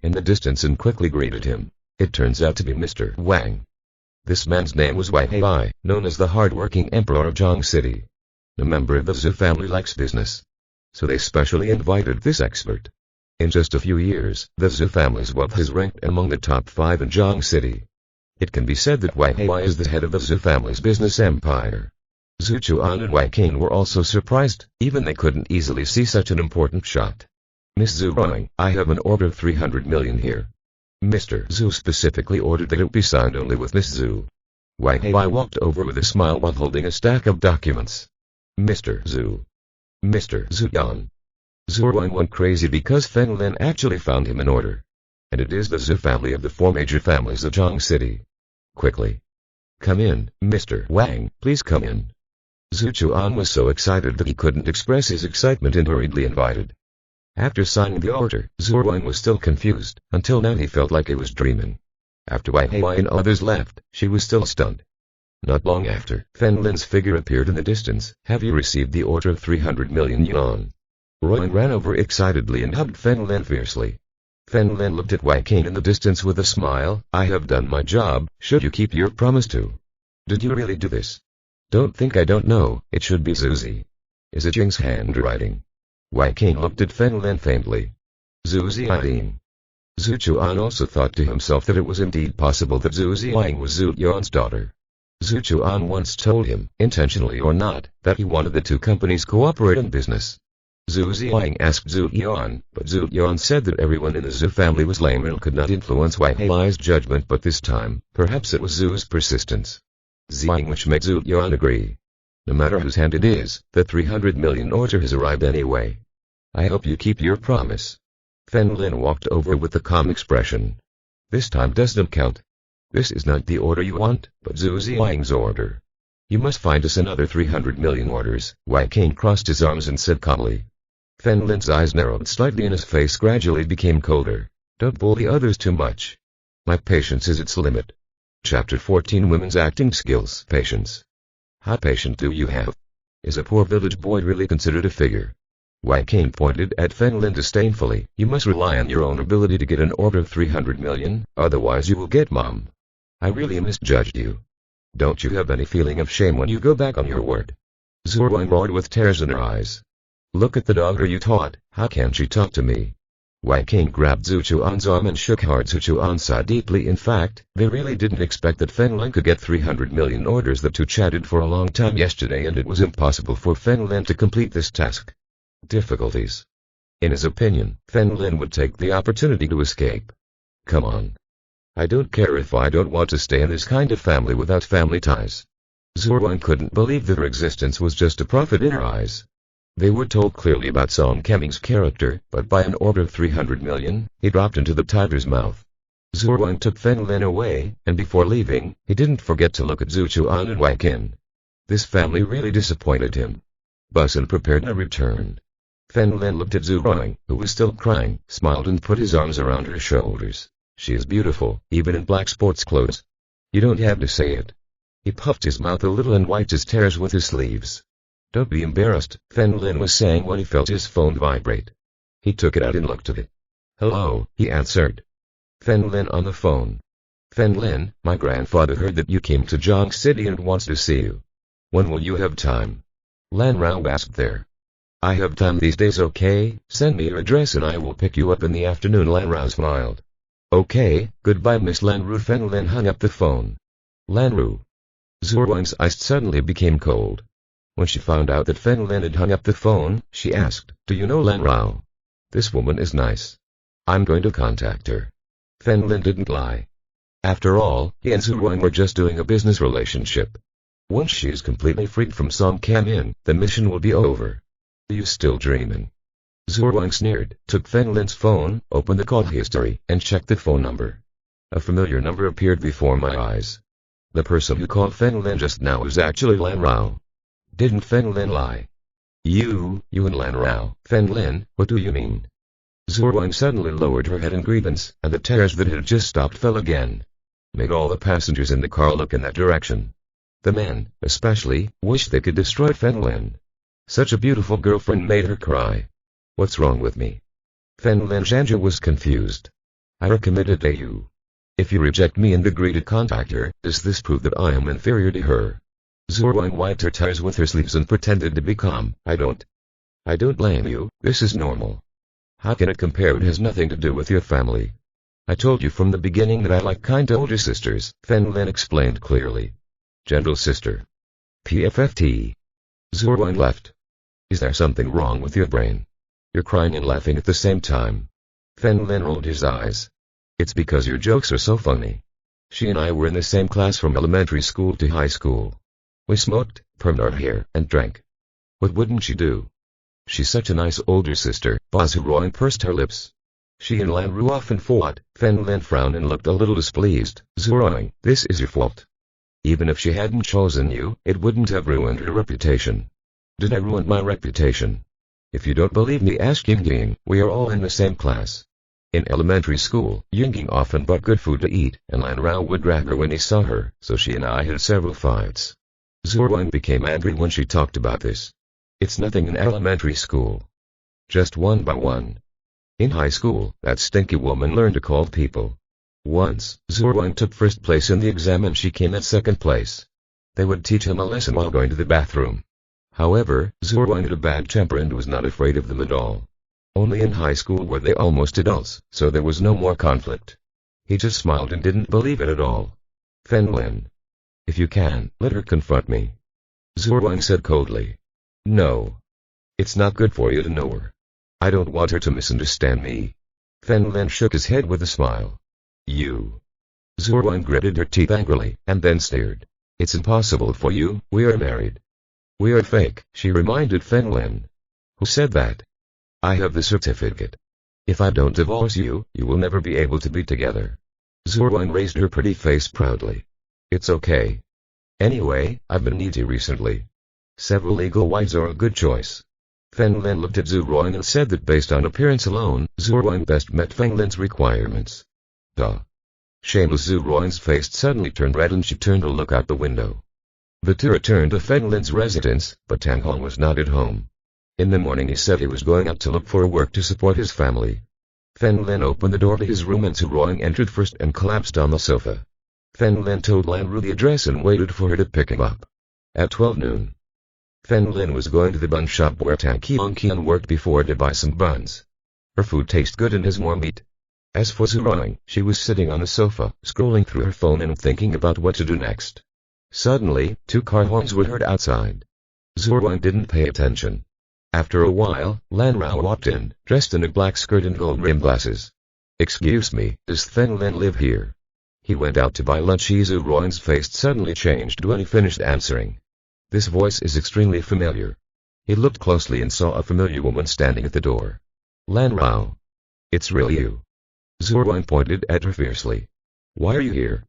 A: in the distance and quickly greeted him. It turns out to be Mr. Wang. This man's name was Wang Hai, known as the hard-working emperor of Zhang City. A member of the Zhu family likes business, so they specially invited this expert. In just a few years, the Zhu family's wealth has ranked among the top 5 in Zhang City. It can be said that Wang Hai is the head of the Zhu family's business empire. Zhu Chuan and Wang Qing were also surprised, even they couldn't easily see such an important shot. Miss Zhu Ruang, I have an order of 300 million here. Mr. Zhu specifically ordered that it be signed only with Miss Zhu. Wang Hai walked over with a smile while holding a stack of documents. Mr. Zhu. Mr. Zhu Yan. Zhu Ruang went crazy because Feng Lin actually found him an order. And it is the Zhu family of the 4 major families of Zhang City. Quickly. Come in, Mr. Wang, please come in. Zhu Chuan was so excited that he couldn't express his excitement and hurriedly invited. After signing the order, Zhu Ruang was still confused. Until now he felt like he was dreaming. After Wang Hai and others left, she was still stunned. Not long after, Feng Lin's figure appeared in the distance. Have you received the order of 300 million yuan? Ruang ran over excitedly and hugged Feng Lin fiercely. Feng Lin looked at Wang Qing in the distance with a smile. I have done my job. Should you keep your promise too? Did you really do this? Don't think I don't know. It should be Zuzi. Is it Jing's handwriting? Wang Qing looked at Feng Lin faintly. Zhu Ziying. Zhu Chuan also thought to himself that it was indeed possible that Zhu Ziying was Zhu Yan's daughter. Zhu Chuan once told him, intentionally or not, that he wanted the 2 companies cooperate in business. Zhu Ziying asked Zhu Yan, but Zhu Yan said that everyone in the Zhu family was lame and could not influence Wang Hai's judgment, but this time, perhaps it was Zhu's persistence. Ziying which made Zhu Yan agree. No matter whose hand it is, the 300 million order has arrived anyway. I hope you keep your promise. Feng Lin walked over with a calm expression. This time doesn't count. This is not the order you want, but Zhu Ziying's order. You must find us another 300 million orders. Wang Qing crossed his arms and said calmly. Feng Lin's eyes narrowed slightly and his face gradually became colder. Don't bully others too much. My patience is its limit. Chapter 14 Women's Acting Skills. Patience. How patient do you have? Is a poor village boy really considered a figure? Wang Qing pointed at Feng Lin disdainfully. You must rely on your own ability to get an order of 300 million, otherwise you will get mom. I really misjudged you. Don't you have any feeling of shame when you go back on your word? Zhu Ruang roared with tears in her eyes. Look at the daughter you taught, how can she talk to me? Wang Qing grabbed Zhu Chuan's arm and shook hard. Zhu Chuan sighed deeply. In fact, they really didn't expect that Feng Lin could get 300 million orders. The 2 chatted for a long time yesterday and it was impossible for Feng Lin to complete this task. Difficulties. In his opinion, Feng Lin would take the opportunity to escape. Come on. I don't care if I don't want to stay in this kind of family without family ties. Zhu Ruang couldn't believe that her existence was just a profit in her eyes. They were told clearly about Song Keming's character, but by an order of 300 million, he dropped into the tiger's mouth. Zhu Ruang took Feng Lin away, and before leaving, he didn't forget to look at Zhu Chuan and Wang Qing. This family really disappointed him. Busan prepared and returned. Feng Lin looked at Zhu Ruang, who was still crying, smiled and put his arms around her shoulders. She is beautiful, even in black sports clothes. You don't have to say it. He puffed his mouth a little and wiped his tears with his sleeves. Don't be embarrassed, Feng Lin was saying when he felt his phone vibrate. He took it out and looked at it. Hello, he answered. Feng Lin on the phone. Feng Lin, my grandfather heard that you came to Zhang City and wants to see you. When will you have time? Lan Rao asked there. I have time these days. Okay, send me your address and I will pick you up in the afternoon. Lan Rao smiled. Okay, goodbye Miss Lan Ru. Feng Lin hung up the phone. Lan Ru. Zhu Wang's eyes suddenly became cold. When she found out that Fen Lin had hung up the phone, she asked, "Do you know Lan Rao? This woman is nice. I'm going to contact her." Fen Lin didn't lie. After all, he and Zhu Wang were just doing a business relationship. Once she is completely freed from Song Kam-in, the mission will be over. "You still dreaming?" Zhu Wang sneered, took Fen Lin's phone, opened the call history, and checked the phone number. A familiar number appeared before my eyes. The person who called Fen Lin just now was actually Lan Rao. Didn't Fen Lin lie? You and Lan Rao, Fen Lin, what do you mean?" Zhu Wang suddenly lowered her head in grievance, and the tears that had just stopped fell again. Made all the passengers in the car look in that direction. The men, especially, wished they could destroy Fen Lin. Such a beautiful girlfriend made her cry. "What's wrong with me?" Fen Lin Zhanja was confused. "I are committed to you. If you reject me and agree to contact her, does this prove that I am inferior to her?" Zhu Wang wiped her tears with her sleeves and pretended to be calm. I don't blame you, this is normal. How can it compare? It has nothing to do with your family. I told you from the beginning that I like kind older sisters, Fen Lin explained clearly. Gentle sister. PFFT. Zhu Wang left. "Is there something wrong with your brain? You're crying and laughing at the same time." Fen Lin rolled his eyes. "It's because your jokes are so funny. She and I were in the same class from elementary school to high school. We smoked, permed our hair, and drank. What wouldn't she do? She's such a nice older sister." Zhu Wang pursed her lips. "She and Lan Ru often fought." Fen Lin frowned and looked a little displeased. "Zhu Wang, this is your fault. Even if she hadn't chosen you, it wouldn't have ruined her reputation." "Did I ruin my reputation?" "If you don't believe me, ask Yingying. We are all in the same class. In elementary school, Yingying often bought good food to eat, and Lan Rao would grab her when he saw her, so she and I had several fights." Zhu Wang became angry when she talked about this. "It's nothing in elementary school. Just one by one. In high school, that stinky woman learned to call people. Once, Zhu Wang took first place in the exam and she came at second place. They would teach him a lesson while going to the bathroom. However, Zhu Wang had a bad temper and was not afraid of them at all. Only in high school were they almost adults, so there was no more conflict. He just smiled and didn't believe it at all." "Fen Lin. If you can, let her confront me." Zhu Wang said coldly. "No. It's not good for you to know her. I don't want her to misunderstand me." Fen Lin shook his head with a smile. "You." Zhu Wang gritted her teeth angrily, and then sneered. "It's impossible for you, we are married." "We are fake," she reminded Fen Lin. "Who said that?" "I have the certificate. If I don't divorce you, you will never be able to be together." Zhu Wang raised her pretty face proudly. "It's okay. Anyway, I've been needy recently. Several legal wives are a good choice." Fen Lin looked at Zhu Wang and said that based on appearance alone, Zhu Wang best met Fen Lin's requirements. Duh. Shameless. Zhu Wang's face suddenly turned red and she turned to look out the window. The two returned to Fen Lin's residence, but Tang Hong was not at home. In the morning he said he was going out to look for work to support his family. Fen Lin opened the door to his room and Zhu Wang entered first and collapsed on the sofa. Fen Lin told Lan Ru the address and waited for her to pick him up. At 12 noon. Fen Lin was going to the bun shop where Tang Qian worked before to buy some buns. Her food tastes good and has more meat. As for Zhu Wang, she was sitting on the sofa, scrolling through her phone and thinking about what to do next. Suddenly, 2 car horns were heard outside. Zhu Wang didn't pay attention. After a while, Lan Rao walked in, dressed in a black skirt and gold-rimmed glasses. "Excuse me, does Fen Lin live here?" He went out to buy lunch. Zhu Wang's face suddenly changed when he finished answering. This voice is extremely familiar. He looked closely and saw a familiar woman standing at the door. "Lan Rao. It's really you." Zhu Wang pointed at her fiercely. "Why are you here?"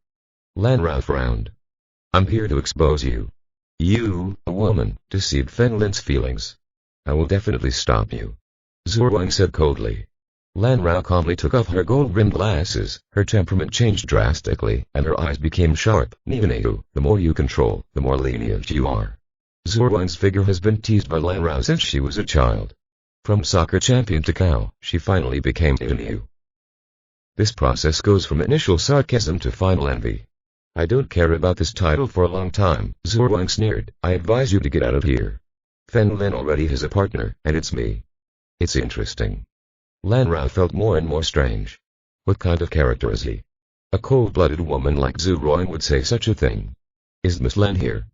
A: Lan Rao frowned. "I'm here to expose you. You, a woman, deceived Fen Lin's feelings. I will definitely stop you." Zhu Wang said coldly. Lan Rao calmly took off her gold-rimmed glasses. Her temperament changed drastically, and her eyes became sharp. "Nivanayu, the more you control, the more lenient you are." Zhu Wang's figure has been teased by Lan Rao since she was a child. From soccer champion to cow, she finally became Nivanayu. This process goes from initial sarcasm to final envy. "I don't care about this title for a long time," Zhu Wang sneered. "I advise you to get out of here. Fen Lin already has a partner, and it's me." "It's interesting." Lan Rao felt more and more strange. What kind of character is he? A cold-blooded woman like Zhu Wang would say such a thing. Is Miss Lan here?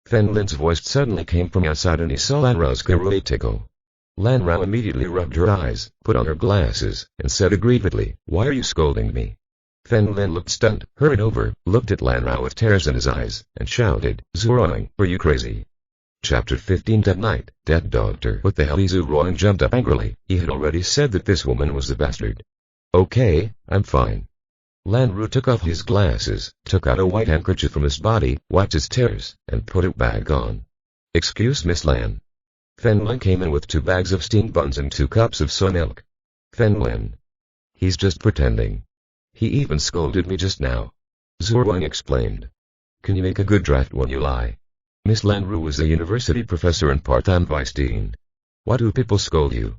A: Fen Lin's voice suddenly came from outside and he saw Lan Rao's tickle. Lan Rao immediately rubbed her eyes, put on her glasses, and said aggrievedly, "Why are you scolding me?" Fen Lin looked stunned, hurried over, looked at Lan Rao with tears in his eyes, and shouted, "Zuroing, are you crazy?" Chapter 15. That night, Dead Doctor. What the hell? Zuroing jumped up angrily. He had already said that this woman was the bastard. "Okay, I'm fine." Lan Rao took off his glasses, took out a white handkerchief from his body, wiped his tears, and put it back on. "Excuse Miss Lan." Fen Lin came in with 2 bags of steamed buns and 2 cups of soy milk. Fen Lin. He's just pretending. He even scolded me just now. Zuroing explained. Can you make a good draft when you lie? Miss Lan Rao was a university professor and part-time vice dean. Why do people scold you?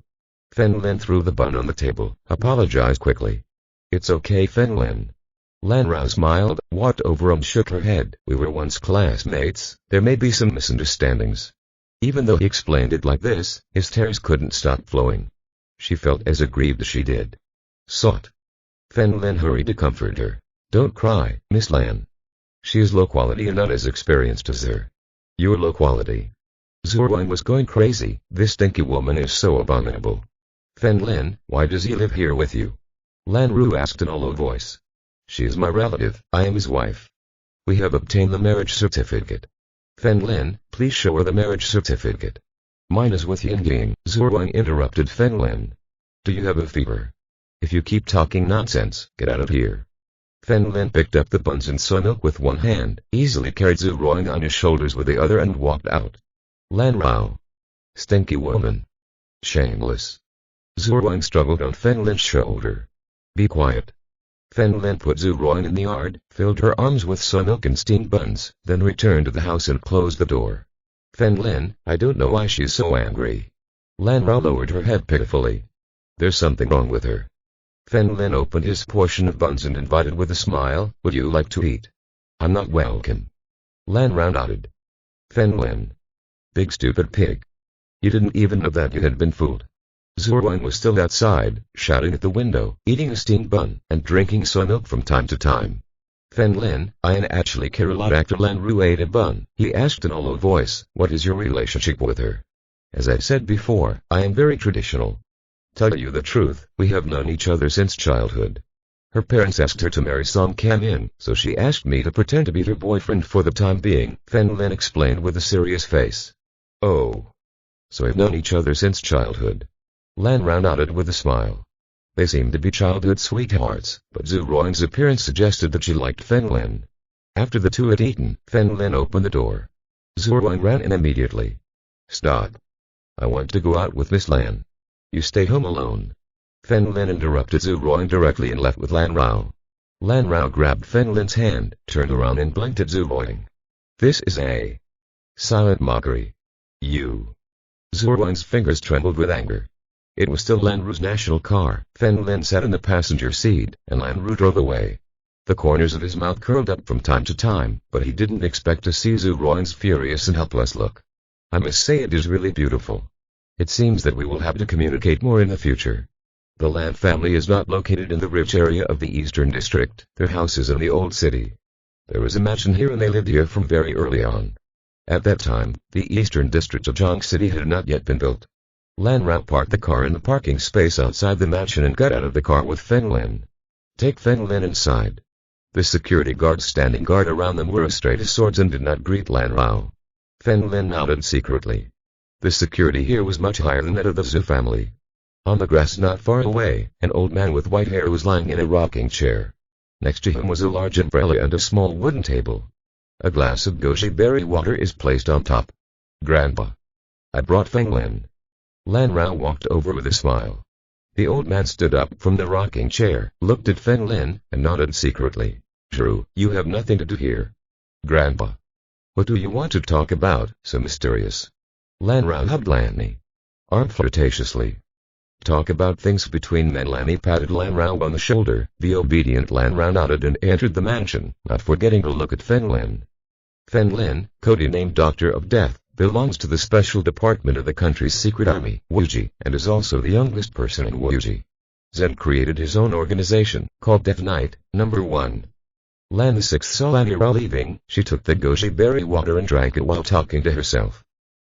A: Fen Lin threw the bun on the table, apologized quickly. It's okay, Fen Lin. Lan Rao smiled, walked over and shook her head. We were once classmates, there may be some misunderstandings. Even though he explained it like this, his tears couldn't stop flowing. She felt as aggrieved as she did. Sought. Fen Lin hurried to comfort her. Don't cry, Miss Lan. She is low quality and not as experienced as her. You're low quality. Zuroing was going crazy. This stinky woman is so abominable. Fen Lin, why does he live here with you? Lan Rao asked in a low voice. She is my relative, I am his wife. We have obtained the marriage certificate. Fen Lin, please show her the marriage certificate. Mine is with Yingying. Zuroing interrupted Fen Lin. Do you have a fever? If you keep talking nonsense, get out of here. Fen Lin picked up the buns and soy milk with one hand, easily carried Zuroing on his shoulders with the other and walked out. Lan Rao. Stinky woman. Shameless. Zuroing struggled on Fen Lin's shoulder. Be quiet. Fen Lin put Zuroing in the yard, filled her arms with soy milk and steamed buns, then returned to the house and closed the door. Fen Lin, I don't know why she's so angry. Lan Rao lowered her head pitifully. There's something wrong with her. Fen Lin opened his portion of buns and invited with a smile, would you like to eat? I'm not welcome. Lan Rao nodded. Fen Lin. Big stupid pig. You didn't even know that you had been fooled. Zuroing was still outside, shouting at the window, eating a steamed bun, and drinking soy milk from time to time. Fen Lin, I actually care a lot. After Lan Rao ate a bun, he asked in a low voice, what is your relationship with her? As I said before, I am very traditional. Tell you the truth, we have known each other since childhood. Her parents asked her to marry Song Kam-in, so she asked me to pretend to be her boyfriend for the time being, Fen Lin explained with a serious face. Oh. So we've known each other since childhood. Lan Rao nodded with a smile. They seemed to be childhood sweethearts, but Zuroing's appearance suggested that she liked Fen Lin. After the two had eaten, Fen Lin opened the door. Zuroing ran in immediately. Stop. I want to go out with Miss Lan. You stay home alone. Fen Lin interrupted Zuroing directly and left with Lan Rao. Lan Rao grabbed Fen Lin's hand, turned around and blinked at Zuroing. This is a silent mockery. You. Zuroing's fingers trembled with anger. It was still Lan Rao's national car. Fen Lin sat in the passenger seat, and Lan Rao drove away. The corners of his mouth curled up from time to time, but he didn't expect to see Zuroing's furious and helpless look. I must say it is really beautiful. It seems that we will have to communicate more in the future. The Lan family is not located in the rich area of the Eastern District. Their house is in the old city. There was a mansion here and they lived here from very early on. At that time, the Eastern District of Zhang City had not yet been built. Lan Rao parked the car in the parking space outside the mansion and got out of the car with Fen Lin. Take Fen Lin inside. The security guards standing guard around them were as straight as swords and did not greet Lan Rao. Fen Lin nodded secretly. The security here was much higher than that of the Zhu family. On the grass not far away, an old man with white hair was lying in a rocking chair. Next to him was a large umbrella and a small wooden table. A glass of goji berry water is placed on top. Grandpa. I brought Fen Lin. Lan Rao walked over with a smile. The old man stood up from the rocking chair, looked at Fen Lin, and nodded secretly. Zhu, you have nothing to do here. Grandpa. What do you want to talk about, so mysterious? Lan Rao hugged Lanny. Arm flirtatiously. Talk about things between men. Lanny patted Lan Rao on the shoulder. The obedient Lan Rao nodded and entered the mansion, not forgetting to look at Fen Lin. Fen Lin, codenamed Doctor of Death, belongs to the special department of the country's secret army, Wuji, and is also the youngest person in Wuji. Zed created his own organization, called Death Knight, No. 1. Lan the sixth saw Anira leaving. She took the goji berry water and drank it while talking to herself.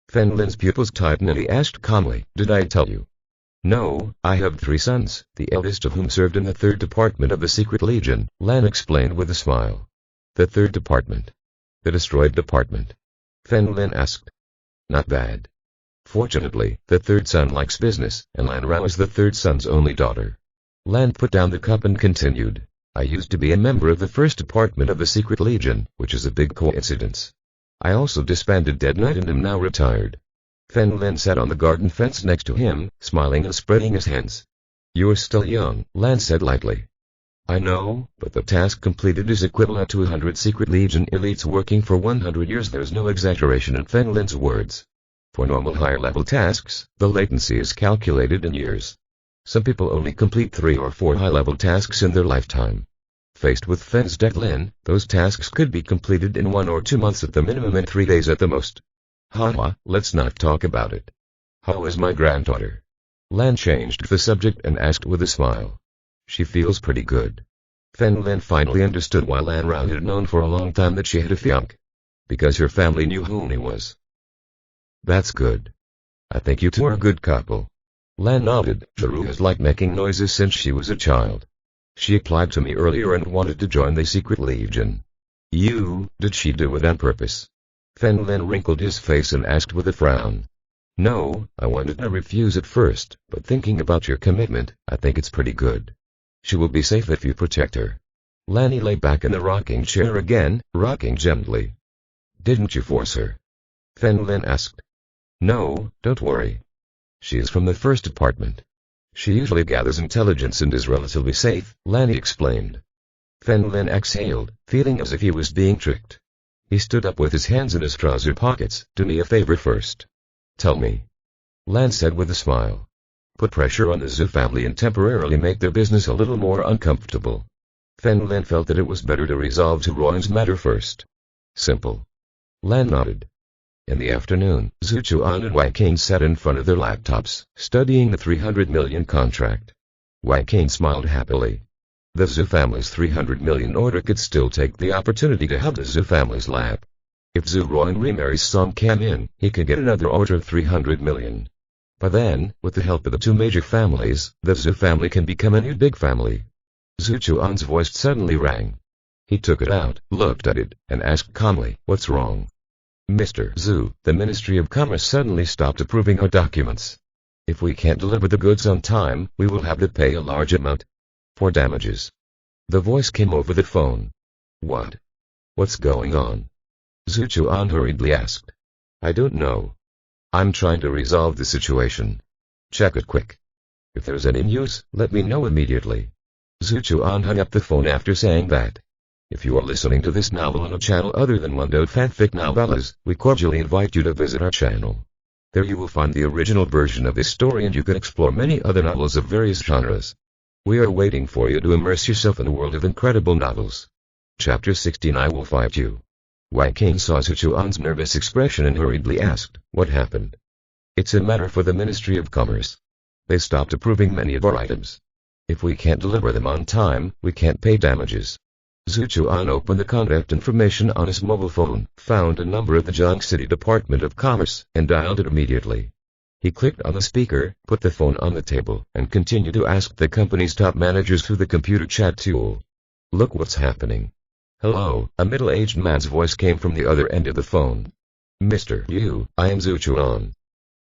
A: Fen Lin's pupils tightened and he asked calmly, "Did I tell you?" "No, I have 3 sons, the eldest of whom served in the 3rd Department of the Secret Legion," Lan explained with a smile. "The 3rd Department? The destroyed department?" Fen Lin asked. "Not bad. Fortunately, the 3rd son likes business, and Lan Rao is the 3rd son's only daughter." Lan put down the cup and continued. "I used to be a member of the 1st Department of the Secret Legion, which is a big coincidence. I also disbanded Dead Knight and am now retired." Fen Lin sat on the garden fence next to him, smiling and spreading his hands. "You're still young," Lan said lightly. "I know, but the task completed is equivalent to 100 Secret Legion elites working for 100 years. There's no exaggeration in Fen Lin's words. For normal higher-level tasks, the latency is calculated in years. Some people only complete 3 or 4 high-level tasks in their lifetime. Faced with Fen's death, Lin, those tasks could be completed in 1 or 2 months at the minimum and 3 days at the most." "Haha, let's not talk about it. How is my granddaughter?" Lan changed the subject and asked with a smile. "She feels pretty good." Fen Lin finally understood why Lan Rao had known for a long time that she had a fiancé. Because her family knew who he was. "That's good. I think you two are a good couple." Lan nodded. "Jaru has liked making noises since she was a child. She applied to me earlier and wanted to join the Secret Legion." Did she do it on purpose?" Fen Lin wrinkled his face and asked with a frown. "No, I wanted to refuse at first, but thinking about your commitment, I think it's pretty good. She will be safe if you protect her." Lanny lay back in the rocking chair again, rocking gently. "Didn't you force her?" Fen Lin asked. "No, don't worry. She is from the 1st Department. She usually gathers intelligence and is relatively safe," Lanny explained. Fen Lin exhaled, feeling as if he was being tricked. He stood up with his hands in his trouser pockets. "Do me a favor first." "Tell me." Lan said with a smile. "Put pressure on the Zhu family and temporarily make their business a little more uncomfortable." Fen Lin felt that it was better to resolve Zhu Ruan's matter first. "Simple." Lan nodded. In the afternoon, Zhu Chuan and Wang Qing sat in front of their laptops, studying the 300 million contract. Wang Qing smiled happily. The Zhu family's 300 million order could still take the opportunity to have the Zhu family's lap. If Zhu Ruan remarries Song Kam-in, he could get another order of 300 million. By then, with the help of the 2 major families, the Zhu family can become a new big family. Zhu Chuan's voice suddenly rang. He took it out, looked at it, and asked calmly, "What's wrong?" "Mr. Zhu, the Ministry of Commerce suddenly stopped approving our documents. If we can't deliver the goods on time, we will have to pay a large amount for damages." The voice came over the phone. "What? What's going on?" Zhu Chuan hurriedly asked. "I don't know. I'm trying to resolve the situation. Check it quick. If there's any news, let me know immediately." Zhu Chuan hung up the phone after saying that. If you are listening to this novel on a channel other than Mundo Fanfic Novellas, we cordially invite you to visit our channel. There you will find the original version of this story and you can explore many other novels of various genres. We are waiting for you to immerse yourself in a world of incredible novels. Chapter 16 I Will Fight You. Wang Qing saw Zhu Chuan's nervous expression and hurriedly asked, "What happened?" "It's a matter for the Ministry of Commerce. They stopped approving many of our items. If we can't deliver them on time, we can't pay damages." Zhu Chuan opened the contact information on his mobile phone, found a number of the Jiang City Department of Commerce, and dialed it immediately. He clicked on the speaker, put the phone on the table, and continued to ask the company's top managers through the computer chat tool. "Look what's happening." "Hello," a middle-aged man's voice came from the other end of the phone. "Mr. Yu, I am Zhu Chuan."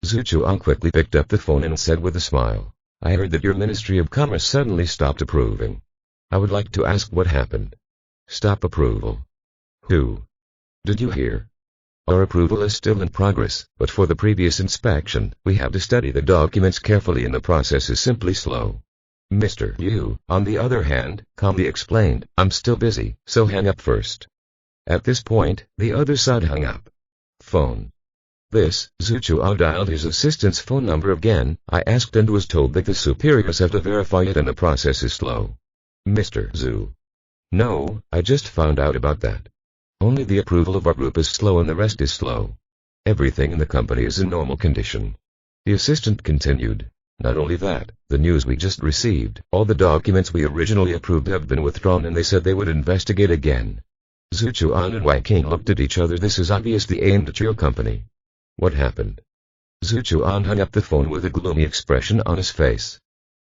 A: Zhu Chuan quickly picked up the phone and said with a smile, "I heard that your Ministry of Commerce suddenly stopped approving. I would like to ask what happened." "Stop approval? Who? Did you hear? Our approval is still in progress, but for the previous inspection, we have to study the documents carefully and the process is simply slow." Mr. Yu, on the other hand, calmly explained, "I'm still busy, so hang up first." At this point, the other side hung up. Phone. This, Zhu Chuan dialed his assistant's phone number again. "I asked and was told that the superiors have to verify it and the process is slow." Mr. Zhu. "No, I just found out about that. Only the approval of our group is slow and the rest is slow. Everything in the company is in normal condition." The assistant continued. Not only that, the news we just received, all the documents we originally approved have been withdrawn and they said they would investigate again. Zhu Chuan and Wang Qing looked at each other. This is obviously aimed at your company. What happened? Zhu Chuan hung up the phone with a gloomy expression on his face.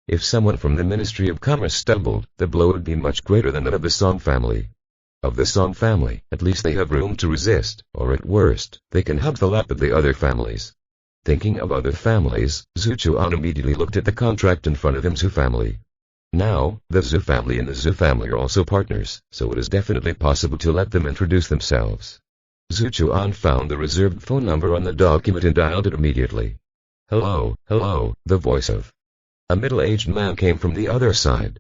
A: If someone from the Ministry of Commerce stumbled, the blow would be much greater than that of the Song family. Of the Song family, at least they have room to resist, or at worst, they can hug the lap of the other families. Thinking of other families, Zhu Chuan immediately looked at the contract in front of him. Zhu family. Now, the Zhu family and the Zhu family are also partners, so it is definitely possible to let them introduce themselves. Zhu Chuan found the reserved phone number on the document and dialed it immediately. Hello, the voice of a middle-aged man came from the other side.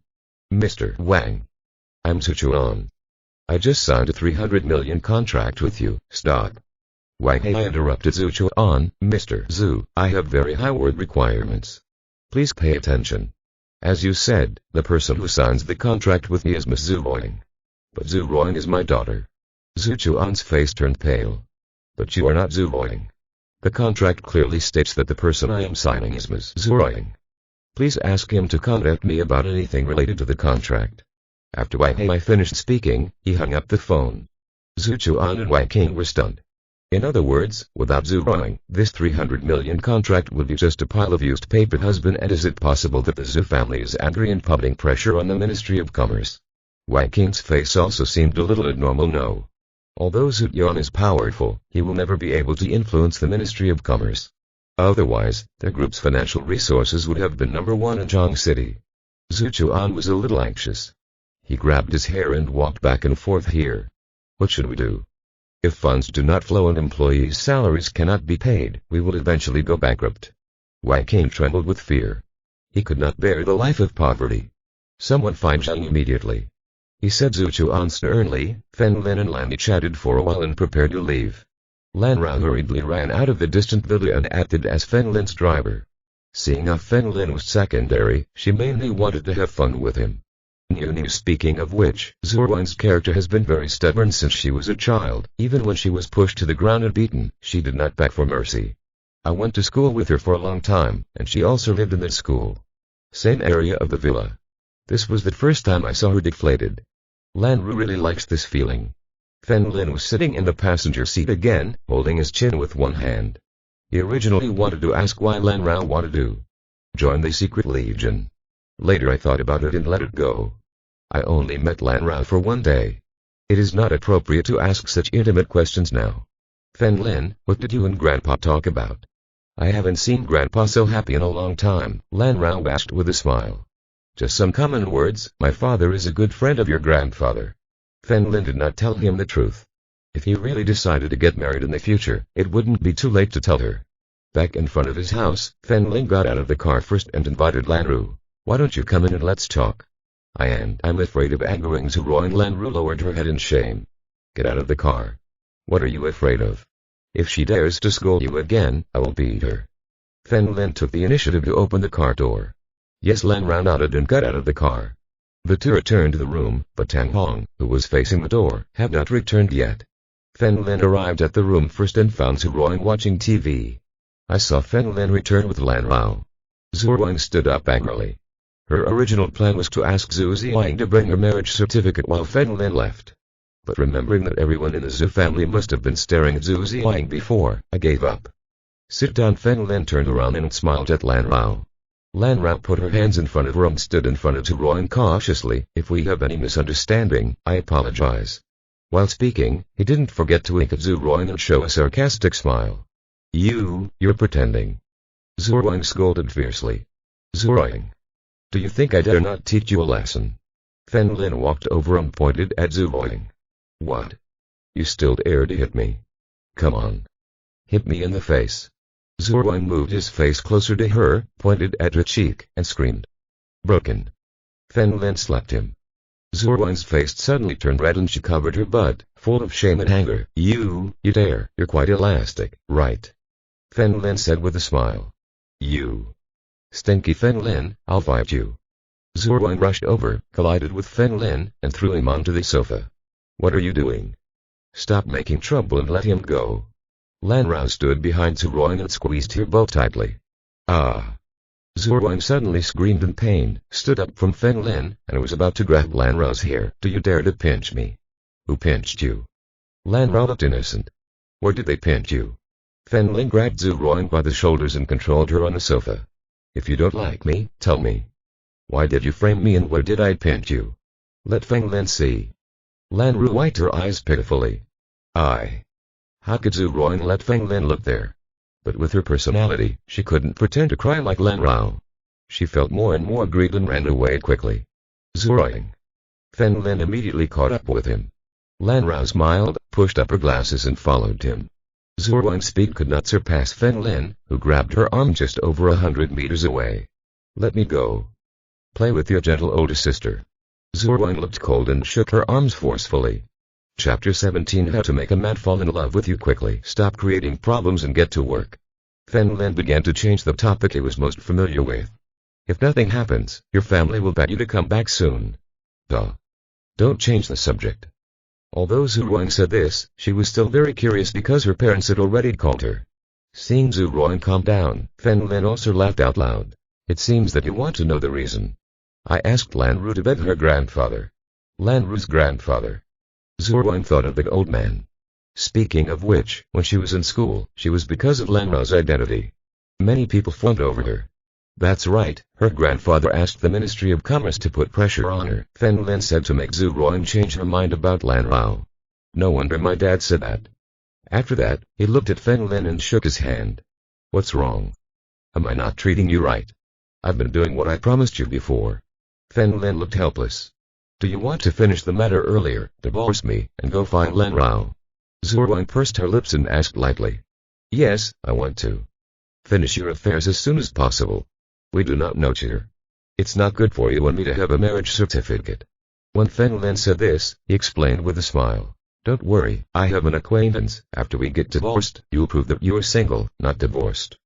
A: Mr. Wang. I'm Zhu Chuan. I just signed a 300 million contract with you, stock. Wang Hai interrupted Zhu Chuan. Mr. Zhu, I have very high word requirements. Please pay attention. As you said, the person who signs the contract with me is Miss Zhu Roying. But Zhu Roying is my daughter. Zhu Chuan's face turned pale. But you are not Zhu Roying. The contract clearly states that the person I am signing is Miss Zhu Roying. Please ask him to contact me about anything related to the contract. After Wang Hai finished speaking, he hung up the phone. Zhu Chuan and Wang Qing were stunned. In other words, without Zhu Roying, this 300 million contract would be just a pile of used paper. Husband, and is it possible that the Zhu family is angry and putting pressure on the Ministry of Commerce? Wang Qing's face also seemed a little abnormal. No. Although Zhu Yuan is powerful, he will never be able to influence the Ministry of Commerce. Otherwise, their group's financial resources would have been number one in Zhang City. Zhu Chuan was a little anxious. He grabbed his hair and walked back and forth. Here. What should we do? If funds do not flow and employees' salaries cannot be paid, we will eventually go bankrupt. Wang Qing trembled with fear. He could not bear the life of poverty. Someone find Zhang immediately. He said. Zhu Chuan sternly. Fen Lin and Lan chatted for a while and prepared to leave. Lan Rao hurriedly ran out of the distant villa and acted as Fen Lin's driver. Seeing how Fen Lin was secondary, she mainly wanted to have fun with him. Speaking of which, Zhu Roying's character has been very stubborn since she was a child. Even when she was pushed to the ground and beaten, she did not beg for mercy. I went to school with her for a long time, and she also lived in the school. Same area of the villa. This was the first time I saw her deflated. Lan Ru really likes this feeling. Fen Lin was sitting in the passenger seat again, holding his chin with one hand. He originally wanted to ask why Lan Rao wanted to join the Secret Legion. Later I thought about it and let it go. I only met Lan Rao for one day. It is not appropriate to ask such intimate questions now. Fen Lin, what did you and Grandpa talk about? I haven't seen Grandpa so happy in a long time, Lan Rao asked with a smile. Just some common words. My father is a good friend of your grandfather. Fen Lin did not tell him the truth. If he really decided to get married in the future, it wouldn't be too late to tell her. Back in front of his house, Fen Lin got out of the car first and invited Lan Ru. Why don't you come in and let's talk? I'm afraid of angering Zhu Roying. Lan Ru lowered her head in shame. Get out of the car. What are you afraid of? If she dares to scold you again, I will beat her. Fen Lin took the initiative to open the car door. Yes, Lan Rao nodded and got out of the car. The two returned to the room, but Tang Hong, who was facing the door, had not returned yet. Fen Lin arrived at the room first and found Zhu Roying watching TV. I saw Fen Lin return with Lan Rao. Zhu Roying stood up angrily. Her original plan was to ask Zhu Ziyang to bring her marriage certificate while Fen Lin left. But remembering that everyone in the Zhu family must have been staring at Zhu Ziyang before, I gave up. Sit down. Fen Lin turned around and smiled at Lan Rao. Lan Rao put her hands in front of her and stood in front of Zhu Roying cautiously. If we have any misunderstanding, I apologize. While speaking, he didn't forget to wink at Zhu Roying and show a sarcastic smile. You're pretending. Zhu Roying scolded fiercely. Zhu Roying. Do you think I dare not teach you a lesson? Fen Lin walked over and pointed at Zhu Roying. What? You still dare to hit me? Come on. Hit me in the face. Zhu Roying moved his face closer to her, pointed at her cheek, and screamed. Broken. Fen Lin slapped him. Zhu Roying's face suddenly turned red and she covered her butt, full of shame and anger. You dare, you're quite elastic, right? Fen Lin said with a smile. You stinky Fen Lin, I'll fight you. Zhu Roying rushed over, collided with Fen Lin, and threw him onto the sofa. What are you doing? Stop making trouble and let him go. Lan Rao stood behind Zhu Roying and squeezed her both tightly. Ah. Zhu Wang suddenly screamed in pain, stood up from Feng Lin, and was about to grab Lan Rao's hair. Do you dare to pinch me? Who pinched you? Lan Rao looked innocent. Where did they pinch you? Feng Lin grabbed Zhu Wang by the shoulders and controlled her on the sofa. If you don't like me, tell me. Why did you frame me and where did I pinch you? Let Feng Lin see. Lan Ru wiped her eyes pitifully. How could Zhu Wang let Feng Lin look there? But with her personality, she couldn't pretend to cry like Lan Rao. She felt more and more aggrieved and ran away quickly. Zhu Wang. Feng Lin immediately caught up with him. Lan Rao smiled, pushed up her glasses and followed him. Zhu Wang's speed could not surpass Feng Lin, who grabbed her arm just over 100 meters away. Let me go. Play with your gentle older sister. Zhu Wang looked cold and shook her arms forcefully. Chapter 17 How to make a man fall in love with you quickly. Stop creating problems and get to work. Feng Lin began to change the topic he was most familiar with. If nothing happens, your family will beg you to come back soon. Duh. Don't change the subject. Although Zhu Wang said this, she was still very curious because her parents had already called her. Seeing Zhu Wang calm down, Feng Lin also laughed out loud. It seems that you want to know the reason. I asked Lan Ru to beg her grandfather. Lan Ru's grandfather. Zhu Wang thought of the old man. Speaking of which, when she was in school, she was because of Lan Rao's identity. Many people fawned over her. That's right, her grandfather asked the Ministry of Commerce to put pressure on her. Feng Lin said to make Zhu Wang change her mind about Lan Rao. No wonder my dad said that. After that, he looked at Feng Lin and shook his hand. What's wrong? Am I not treating you right? I've been doing what I promised you before. Feng Lin looked helpless. Do you want to finish the matter earlier, divorce me, and go find Lan Rao? Zhu Wang pursed her lips and asked lightly. Yes, I want to. Finish your affairs as soon as possible. We do not know here. It's not good for you and me to have a marriage certificate. When Feng Lin said this, he explained with a smile. Don't worry, I have an acquaintance. After we get divorced, you'll prove that you're single, not divorced.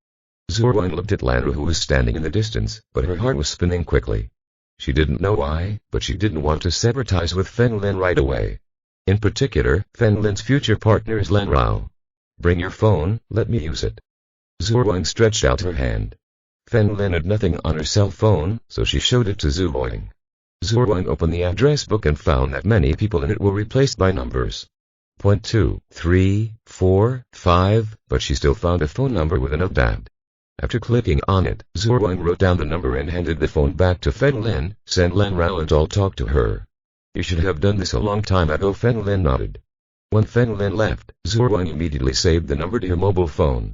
A: Zhu Wang looked at Lan Ru who was standing in the distance, but her heart was spinning quickly. She didn't know why, but she didn't want to sever ties with Feng Lin right away. In particular, Feng Lin's future partner is Lan Rao. Bring your phone, let me use it. Zhu Wang stretched out her hand. Feng Lin had nothing on her cell phone, so she showed it to Zhu Wang. Zhu Wang opened the address book and found that many people in it were replaced by numbers. 2, 3, 4, 5, but she still found a phone number with a note dabbed. After clicking on it, Zhu Wang wrote down the number and handed the phone back to Feng Lin. Send Lan Rao and I'll talk to her. You should have done this a long time ago. Feng Lin nodded. When Feng Lin left, Zhu Wang immediately saved the number to her mobile phone.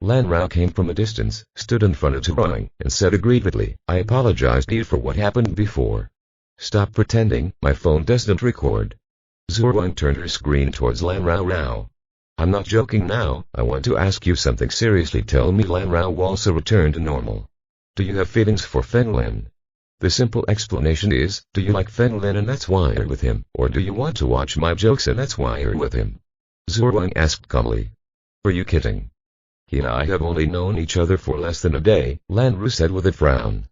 A: Lan Rao came from a distance, stood in front of Zhu Wang, and said aggrievedly, I apologize to you for what happened before. Stop pretending, my phone doesn't record. Zhu Wang turned her screen towards Lan Rao. I'm not joking now, I want to ask you something seriously. Tell me Lan Rao also returned to normal. Do you have feelings for Feng Lin? The simple explanation is, do you like Feng Lin and that's why you're with him, or do you want to watch my jokes and that's why you're with him? Zhu Wang asked calmly. Are you kidding? He and I have only known each other for less than a day, Lan Ru said with a frown.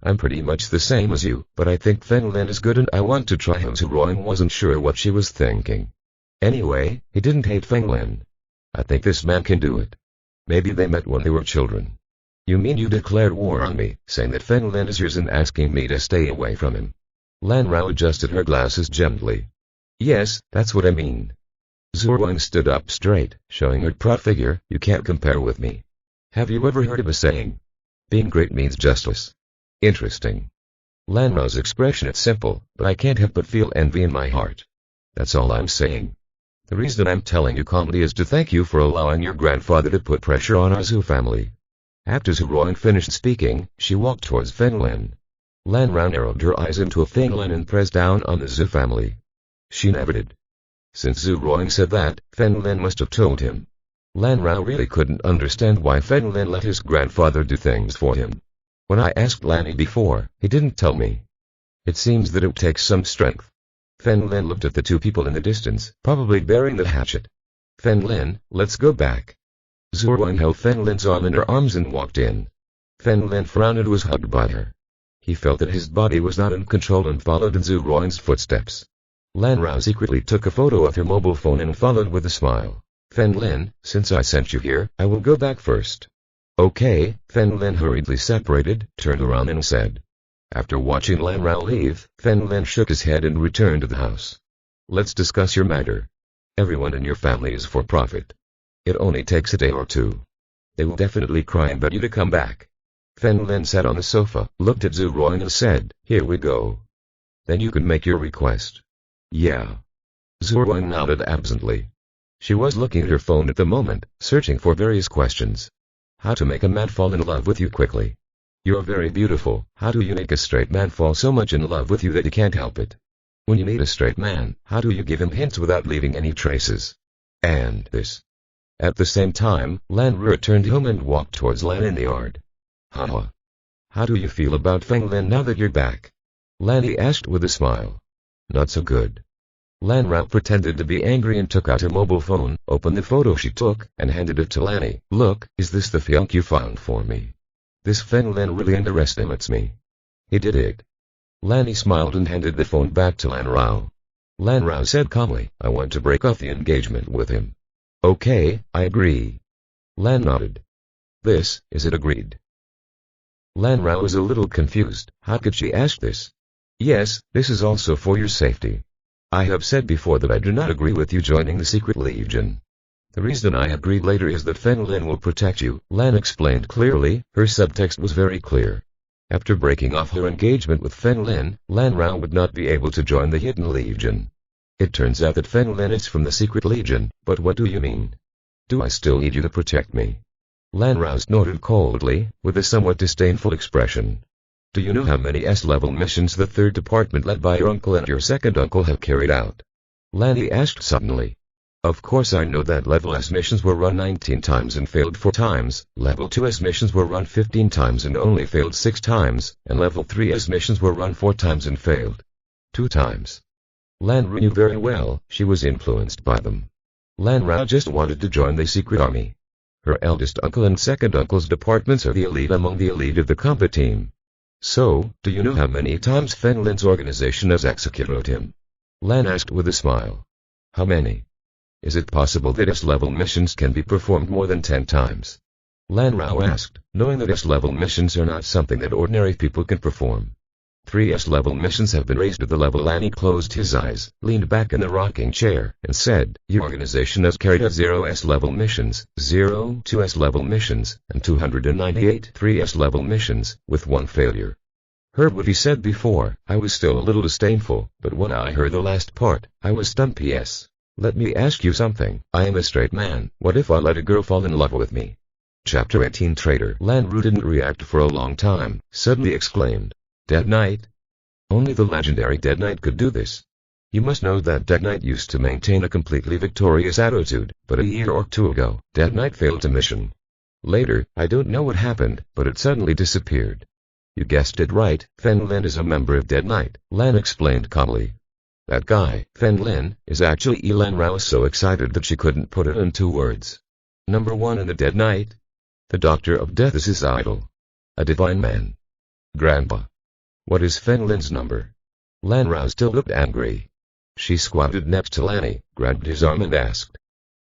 A: I'm pretty much the same as you, but I think Feng Lin is good and I want to try him. Zhu Wang wasn't sure what she was thinking. Anyway, he didn't hate Feng Lin. I think this man can do it. Maybe they met when they were children. You mean you declared war on me, saying that Feng Lin is yours and asking me to stay away from him? Lan Rao adjusted her glasses gently. Yes, that's what I mean. Zhu Wang stood up straight, showing her proud figure. You can't compare with me. Have you ever heard of a saying? Being great means justice. Interesting. Lan Rao's expression is simple, but I can't help but feel envy in my heart. That's all I'm saying. The reason I'm telling you calmly is to thank you for allowing your grandfather to put pressure on our Zhu family. After Zhu Wang finished speaking, she walked towards Feng Lin. Lan Rao narrowed her eyes into a Feng Lin and pressed down on the Zhu family. She never did. Since Zhu Wang said that, Feng Lin must have told him. Lan Rao really couldn't understand why Feng Lin let his grandfather do things for him. When I asked Lanny before, he didn't tell me. It seems that it takes some strength. Feng Lin looked at the two people in the distance, probably bearing the hatchet. Feng Lin, let's go back. Zhu Wang held Feng Lin's arm in her arms and walked in. Feng Lin frowned and was hugged by her. He felt that his body was not in control and followed in Zhu Wang's footsteps. Lan Rao secretly took a photo of her mobile phone and followed with a smile. Feng Lin, since I sent you here, I will go back first. Okay, Fen Lin hurriedly separated, turned around and said. After watching Lan Rao leave, Fen Lin shook his head and returned to the house. Let's discuss your matter. Everyone in your family is for profit. It only takes a day or two. They will definitely cry and beg you to come back. Fen Lin sat on the sofa, looked at Zhu Ruang and said, here we go. Then you can make your request. Yeah. Zhu Ruang nodded absently. She was looking at her phone at the moment, searching for various questions. How to make a man fall in love with you quickly. You're very beautiful. How do you make a straight man fall so much in love with you that he can't help it? When you meet a straight man, how do you give him hints without leaving any traces? And this. At the same time, Lan returned home and walked towards Lan in the yard. Haha. How do you feel about Feng Lin now that you're back? Lanny asked with a smile. Not so good. Lan Rao pretended to be angry and took out her mobile phone, opened the photo she took, and handed it to Lanny. Look, is this the fiancé you found for me? This Feng Lin really underestimates me. He did it. Lanny smiled and handed the phone back to Lan Rao. Lan Rao said calmly, I want to break off the engagement with him. Okay, I agree. Lan nodded. Is it agreed? Lan Rao was a little confused. How could she ask this? Yes, this is also for your safety. I have said before that I do not agree with you joining the Secret Legion. The reason I agreed later is that Fen Lin will protect you, Lan explained clearly. Her subtext was very clear. After breaking off her engagement with Fen Lin, Lan Rao would not be able to join the Hidden Legion. It turns out that Fen Lin is from the Secret Legion, but what do you mean? Do I still need you to protect me? Lan Rao snorted coldly, with a somewhat disdainful expression. Do you know how many S-level missions the third department led by your uncle and your second uncle have carried out? Lanny asked suddenly. Of course I know that level S missions were run 19 times and failed 4 times, level 2S missions were run 15 times and only failed 6 times, and level 3S missions were run 4 times and failed 2 times. Lan Ru knew very well, she was influenced by them. Lan Rao just wanted to join the secret army. Her eldest uncle and second uncle's departments are the elite among the elite of the combat team. So, do you know how many times Fen Lin's organization has executed him? Lan asked with a smile. How many? Is it possible that S-level missions can be performed more than 10 times? Lan Rao asked, knowing that S-level missions are not something that ordinary people can perform. 3 S-level missions have been raised to the level. Lanny closed his eyes, leaned back in the rocking chair, and said, your organization has carried out 0 S-level missions, 0 2 S-level missions, and 298 3 S-level missions, with 1 failure. Heard what he said before, I was still a little disdainful, but when I heard the last part, I was stunned. P.S. Let me ask you something, I am a straight man, what if I let a girl fall in love with me? Chapter 18 Traitor. Lan Ru didn't react for a long time, suddenly exclaimed. Dead Knight? Only the legendary Dead Knight could do this. You must know that Dead Knight used to maintain a completely victorious attitude, but a year or 2 ago, Dead Knight failed a mission. Later, I don't know what happened, but it suddenly disappeared. You guessed it right, Fen Lin is a member of Dead Knight, Lan explained calmly. That guy, Fen Lin, is actually Lan Rao was so excited that she couldn't put it in 2 words. Number 1 in the Dead Knight. The Doctor of Death is his idol. A divine man. Grandpa. What is Fen Lin's number? Lan Rao still looked angry. She squatted next to Lanny, grabbed his arm and asked.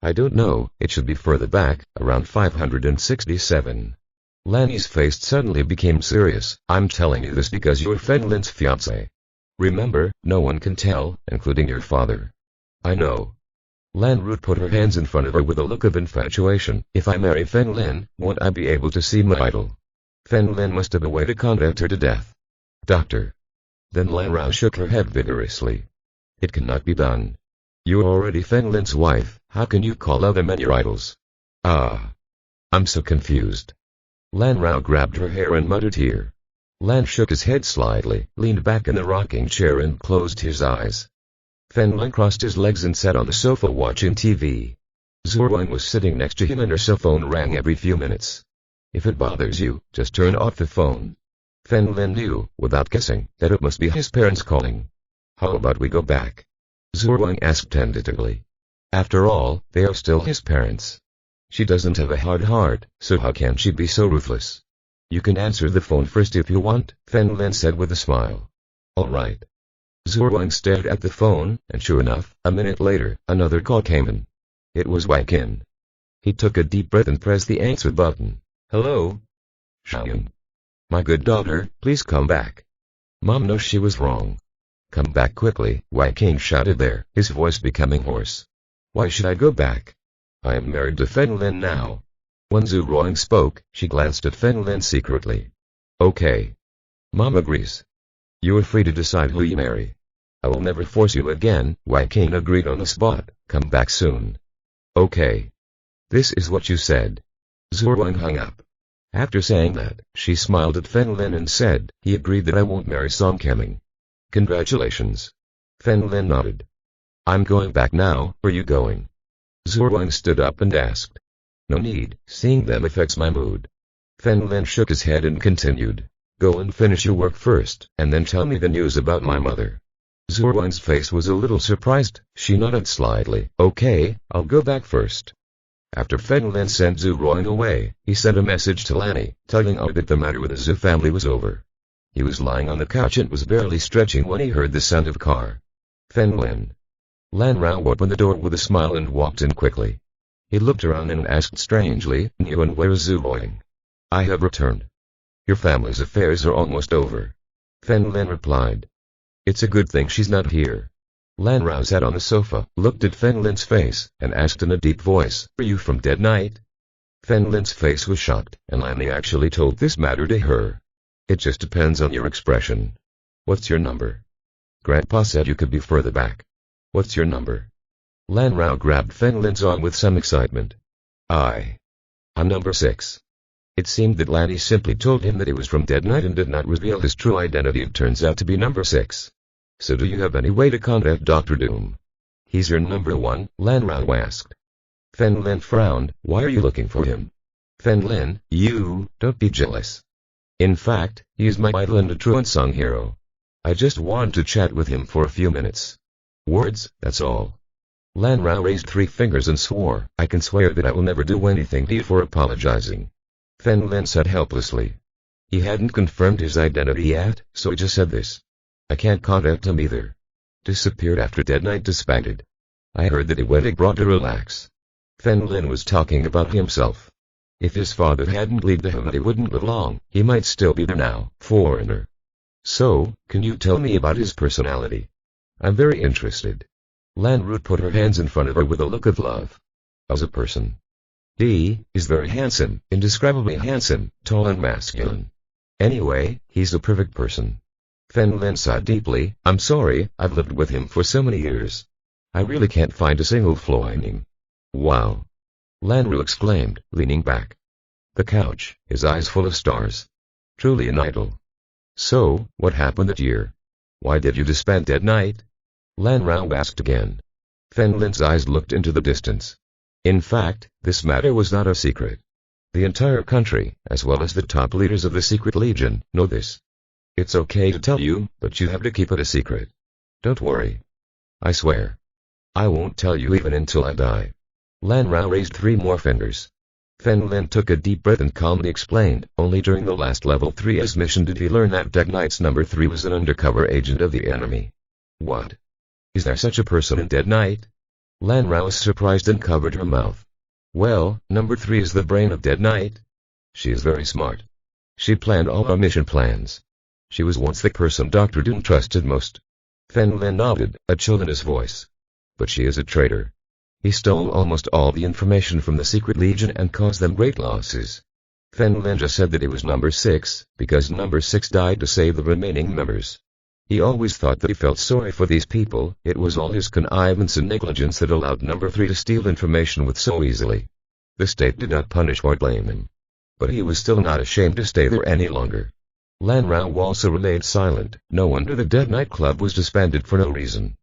A: I don't know, it should be further back, around 567. Lanny's face suddenly became serious. I'm telling you this because you're Fen Lin's fiancé. Remember, no one can tell, including your father. I know. Lan Ru put her hands in front of her with a look of infatuation. If I marry Fen Lin, won't I be able to see my idol? Fen Lin must have a way to contact her to death. Doctor. Then Lan Rao shook her head vigorously. It cannot be done. You're already Fen Lin's wife, how can you call other men your idols? Ah. I'm so confused. Lan Rao grabbed her hair and muttered here. Lan shook his head slightly, leaned back in the rocking chair and closed his eyes. Fen Lin crossed his legs and sat on the sofa watching TV. Zhu Ruang was sitting next to him and her cell phone rang every few minutes. If it bothers you, just turn off the phone. Fen Lin knew, without guessing, that it must be his parents calling. How about we go back? Zhu Ruang asked tentatively. After all, they are still his parents. She doesn't have a hard heart, so how can she be so ruthless? You can answer the phone first if you want, Fen Lin said with a smile. All right. Zhu Ruang stared at the phone, and sure enough, a minute later, another call came in. It was Wang Qin. He took a deep breath and pressed the answer button. Hello? Xiaoyan. My good daughter, please come back. Mom knows she was wrong. Come back quickly, Wei King shouted there, his voice becoming hoarse. Why should I go back? I am married to Fen Lin now. When Zhu Ruang spoke, she glanced at Fen Lin secretly. Okay. Mom agrees. You are free to decide who you marry. I will never force you again, Wei King agreed on the spot. Come back soon. Okay. This is what you said. Zhu Ruang hung up. After saying that, she smiled at Fen Lin and said, he agreed that I won't marry Song Keming. Congratulations. Fen Lin nodded. I'm going back now, where are you going? Zhu Ruang stood up and asked. No need, seeing them affects my mood. Fen Lin shook his head and continued. Go and finish your work first, and then tell me the news about my mother. Zhu Ruang's face was a little surprised. She nodded slightly. Okay, I'll go back first. After Fen Lin sent Zhu Ruang away, he sent a message to Lanny, telling her that the matter with the Zhu family was over. He was lying on the couch and was barely stretching when he heard the sound of a car. Fen Lin. Lan Rao opened the door with a smile and walked in quickly. He looked around and asked strangely, Nguyen, where is Zhu Ruang? I have returned. Your family's affairs are almost over. Fen Lin replied. It's a good thing she's not here. Lan Rao sat on the sofa, looked at Fen Lin's face, and asked in a deep voice, are you from Dead Night? Fen Lin's face was shocked, and Lanny actually told this matter to her. It just depends on your expression. What's your number? Grandpa said you could be further back. What's your number? Lan Rao grabbed Fen Lin's arm with some excitement. I'm number 6. It seemed that Lanny simply told him that he was from Dead Night and did not reveal his true identity. It turns out to be number 6. So do you have any way to contact Dr. Doom? He's your number 1, Lan Rao asked. Fen Lin frowned. Why are you looking for him? Fen Lin, you, don't be jealous. In fact, he is my idol and a true unsung hero. I just want to chat with him for a few minutes. Words, that's all. Lan Rao raised 3 fingers and swore, I can swear that I will never do anything to you for apologizing. Fen Lin said helplessly. He hadn't confirmed his identity yet, so he just said this. I can't contact him either. Disappeared after Dead Night disbanded. I heard that he went abroad to relax. Fen Lin was talking about himself. If his father hadn't lived to him, he wouldn't live long. He might still be there now, foreigner. So, can you tell me about his personality? I'm very interested. Lan Ru put her hands in front of her with a look of love. As a person, he is very handsome, indescribably handsome, tall and masculine. Anyway, he's a perfect person. Fen Lin sighed deeply. I'm sorry, I've lived with him for so many years. I really can't find a single flaw in him. Wow! Lan Ru exclaimed, leaning back. The couch, his eyes full of stars. Truly an idol. So, what happened that year? Why did you disband Dead Night? Lan Rao asked again. Fen Lin's eyes looked into the distance. In fact, this matter was not a secret. The entire country, as well as the top leaders of the Secret Legion, know this. It's okay to tell you, but you have to keep it a secret. Don't worry. I swear. I won't tell you even until I die. Lan Rao raised 3 more fingers. Fen Lin took a deep breath and calmly explained, only during the last level 3's mission did he learn that Dead Knight's number 3 was an undercover agent of the enemy. What? Is there such a person in Dead Night? Lan Rao was surprised and covered her mouth. Well, number 3 is the brain of Dead Night. She is very smart. She planned all our mission plans. She was once the person Dr. Doom trusted most. Fen Lin nodded, a chill in his voice. But she is a traitor. He stole almost all the information from the Secret Legion and caused them great losses. Fen Lin just said that he was number 6, because number 6 died to save the remaining members. He always thought that he felt sorry for these people. It was all his connivance and negligence that allowed number 3 to steal information with so easily. The state did not punish or blame him. But he was still not ashamed to stay there any longer. Lan Rao also remained silent. No wonder the Dead Night Club was disbanded for no reason.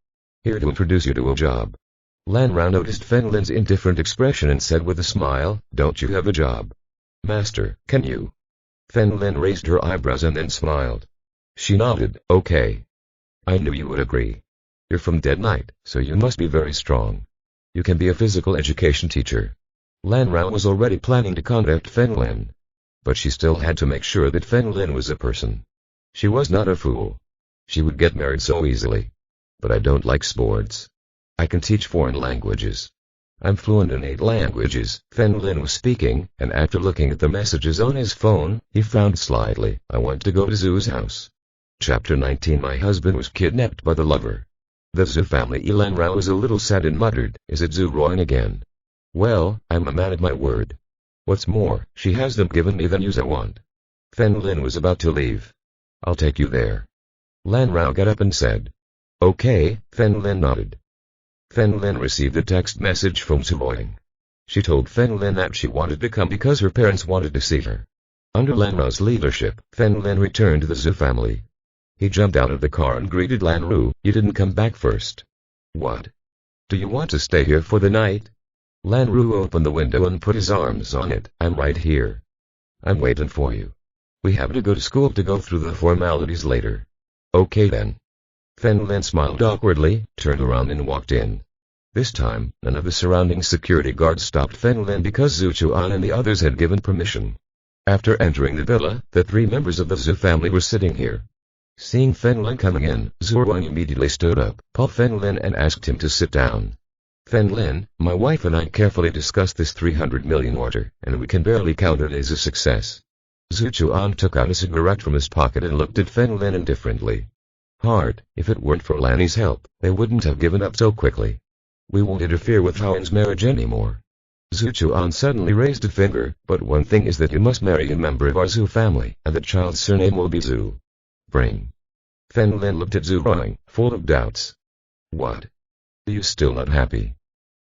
A: Here to introduce you to a job. Lan Rao noticed Fen Lin's indifferent expression and said with a smile, don't you have a job? Master, can you? Fen Lin raised her eyebrows and then smiled. She nodded, okay. I knew you would agree. You're from Dead Night, so you must be very strong. You can be a physical education teacher. Lan Rao was already planning to contact Fen Lin. But she still had to make sure that Fen Lin was a person. She was not a fool. She would get married so easily. But I don't like sports. I can teach foreign languages. I'm fluent in 8 languages, Fen Lin was speaking, and after looking at the messages on his phone, he frowned slightly. I want to go to Zhu's house. Chapter 19. My husband was kidnapped by the lover. The Zhu family. Lan Rao was a little sad and muttered, is it Zhu Roying again? Well, I'm a man of my word. What's more, she hasn't given me the news I want. Fen Lin was about to leave. I'll take you there. Lan Rao got up and said. Okay, Fen Lin nodded. Fen Lin received a text message from Zhu Roying. She told Fen Lin that she wanted to come because her parents wanted to see her. Under Lan Rao's leadership, Fen Lin returned to the Zhu family. He jumped out of the car and greeted Lan Ru. You didn't come back first. What? Do you want to stay here for the night? Lan Ru opened the window and put his arms on it. I'm right here. I'm waiting for you. We have to go to school to go through the formalities later. Okay then. Fen Lin smiled awkwardly, turned around and walked in. This time, none of the surrounding security guards stopped Fen Lin because Zhu Chuan and the others had given permission. After entering the villa, the 3 members of the Zhu family were sitting here. Seeing Fen Lin coming in, Zhu Roying immediately stood up, called Fen Lin and asked him to sit down. Fen Lin, my wife and I carefully discussed this 300 million order, and we can barely count it as a success. Zhu Chuan took out a cigarette from his pocket and looked at Fen Lin indifferently. Hard, if it weren't for Lanny's help, they wouldn't have given up so quickly. We won't interfere with Haoying's marriage anymore. Zhu Chuan suddenly raised a finger, but one thing is that you must marry a member of our Zhu family, and the child's surname will be Zhu. Bring. Fen Lin looked at Zhu Roying, full of doubts. What? Are you still not happy?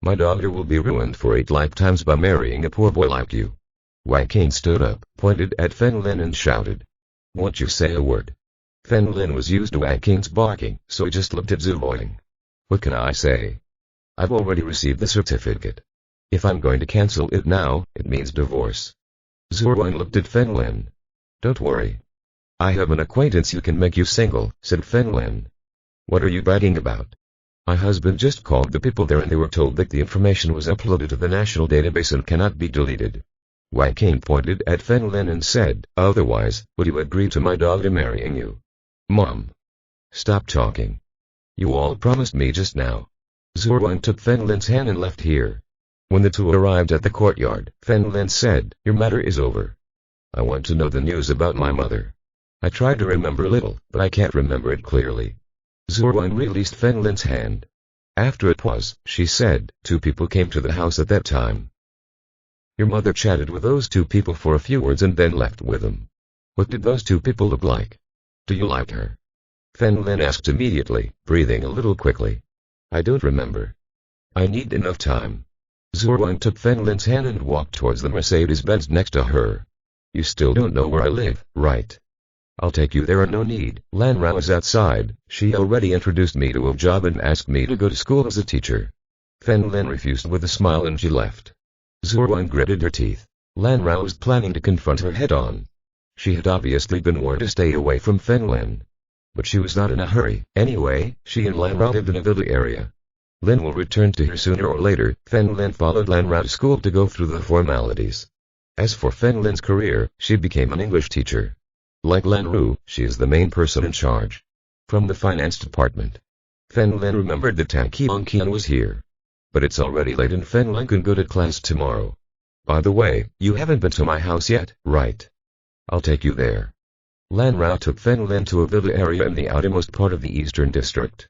A: My daughter will be ruined for 8 lifetimes by marrying a poor boy like you. Wang Qing stood up, pointed at Fen Lin and shouted. Won't you say a word? Fen Lin was used to Wang Qing's barking, so he just looked at Zhu Roying. What can I say? I've already received the certificate. If I'm going to cancel it now, it means divorce. Zhu Roying looked at Fen Lin. Don't worry. I have an acquaintance who can make you single, said Fen Lin. What are you bragging about? My husband just called the people there and they were told that the information was uploaded to the national database and cannot be deleted. Wang Qing pointed at Fen Lin and said, otherwise, would you agree to my daughter marrying you? Mom. Stop talking. You all promised me just now. Zhu Roying took Fen Lin's hand and left here. When the 2 arrived at the courtyard, Fen Lin said, your matter is over. I want to know the news about my mother. I tried to remember a little, but I can't remember it clearly. Zhu Roying released Fen Lin's hand. After a pause, she said, 2 people came to the house at that time. Your mother chatted with those 2 people for a few words and then left with them. What did those 2 people look like? Do you like her? Fen Lin asked immediately, breathing a little quickly. I don't remember. I need enough time. Zhu Roying took Fen Lin's hand and walked towards the Mercedes-Benz next to her. You still don't know where I live, right? I'll take you there. No need. Lan Rao is outside. She already introduced me to a job and asked me to go to school as a teacher. Fen Lin refused with a smile and she left. Zhu Roying gritted her teeth. Lan Rao was planning to confront her head-on. She had obviously been warned to stay away from Fen Lin. But she was not in a hurry. Anyway, she and Lan Rao lived in a villa area. Lin will return to her sooner or later. Fen Lin followed Lan Rao to school to go through the formalities. As for Fen Lin's career, she became an English teacher. Like Lan Ru, she is the main person in charge. From the finance department. Fen Lin remembered that Tang Qian was here. But it's already late and Fen Lin can go to class tomorrow. By the way, you haven't been to my house yet, right? I'll take you there. Lan Rao took Fen Lin to a villa area in the outermost part of the eastern district.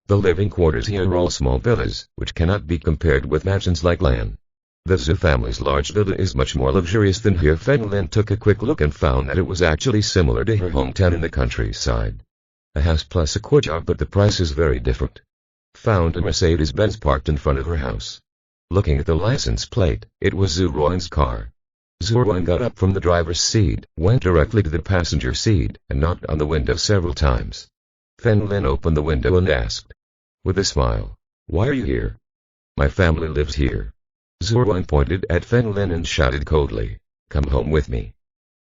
A: The living quarters here are all small villas, which cannot be compared with mansions like Lan. The Zhu family's large villa is much more luxurious than here. Fen Lin took a quick look and found that it was actually similar to her hometown in the countryside. A house plus a courtyard, but the price is very different. Found a Mercedes-Benz parked in front of her house. Looking at the license plate, it was Zhu Roying's car. Zhu Roying got up from the driver's seat, went directly to the passenger seat, and knocked on the window several times. Fen Lin opened the window and asked, with a smile, why are you here? My family lives here. Zhu Roying pointed at Fen Lin and shouted coldly, come home with me.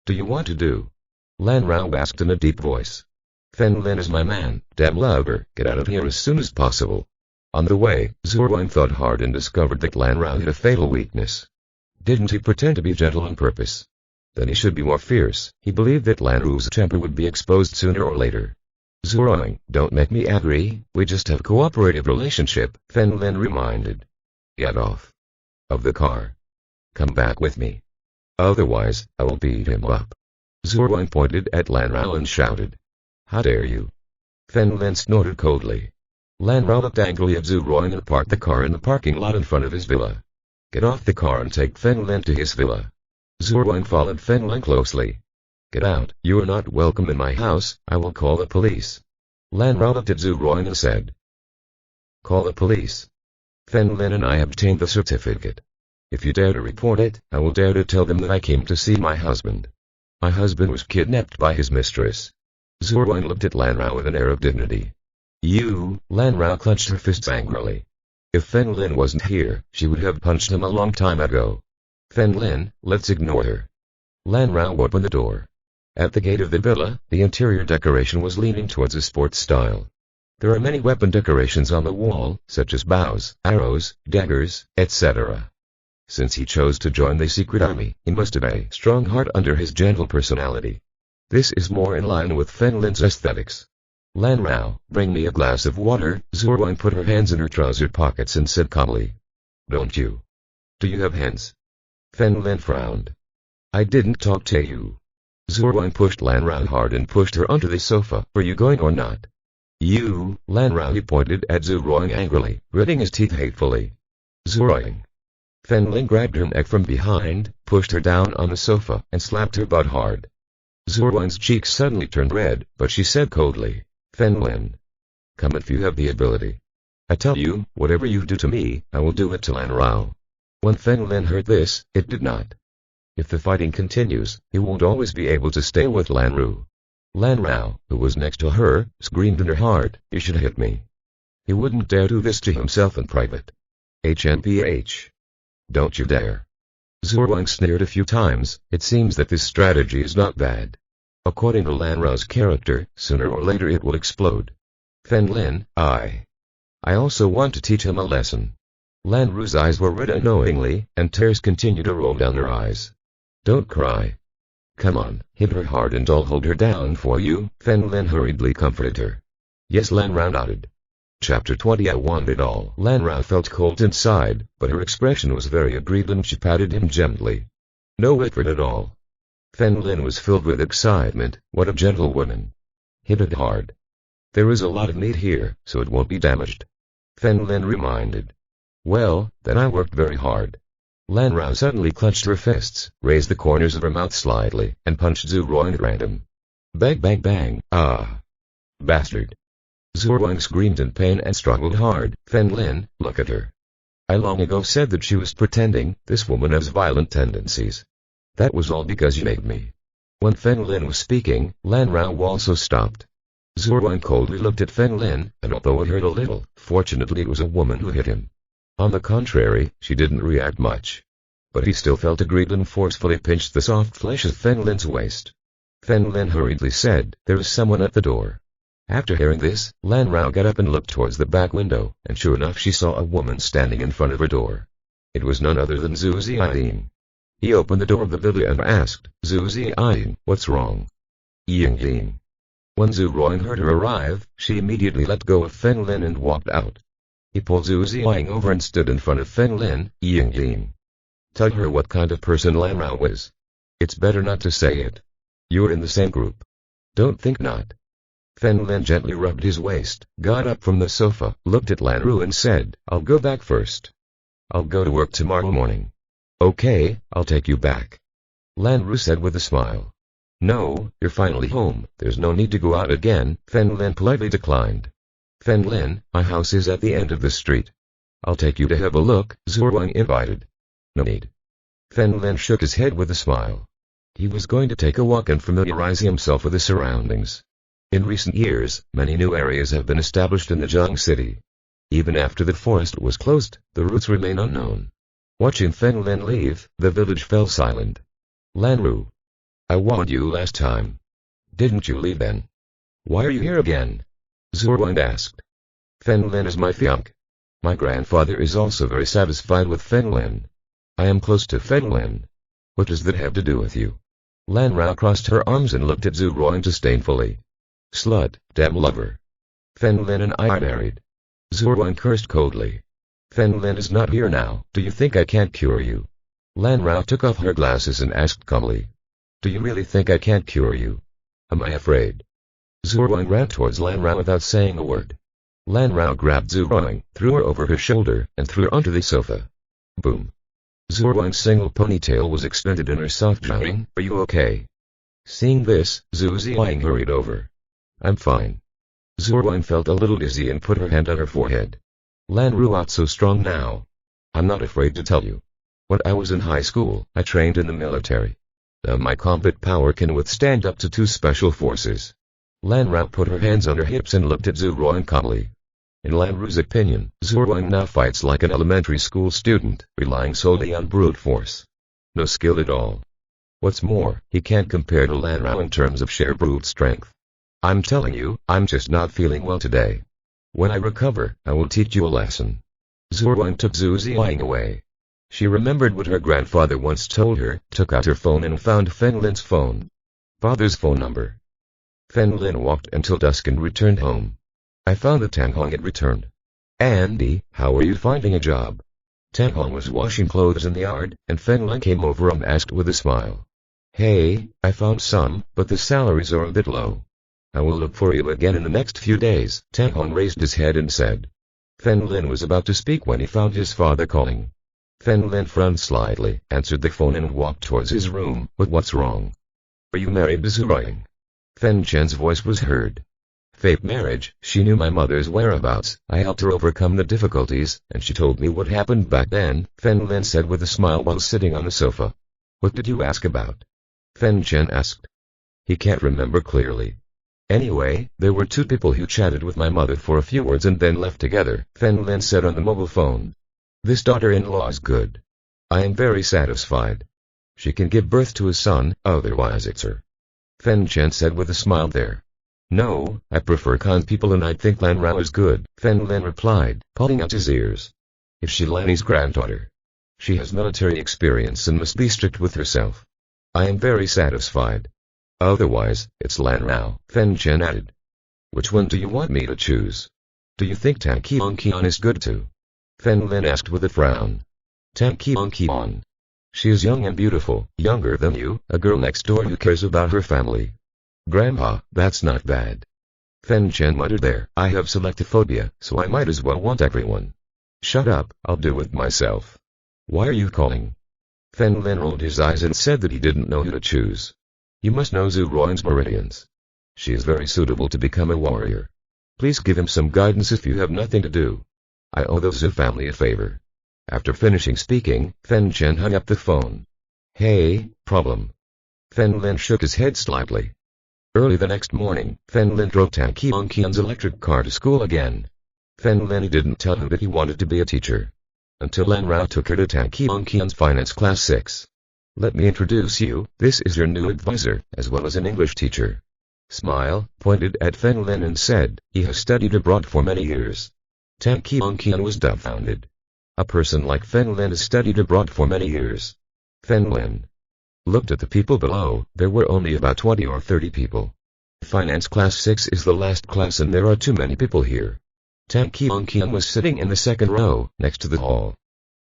A: Do you want to do? Lan Rao asked in a deep voice. Fen Lin is my man, damn louder, get out of here as soon as possible. On the way, Zhu Roying thought hard and discovered that Lan Rao had a fatal weakness. Didn't he pretend to be gentle on purpose? Then he should be more fierce. He believed that Lan Ru's temper would be exposed sooner or later. Zhu Roying, don't make me angry, we just have a cooperative relationship, Fen Lin reminded. Get off. of the car. Come back with me. Otherwise, I will beat him up. Zhu Wang pointed at Lan Rao and shouted. How dare you? Fen Lin snorted coldly. Lan Rao looked angrily at Zhu Wang and parked the car in the parking lot in front of his villa. Get off the car and take Fen Lin to his villa. Zhu Wang followed Fen Lin closely. Get out, you are not welcome in my house, I will call the police. Lan Rao looked at Zhu Wang and said. Call the police. Fen Lin and I have obtained the certificate. If you dare to report it, I will dare to tell them that I came to see my husband. My husband was kidnapped by his mistress. Zhu Wang looked at Lan Rao with an air of dignity. You, Lan Rao clenched her fists angrily. If Fen Lin wasn't here, she would have punched him a long time ago. Fen Lin, let's ignore her. Lan Rao opened the door. At the gate of the villa, the interior decoration was leaning towards a sports style. There are many weapon decorations on the wall, such as bows, arrows, daggers, etc. Since he chose to join the secret army, he must have a strong heart under his gentle personality. This is more in line with Fen Lin's aesthetics. Lan Rao, bring me a glass of water. Zhu Wang put her hands in her trouser pockets and said calmly. Don't you? Do you have hands? Fen Lin frowned. I didn't talk to you. Zhu Wang pushed Lan Rao hard and pushed her onto the sofa. Are you going or not? You, Lan Rao, he pointed at Zhu Wang angrily, gritting his teeth hatefully. Zhu Wang. Fen Lin grabbed her neck from behind, pushed her down on the sofa, and slapped her butt hard. Zhu Wang's cheeks suddenly turned red, but she said coldly, Fen Lin. Come if you have the ability. I tell you, whatever you do to me, I will do it to Lan Rao. When Fen Lin heard this, it did not. If the fighting continues, he won't always be able to stay with Lan Rao. Lan Rao, who was next to her, screamed in her heart, you should hit me. He wouldn't dare do this to himself in private. HMPH. Don't you dare. Zhu Wang sneered a few times. It seems that this strategy is not bad. According to Lan Rao's character, sooner or later it will explode. Fen Lin, I also want to teach him a lesson. Lan Ru's eyes were red unknowingly, and tears continued to roll down her eyes. Don't cry. Come on, hit her hard and I'll hold her down for you. Fen Lin hurriedly comforted her. Yes, Lan Rao nodded. Chapter 20. I want it all. Lan Rao felt cold inside, but her expression was very aggrieved and she patted him gently. No effort at all. Fen Lin was filled with excitement. What a gentlewoman. Hit it hard. There is a lot of meat here, so it won't be damaged. Fen Lin reminded. Well, then I worked very hard. Lan Rao suddenly clenched her fists, raised the corners of her mouth slightly, and punched Zhu Wang at random. Bang bang bang, ah! Bastard! Zhu Wang screamed in pain and struggled hard. Fen Lin, look at her. I long ago said that she was pretending. This woman has violent tendencies. That was all because you made me. When Fen Lin was speaking, Lan Rao also stopped. Zhu Wang coldly looked at Fen Lin, and although it hurt a little, fortunately it was a woman who hit him. On the contrary, she didn't react much. But he still felt aggrieved and forcefully pinched the soft flesh of Fen Lin's waist. Fen Lin hurriedly said, there is someone at the door. After hearing this, Lan Rao got up and looked towards the back window, and sure enough she saw a woman standing in front of her door. It was none other than Zhu Ziyin. He opened the door of the villa and asked, Zhu Ziyin, what's wrong? Ying. When Zhu Wang heard her arrive, she immediately let go of Fen Lin and walked out. He pulled Zhu Ziyin over and stood in front of Fen Lin. Ying. Tell her what kind of person Lan Rao was. It's better not to say it. You're in the same group. Don't think not. Fen Lin gently rubbed his waist, got up from the sofa, looked at Lan Rao and said, I'll go back first. I'll go to work tomorrow morning. Okay, I'll take you back. Lan Rao said with a smile. No, you're finally home, there's no need to go out again. Fen Lin politely declined. Fen Lin, my house is at the end of the street. I'll take you to have a look, Zhu Wang invited. No need. Fen Lin shook his head with a smile. He was going to take a walk and familiarize himself with the surroundings. In recent years, many new areas have been established in the Zhang city. Even after the forest was closed, the routes remain unknown. Watching Fen Lin leave, the village fell silent. Lan Rao. I warned you last time. Didn't you leave then? Why are you here again? Zhu Wang asked. Fen Lin is my fiancé. My grandfather is also very satisfied with Fen Lin. I am close to Fen Lin. What does that have to do with you? Lan Rao crossed her arms and looked at Zhu Wang disdainfully. Slut, damn lover. Fen Lin and I are married. Zhu Wang cursed coldly. Fen Lin is not here now. Do you think I can't cure you? Lan Rao took off her glasses and asked calmly. Do you really think I can't cure you? Am I afraid? Zhu Ruang ran towards Lan Rao without saying a word. Lan Rao grabbed Zhu Ruang, threw her over her shoulder, and threw her onto the sofa. Boom. Zhu Ruang's single ponytail was extended in her soft drowning. Are you okay? Seeing this, Zhu Ziang hurried over. I'm fine. Zhu Ruang felt a little dizzy and put her hand on her forehead. Lan Ruao so strong now. I'm not afraid to tell you. When I was in high school, I trained in the military. Now my combat power can withstand up to 2 special forces. Lan Rao put her hands on her hips and looked at Zhu Ruang calmly. In Lan Ru's opinion, Zhu Ruang now fights like an elementary school student, relying solely on brute force. No skill at all. What's more, he can't compare to Lan Rao in terms of sheer brute strength. I'm telling you, I'm just not feeling well today. When I recover, I will teach you a lesson. Zhu Ruang took Zhu Ziang away. She remembered what her grandfather once told her, took out her phone and found Fen Lin's phone. Father's phone number. Fen Lin walked until dusk and returned home. I found that Tang Hong had returned. Andy, how are you finding a job? Tang Hong was washing clothes in the yard, and Fen Lin came over and asked with a smile. Hey, I found some, but the salaries are a bit low. I will look for you again in the next few days. Tang Hong raised his head and said. Fen Lin was about to speak when he found his father calling. Fen Lin frowned slightly, answered the phone and walked towards his room. But what's wrong? Are you married to Zhu Ruang? Fen Chen's voice was heard. Fake marriage. She knew my mother's whereabouts. I helped her overcome the difficulties, and she told me what happened back then, Fen Lin said with a smile while sitting on the sofa. What did you ask about? Fen Chen asked. He can't remember clearly. Anyway, there were 2 people who chatted with my mother for a few words and then left together, Fen Lin said on the mobile phone. This daughter-in-law is good. I am very satisfied. She can give birth to a son, otherwise it's her. Fen Chen said with a smile there. No, I prefer kind people and I think Lan Rao is good, Fen Lin replied, pulling out his ears. Is she Lanny's granddaughter? She has military experience and must be strict with herself. I am very satisfied. Otherwise, it's Lan Rao, Fen Chen added. Which one do you want me to choose? Do you think Tang Qian is good too? Fen Lin asked with a frown. Tang Qian. She is young and beautiful, younger than you, a girl next door who cares about her family. Grandpa, that's not bad. Fen Chen muttered there. I have selectivophobia, so I might as well want everyone. Shut up, I'll do it myself. Why are you calling? Fen Lin rolled his eyes and said that he didn't know who to choose. You must know Zhu Ruang's meridians. She is very suitable to become a warrior. Please give him some guidance if you have nothing to do. I owe the Zhu family a favor. After finishing speaking, Fen Chen hung up the phone. Hey, problem. Fen Lin shook his head slightly. Early the next morning, Fen Lin drove Tang Qian's electric car to school again. Fen Lin didn't tell him that he wanted to be a teacher. Until Lan Rao took her to Tang Qian's finance class 6. Let me introduce you, this is your new advisor, as well as an English teacher. Smile, pointed at Fen Lin and said, he has studied abroad for many years. Tang Qian was dumbfounded. A person like Fen Lin has studied abroad for many years. Fen Lin looked at the people below. There were only about 20 or 30 people. Finance class 6 is the last class and there are too many people here. Tang Qian was sitting in the second row, next to the hall.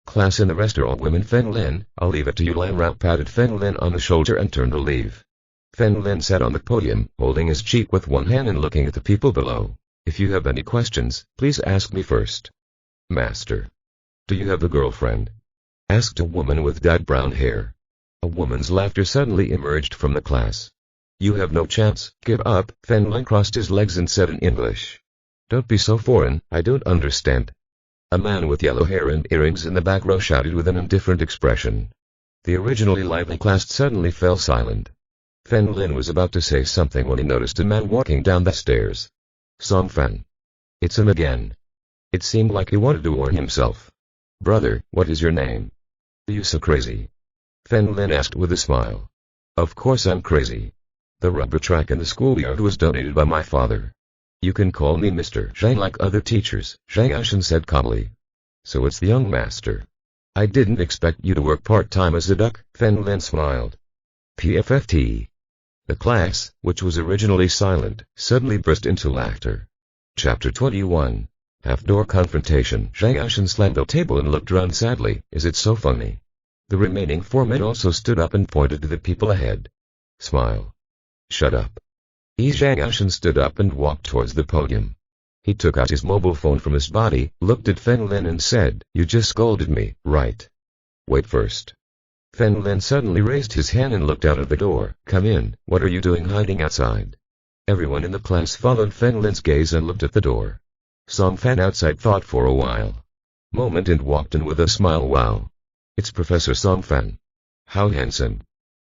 A: Class and the rest are all women. Fen Lin, I'll leave it to you. Lan Rao patted Fen Lin on the shoulder and turned to leave. Fen Lin sat on the podium, holding his cheek with one hand and looking at the people below. If you have any questions, please ask me first. Master. Do you have a girlfriend? Asked a woman with dyed brown hair. A woman's laughter suddenly emerged from the class. You have no chance, give up, Fen Lin crossed his legs and said in English. Don't be so foreign, I don't understand. A man with yellow hair and earrings in the back row shouted with an indifferent expression. The originally lively class suddenly fell silent. Fen Lin was about to say something when he noticed a man walking down the stairs. Song Fen. It's him again. It seemed like he wanted to warn himself. Brother, what is your name? Are you so crazy? Fen Lin asked with a smile. Of course I'm crazy. The rubber track in the schoolyard was donated by my father. You can call me Mr. Zhang like other teachers, Zhang Ashen said calmly. So it's the young master. I didn't expect you to work part-time as a duck, Fen Lin smiled. PFFT. The class, which was originally silent, suddenly burst into laughter. Chapter 21. Half-door confrontation. Zhang Yashan slammed the table and looked around sadly. Is it so funny? The remaining 4 men also stood up and pointed to the people ahead. Smile. Shut up. Zhang Yashan stood up and walked towards the podium. He took out his mobile phone from his body, looked at Fen Lin and said, "You just scolded me, right? Wait first." Fen Lin suddenly raised his hand and looked out of the door. "Come in, what are you doing hiding outside?" Everyone in the class followed Fen Lin's gaze and looked at the door. Song Fan outside thought for a while. Moment and walked in with a smile. Wow. It's Professor Song Fan. How handsome.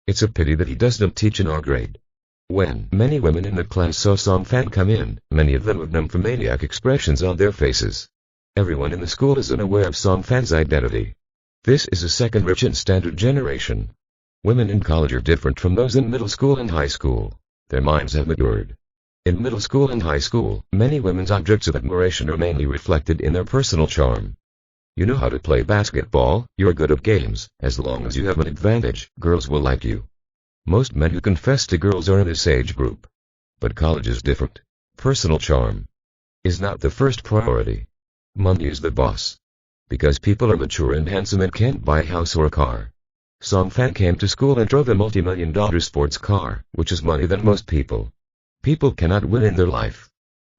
A: It's a pity that he doesn't teach in our grade. When many women in the class saw Song Fan come in, many of them with nymphomaniac expressions on their faces. Everyone in the school is unaware of Song Fan's identity. This is a second rich and standard generation. Women in college are different from those in middle school and high school. Their minds have matured. In middle school and high school, many women's objects of admiration are mainly reflected in their personal charm. You know how to play basketball, you're good at games, as long as you have an advantage, girls will like you. Most men who confess to girls are in this age group. But college is different. Personal charm is not the first priority. Money is the boss. Because people are mature and handsome and can't buy a house or a car. Song Fan came to school and drove a multi-million-dollar sports car, which is money than most people. People cannot win in their life.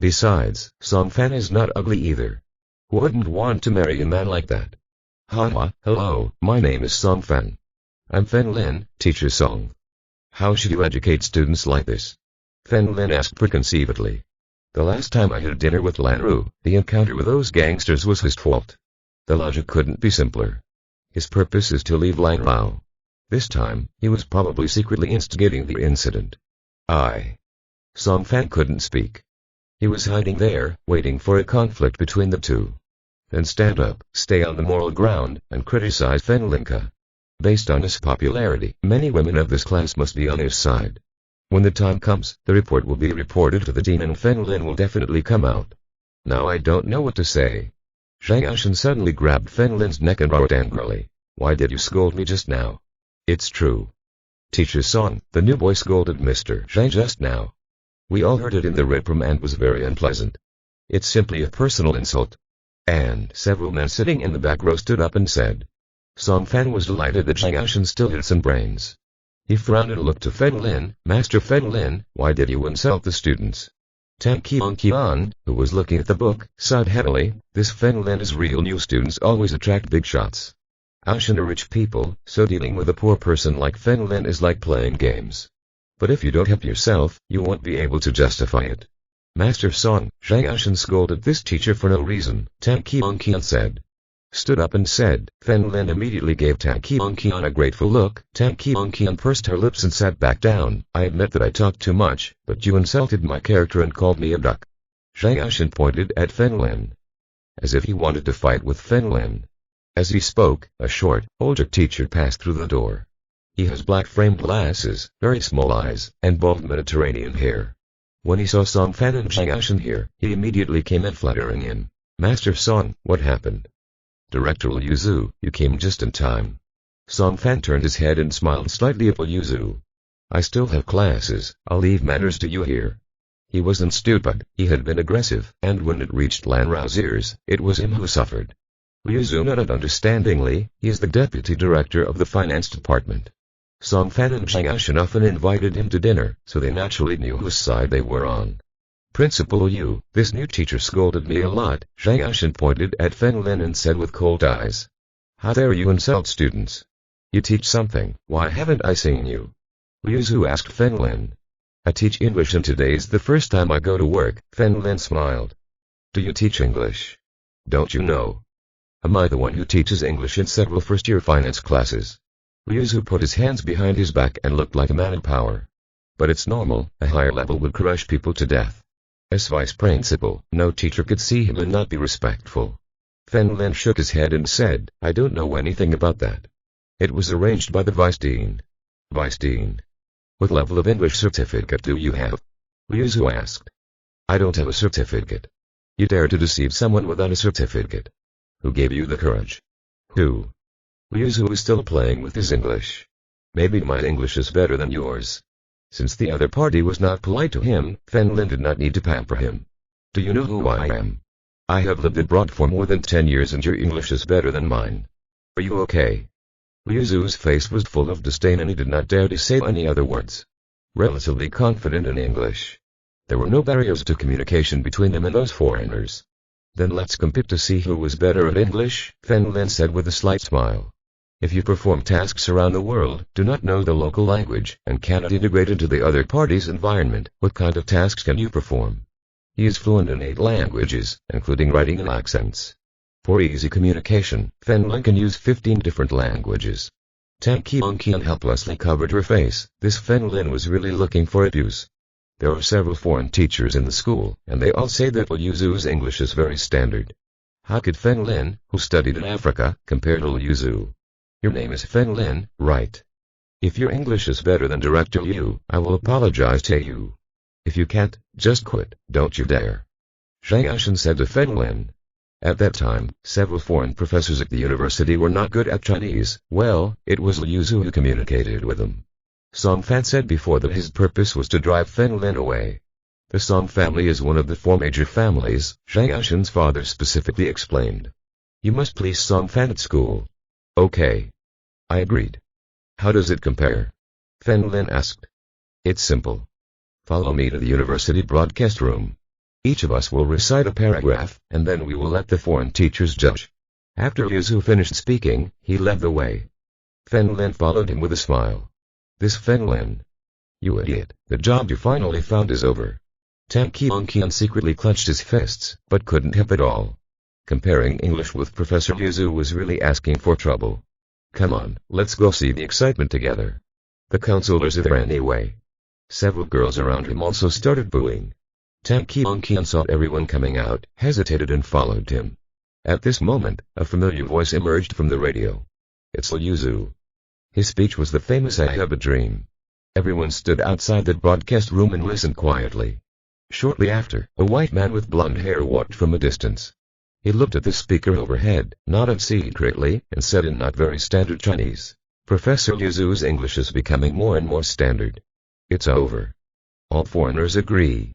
A: Besides, Song Fan is not ugly either. Who wouldn't want to marry a man like that? Haha, hello, my name is Song Fan. I'm Fen Lin, teacher Song. How should you educate students like this? Fen Lin asked preconceivedly. The last time I had dinner with Lan Ru, the encounter with those gangsters was his fault. The logic couldn't be simpler. His purpose is to leave Lan Lao. This time, he was probably secretly instigating the incident. Song Fan couldn't speak. He was hiding there, waiting for a conflict between the two. Then stand up, stay on the moral ground, and criticize Fen Linka. Based on his popularity, many women of this class must be on his side. When the time comes, the report will be reported to the dean and Fen Lin will definitely come out. Now I don't know what to say. Zhang Yashan suddenly grabbed Fen Lin's neck and roared angrily. Why did you scold me just now? It's true. Teacher Song, the new boy scolded Mr. Zhang just now. We all heard it in the reprimand and was very unpleasant. It's simply a personal insult. And several men sitting in the back row stood up and said. Song Fan was delighted that Zhang Yashan still had some brains. He frowned and looked to Fen Lin. Master Fen Lin, why did you insult the students? Tang Qian, who was looking at the book, sighed heavily. This Fen Lin is real. New students always attract big shots. Yashan are rich people, so dealing with a poor person like Fen Lin is like playing games. But if you don't help yourself, you won't be able to justify it. Master Song, Zhang Yashan scolded this teacher for no reason, Tang Qian said. Stood up and said. Fen Lin immediately gave Tang Qian a grateful look. Tang Qian pursed her lips and sat back down. I admit that I talked too much, but you insulted my character and called me a duck. Zhang Yashan pointed at Fen Lin. As if he wanted to fight with Fen Lin. As he spoke, a short, older teacher passed through the door. He has black framed glasses, very small eyes, and bald Mediterranean hair. When he saw Song Fan and Zhang Yashan here, he immediately came in flattering him. Master Song, what happened? Director Liu Zhu, you came just in time. Song Fan turned his head and smiled slightly at Liu Zhu. I still have classes, I'll leave matters to you here. He wasn't stupid, he had been aggressive, and when it reached Lan Rao's ears, it was him who suffered. Liu Zhu nodded understandingly. He is the deputy director of the finance department. Song Fan and Zhang Yashan often invited him to dinner, so they naturally knew whose side they were on. Principal Liu, this new teacher scolded me a lot. Zhang Yashan pointed at Fen Lin and said with cold eyes. How dare you insult students? You teach something, why haven't I seen you? Liu Zhu asked Fen Lin. I teach English and today's the first time I go to work. Fen Lin smiled. Do you teach English? Don't you know? Am I the one who teaches English in several first-year finance classes? Liu Zhu put his hands behind his back and looked like a man in power. But it's normal, a higher level would crush people to death. As vice principal, no teacher could see him and not be respectful. Fen Lin shook his head and said, I don't know anything about that. It was arranged by the vice dean. Vice dean? What level of English certificate do you have? Liu Zhu asked. I don't have a certificate. You dare to deceive someone without a certificate. Who gave you the courage? Who? Liu Zhu is still playing with his English. Maybe my English is better than yours. Since the other party was not polite to him, Fen Lin did not need to pamper him. Do you know who I am? I have lived abroad for more than 10 years and your English is better than mine. Are you okay? Liu Zu's face was full of disdain and he did not dare to say any other words. Relatively confident in English. There were no barriers to communication between him and those foreigners. Then let's compete to see who was better at English, Fen Lin said with a slight smile. If you perform tasks around the world, do not know the local language, and cannot integrate into the other party's environment, what kind of tasks can you perform? He is fluent in 8 languages, including writing and accents. For easy communication, Fen Lin can use 15 different languages. Tang Qian helplessly covered her face. This Fen Lin was really looking for abuse. There are several foreign teachers in the school, and they all say that Liu Zu's English is very standard. How could Fen Lin, who studied in Africa, compare to Liu Zu? Your name is Fen Lin, right? If your English is better than Director Liu, I will apologize to you. If you can't, just quit, don't you dare. Zhang Yashan said to Fen Lin. At that time, several foreign professors at the university were not good at Chinese. Well, it was Liu Zu who communicated with them. Song Fan said before that his purpose was to drive Fen Lin away. The Song family is one of the 4 major families, Zhang Yashan's father specifically explained. You must please Song Fan at school. Okay. I agreed. How does it compare? Fen Lin asked. It's simple. Follow me to the university broadcast room. Each of us will recite a paragraph, and then we will let the foreign teachers judge. After Liu Zu finished speaking, he led the way. Fen Lin followed him with a smile. This Fen Lin. You idiot, the job you finally found is over. Tang Qian secretly clenched his fists, but couldn't help it all. Comparing English with Professor Liu Zu was really asking for trouble. Come on, let's go see the excitement together. The counselors are there anyway. Several girls around him also started booing. Tang Qian saw everyone coming out, hesitated and followed him. At this moment, a familiar voice emerged from the radio. It's Liu Zu. His speech was the famous I Have a Dream. Everyone stood outside the broadcast room and listened quietly. Shortly after, a white man with blonde hair walked from a distance. He looked at the speaker overhead, nodded secretly, and said in not very standard Chinese, Professor Liu Zu's English is becoming more and more standard. It's over. All foreigners agree.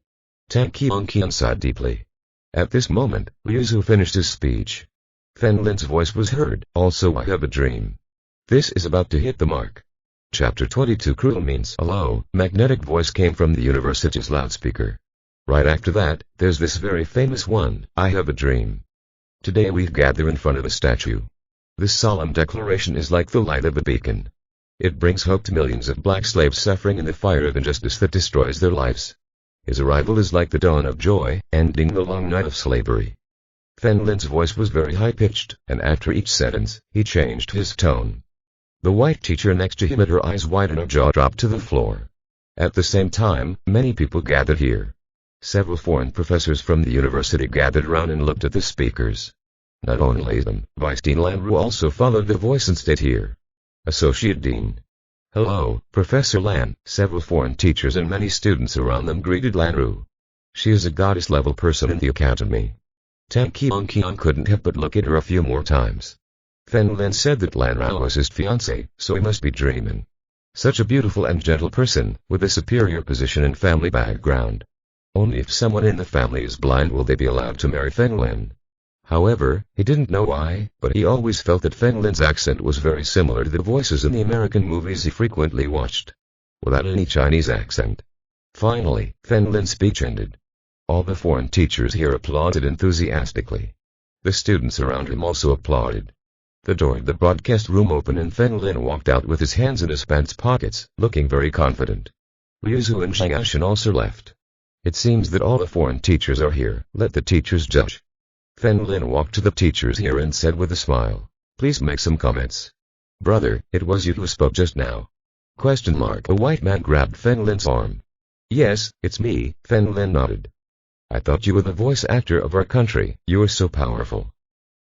A: Tang Qian sighed deeply. At this moment, Liu Zu finished his speech. Fen Lin's voice was heard, also I have a dream. This is about to hit the mark. Chapter 22 Cruel means a low, magnetic voice came from the university's loudspeaker. Right after that, there's this very famous one, I have a dream. Today we gather in front of a statue. This solemn declaration is like the light of a beacon. It brings hope to millions of black slaves suffering in the fire of injustice that destroys their lives. His arrival is like the dawn of joy, ending the long night of slavery. Fen Lin's voice was very high-pitched, and after each sentence, he changed his tone. The white teacher next to him had her eyes wide and her jaw dropped to the floor. At the same time, many people gathered here. Several foreign professors from the university gathered around and looked at the speakers. Not only them, Vice Dean Lan Ru also followed the voice and stayed here. Associate Dean. Hello, Professor Lan. Several foreign teachers and many students around them greeted Lan Ru. She is a goddess-level person in the academy. Tang Qian couldn't help but look at her a few more times. Fen Lin said that Lan Ru was his fiancée, so he must be dreaming. Such a beautiful and gentle person, with a superior position and family background. Only if someone in the family is blind will they be allowed to marry Fen Lin. However, he didn't know why, but he always felt that Fen Lin's accent was very similar to the voices in the American movies he frequently watched. Without any Chinese accent. Finally, Fen Lin's speech ended. All the foreign teachers here applauded enthusiastically. The students around him also applauded. The door of the broadcast room opened and Fen Lin walked out with his hands in his pants pockets, looking very confident. Liu Zu and Zhang Yashan also left. It seems that all the foreign teachers are here, let the teachers judge. Fen Lin walked to the teachers here and said with a smile, please make some comments. Brother, it was you who spoke just now. A white man grabbed Fen Lin's arm. Yes, it's me, Fen Lin nodded. I thought you were the voice actor of our country, you are so powerful.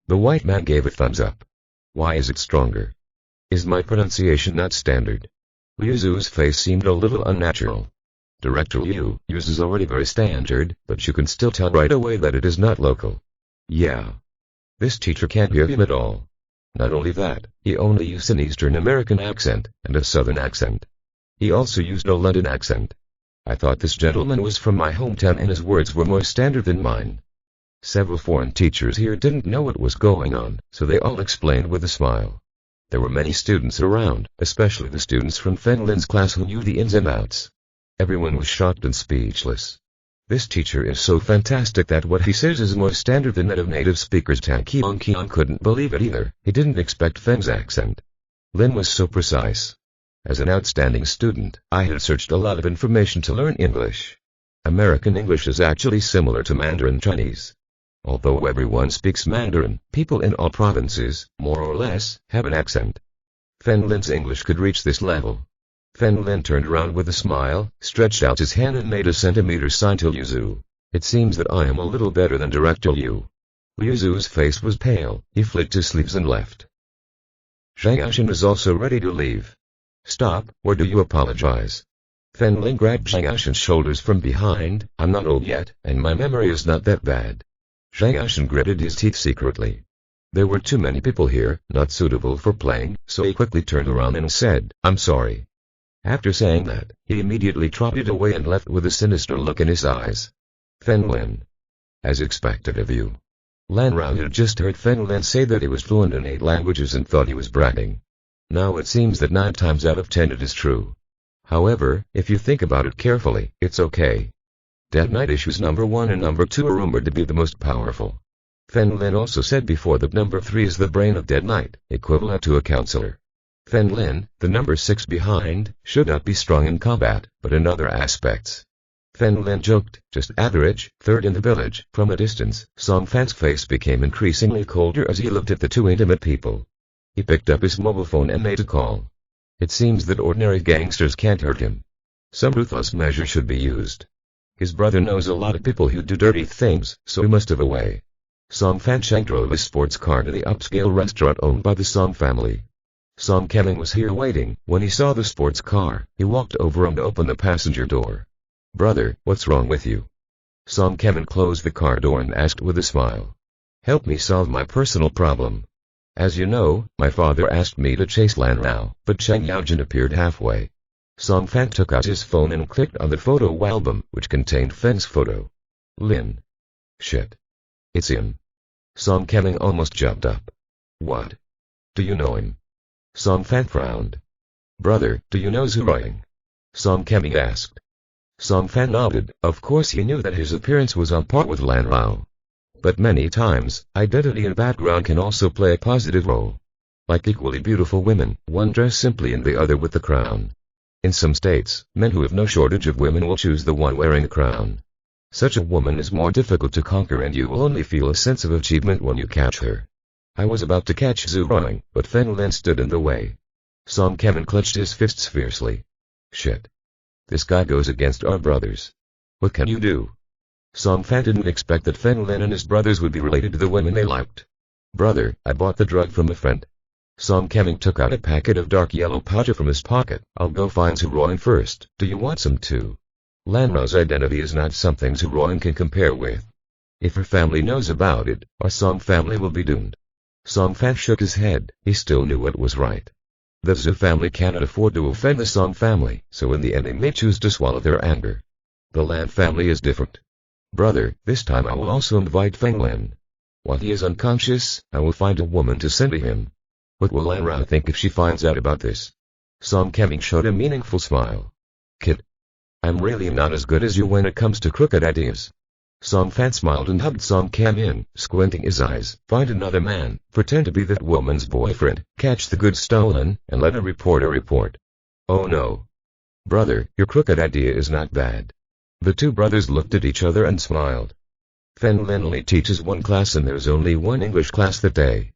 A: The white man gave a thumbs up. Why is it stronger? Is my pronunciation not standard? Liu Zu's face seemed a little unnatural. Director Liu, yours is already very standard, but you can still tell right away that it is not local. Yeah. This teacher can't hear him at all. Not only that, he only used an Eastern American accent, and a Southern accent. He also used a London accent. I thought this gentleman was from my hometown and his words were more standard than mine. Several foreign teachers here didn't know what was going on, so they all explained with a smile. There were many students around, especially the students from Fen Lin's class who knew the ins and outs. Everyone was shocked and speechless. This teacher is so fantastic that what he says is more standard than that of native speakers. Tang Qian couldn't believe it either. He didn't expect Feng's accent. Lin was so precise. As an outstanding student, I had searched a lot of information to learn English. American English is actually similar to Mandarin Chinese. Although everyone speaks Mandarin, people in all provinces, more or less, have an accent. Fen Lin's English could reach this level. Fen Lin turned around with a smile, stretched out his hand and made a centimeter sign to Liu Zhu. It seems that I am a little better than Director Liu. Liu Zhu's face was pale. He flicked his sleeves and left. Zhang Yashin was also ready to leave. Stop, or do you apologize? Fen Lin grabbed Zhang Yashin's shoulders from behind. I'm not old yet, and my memory is not that bad. Zhang Yashin gritted his teeth secretly. There were too many people here, not suitable for playing, so he quickly turned around and said, I'm sorry. After saying that, he immediately trotted away and left with a sinister look in his eyes. Fen Lin. As expected of you. Lan Rao had just heard Fen Lin say that he was fluent in 8 languages and thought he was bragging. Now it seems that 9 times out of 10 it is true. However, if you think about it carefully, it's okay. Dead Knight issues number 1 and number 2 are rumored to be the most powerful. Fen Lin also said before that number 3 is the brain of Dead Knight, equivalent to a counselor. Fen Lin, the number 6 behind, should not be strong in combat, but in other aspects. Fen Lin joked, just average, 3rd in the village. From a distance, Song Fan's face became increasingly colder as he looked at the 2 intimate people. He picked up his mobile phone and made a call. It seems that ordinary gangsters can't hurt him. Some ruthless measure should be used. His brother knows a lot of people who do dirty things, so he must have a way. Song Fan Cheng drove his sports car to the upscale restaurant owned by the Song family. Song Keming was here waiting. When he saw the sports car, he walked over and opened the passenger door. Brother, what's wrong with you? Song Keming closed the car door and asked with a smile. Help me solve my personal problem. As you know, my father asked me to chase Lan Rao, but Cheng Yaojin appeared halfway. Song Fan took out his phone and clicked on the photo album, which contained Feng's photo. Lin. Shit. It's him. Song Keming almost jumped up. What? Do you know him? Song Fan frowned. Brother, do you know Zhu Ruiying? Song Keming asked. Song Fan nodded. Of course he knew that his appearance was on par with Lan Rao. But many times, identity and background can also play a positive role. Like equally beautiful women, one dress simply and the other with the crown. In some states, men who have no shortage of women will choose the one wearing a crown. Such a woman is more difficult to conquer and you will only feel a sense of achievement when you catch her. I was about to catch Zhu Ruiying, but Fen Lin stood in the way. Song Keming clenched his fists fiercely. Shit. This guy goes against our brothers. What can you do? Song Fan didn't expect that Fen Lin and his brothers would be related to the women they liked. Brother, I bought the drug from a friend. Song Keming took out a packet of dark yellow powder from his pocket. I'll go find Zhu Ruiying first. Do you want some too? Lan Rao's identity is not something Zhu Ruiying can compare with. If her family knows about it, our Song family will be doomed. Song Fan shook his head. He still knew what was right. The Zhu family cannot afford to offend the Song family, so in the end they may choose to swallow their anger. The Lan family is different. Brother, this time I will also invite Feng Lin. While he is unconscious, I will find a woman to send to him. What will Lan Rao think if she finds out about this? Song Keming showed a meaningful smile. Kid. I'm really not as good as you when it comes to crooked ideas. Song Fan smiled and hugged Song Keming, squinting his eyes. Find another man, pretend to be that woman's boyfriend, catch the goods stolen, and let a reporter report. Oh no. Brother, your crooked idea is not bad. The 2 brothers looked at each other and smiled. Fen Lin only teaches 1 class and there's only 1 English class that day.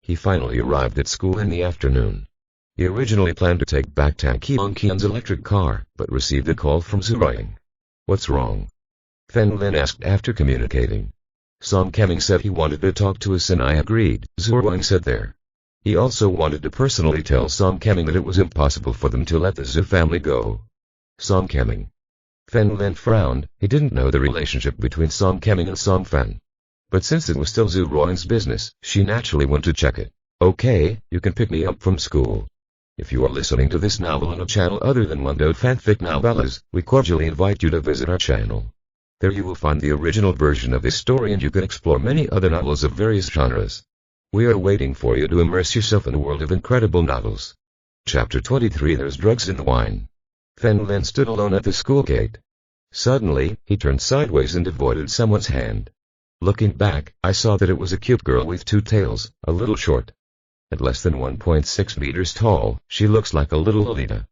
A: He finally arrived at school in the afternoon. He originally planned to take back Tang Qian's electric car, but received a call from Zhu Ruiying. What's wrong? Fen Lin asked after communicating. Song Keming said he wanted to talk to us and I agreed, Zhu Ruiying said there. He also wanted to personally tell Song Keming that it was impossible for them to let the Zhu family go. Song Keming. Fen Lin frowned. He didn't know the relationship between Song Keming and Song Fan. But since it was still Zhu Ruiying's business, she naturally went to check it. Okay, you can pick me up from school. If you are listening to this novel on a channel other than Mundo Fanfic Novellas, we cordially invite you to visit our channel. There you will find the original version of this story, and you can explore many other novels of various genres. We are waiting for you to immerse yourself in a world of incredible novels. Chapter 23. There's drugs in the wine. Fen Lin stood alone at the school gate. Suddenly, he turned sideways and avoided someone's hand. Looking back, I saw that it was a cute girl with two tails, a little short. At less than 1.6 meters tall, she looks like a little Lolita.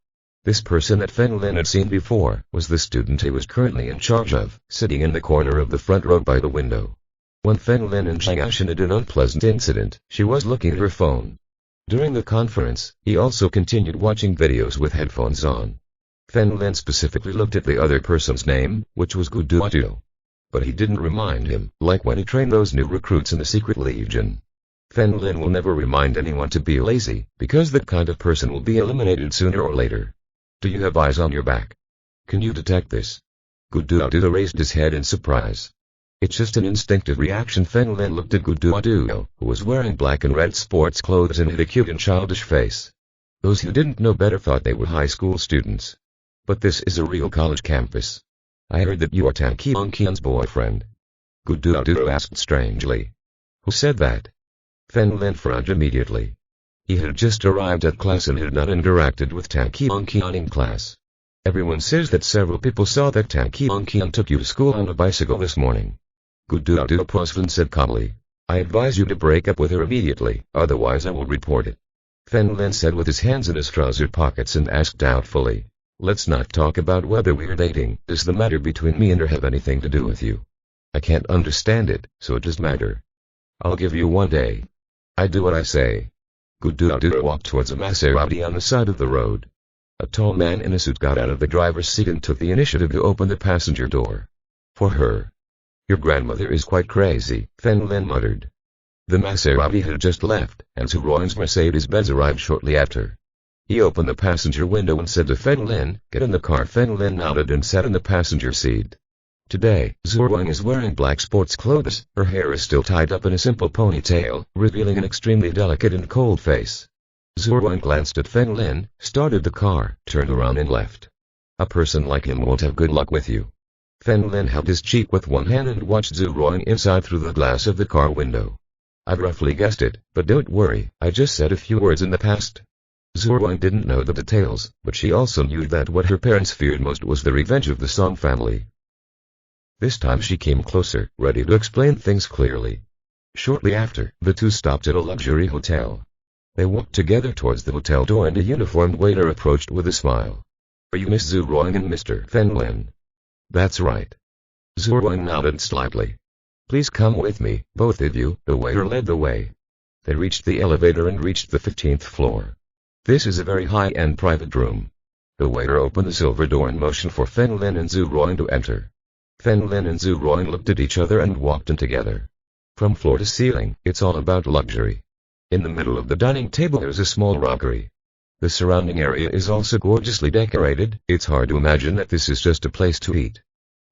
A: This person that Fen Lin had seen before was the student he was currently in charge of, sitting in the corner of the front row by the window. When Fen Lin and Zhang Ashen had an unpleasant incident, she was looking at her phone. During the conference, he also continued watching videos with headphones on. Fen Lin specifically looked at the other person's name, which was Gu Duoduo. But he didn't remind him, like when he trained those new recruits in the Secret Legion. Fen Lin will never remind anyone to be lazy, because that kind of person will be eliminated sooner or later. Do you have eyes on your back? Can you detect this? Gu Duoduo raised his head in surprise. It's just an instinctive reaction. Fen Lin looked at Gu Duoduo, who was wearing black and red sports clothes and had a cute and childish face. Those who didn't know better thought they were high school students. But this is a real college campus. I heard that you are Tang Qianqian's boyfriend. Gu Duoduo asked strangely. Who said that? Fen Lin frowned immediately. He had just arrived at class and had not interacted with Tang Qianqian in class. Everyone says that several people saw that Tang Qianqian took you to school on a bicycle this morning. Gu Duoduo paused and said calmly, I advise you to break up with her immediately, otherwise I will report it. Fen Lin said with his hands in his trouser pockets and asked doubtfully. Let's not talk about whether we're dating. Does the matter between me and her have anything to do with you? I can't understand it, so it doesn't matter. I'll give you 1 day. I do what I say. Gu Duoduo walked towards a Maserati on the side of the road. A tall man in a suit got out of the driver's seat and took the initiative to open the passenger door. For her. Your grandmother is quite crazy, Fen Lin muttered. The Maserati had just left, and Zuroing's Mercedes-Benz arrived shortly after. He opened the passenger window and said to Fen Lin, get in the car. Fen Lin nodded and sat in the passenger seat. Today, Zuroing is wearing black sports clothes. Her hair is still tied up in a simple ponytail, revealing an extremely delicate and cold face. Zuroing glanced at Fen Lin, started the car, turned around and left. A person like him won't have good luck with you. Fen Lin held his cheek with one hand and watched Zuroing inside through the glass of the car window. I've roughly guessed it, but don't worry, I just said a few words in the past. Zuroing didn't know the details, but she also knew that what her parents feared most was the revenge of the Song family. This time she came closer, ready to explain things clearly. Shortly after, the two stopped at a luxury hotel. They walked together towards the hotel door and a uniformed waiter approached with a smile. Are you Miss Zuroing and Mr. Fen Lin? That's right. Zuroing nodded slightly. Please come with me, both of you. The waiter led the way. They reached the elevator and reached the 15th floor. This is a very high-end private room. The waiter opened the silver door and motioned for Fen Lin and Zuroing to enter. Fen Lin and Zuroing looked at each other and walked in together. From floor to ceiling, it's all about luxury. In the middle of the dining table there's a small rockery. The surrounding area is also gorgeously decorated. It's hard to imagine that this is just a place to eat.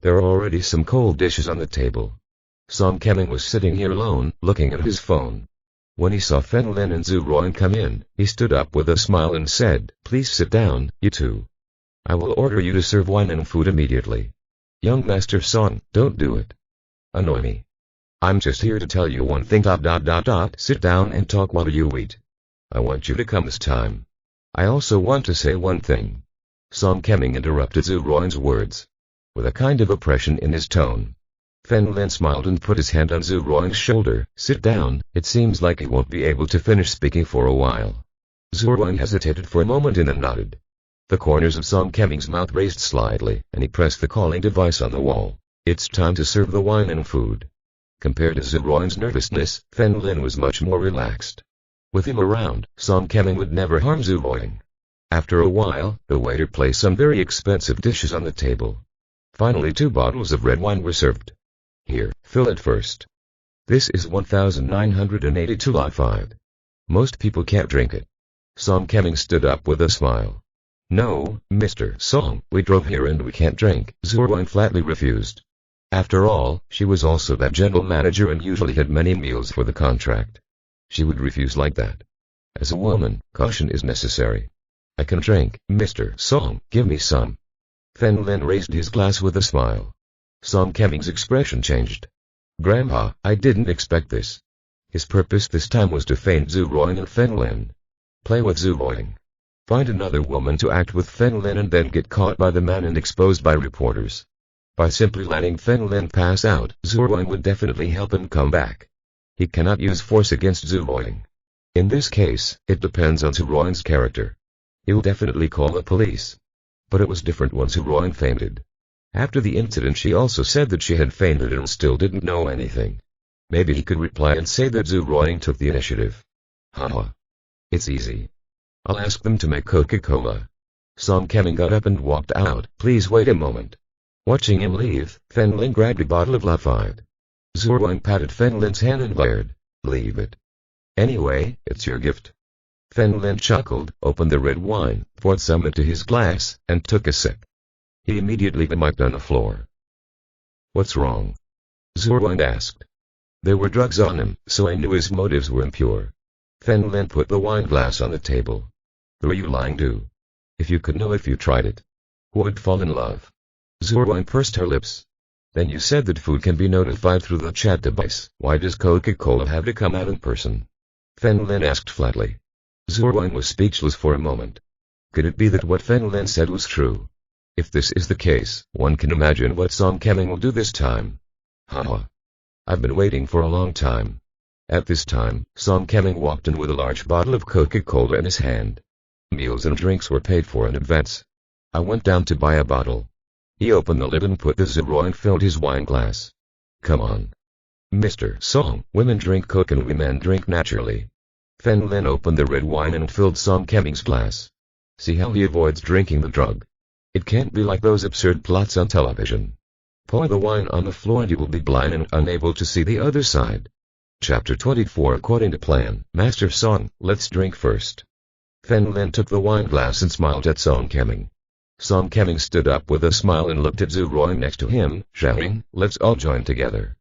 A: There are already some cold dishes on the table. Song Keming was sitting here alone, looking at his phone. When he saw Fen Lin and Zuroing come in, he stood up with a smile and said, please sit down, you two. I will order you to serve wine and food immediately. Young Master Song, don't do it. Annoy me. I'm just here to tell you one thing. Sit down and talk while you eat. I want you to come this time. I also want to say one thing. Song Keming interrupted Zuroing's words. With a kind of oppression in his tone. Fen Lin smiled and put his hand on Zuroing's shoulder. Sit down, it seems like he won't be able to finish speaking for a while. Zuroing hesitated for a moment and then nodded. The corners of Song Keming's mouth raised slightly, and he pressed the calling device on the wall. It's time to serve the wine and food. Compared to Zuroing's nervousness, Fen Lin was much more relaxed. With him around, Song Keming would never harm Zuroing. After a while, the waiter placed some very expensive dishes on the table. Finally 2 bottles of red wine were served. Here, fill it first. This is 1982 Lot 5. Most people can't drink it. Song Keming stood up with a smile. No, Mr. Song, we drove here and we can't drink. Zuroing flatly refused. After all, she was also that general manager and usually had many meals for the contract. She would refuse like that. As a woman, caution is necessary. I can drink, Mr. Song, give me some. Fen Lin raised his glass with a smile. Song Keming's expression changed. Grandpa, I didn't expect this. His purpose this time was to feint Zhu Ruoying and Fen Lin. Play with Zhu Ruoying. Find another woman to act with Fen Lin and then get caught by the man and exposed by reporters. By simply letting Fen Lin pass out, Zhu Ruoying would definitely help him come back. He cannot use force against Zhu Ruoying. In this case, it depends on Zhu Ruoying's character. He will definitely call the police. But it was different once Zhu Ruoying fainted. After the incident she also said that she had fainted and still didn't know anything. Maybe he could reply and say that Zhu Ruoying took the initiative. Haha. It's easy. I'll ask them to make Coca-Cola. Song Keming got up and walked out. Please wait a moment. Watching him leave, Fen Lin grabbed a bottle of Lafayette. Zhu Ruoying patted Fen Lin's hand and glared. Leave it. Anyway, it's your gift. Fen Lin chuckled, opened the red wine, poured some into his glass, and took a sip. He immediately mic'd on the floor. What's wrong? Zhu Ruoying asked. There were drugs on him, so I knew his motives were impure. Fen Lin put the wine glass on the table. Who are you lying to? If you could know if you tried it. Who would fall in love? Zhu Ruoying pursed her lips. Then you said that food can be notified through the chat device. Why does Coca-Cola have to come out in person? Fen Lin asked flatly. Zhu Ruoying was speechless for a moment. Could it be that what Fen Lin said was true? If this is the case, one can imagine what Song Keming will do this time. Haha. I've been waiting for a long time. At this time, Song Keming walked in with a large bottle of Coca-Cola in his hand. Meals and drinks were paid for in advance. I went down to buy a bottle. He opened the lid and put the Zhu Ruoying and filled his wine glass. Come on. Mr. Song, women drink Coke and we men drink naturally. Fen Lin opened the red wine and filled Song Keming's glass. See how he avoids drinking the drug. It can't be like those absurd plots on television. Pour the wine on the floor and you will be blind and unable to see the other side. Chapter 24 According to plan, Master Song, let's drink first. Fen Lin took the wine glass and smiled at Song Keming. Song Keming stood up with a smile and looked at Zhu Ruoying next to him, shouting, let's all join together.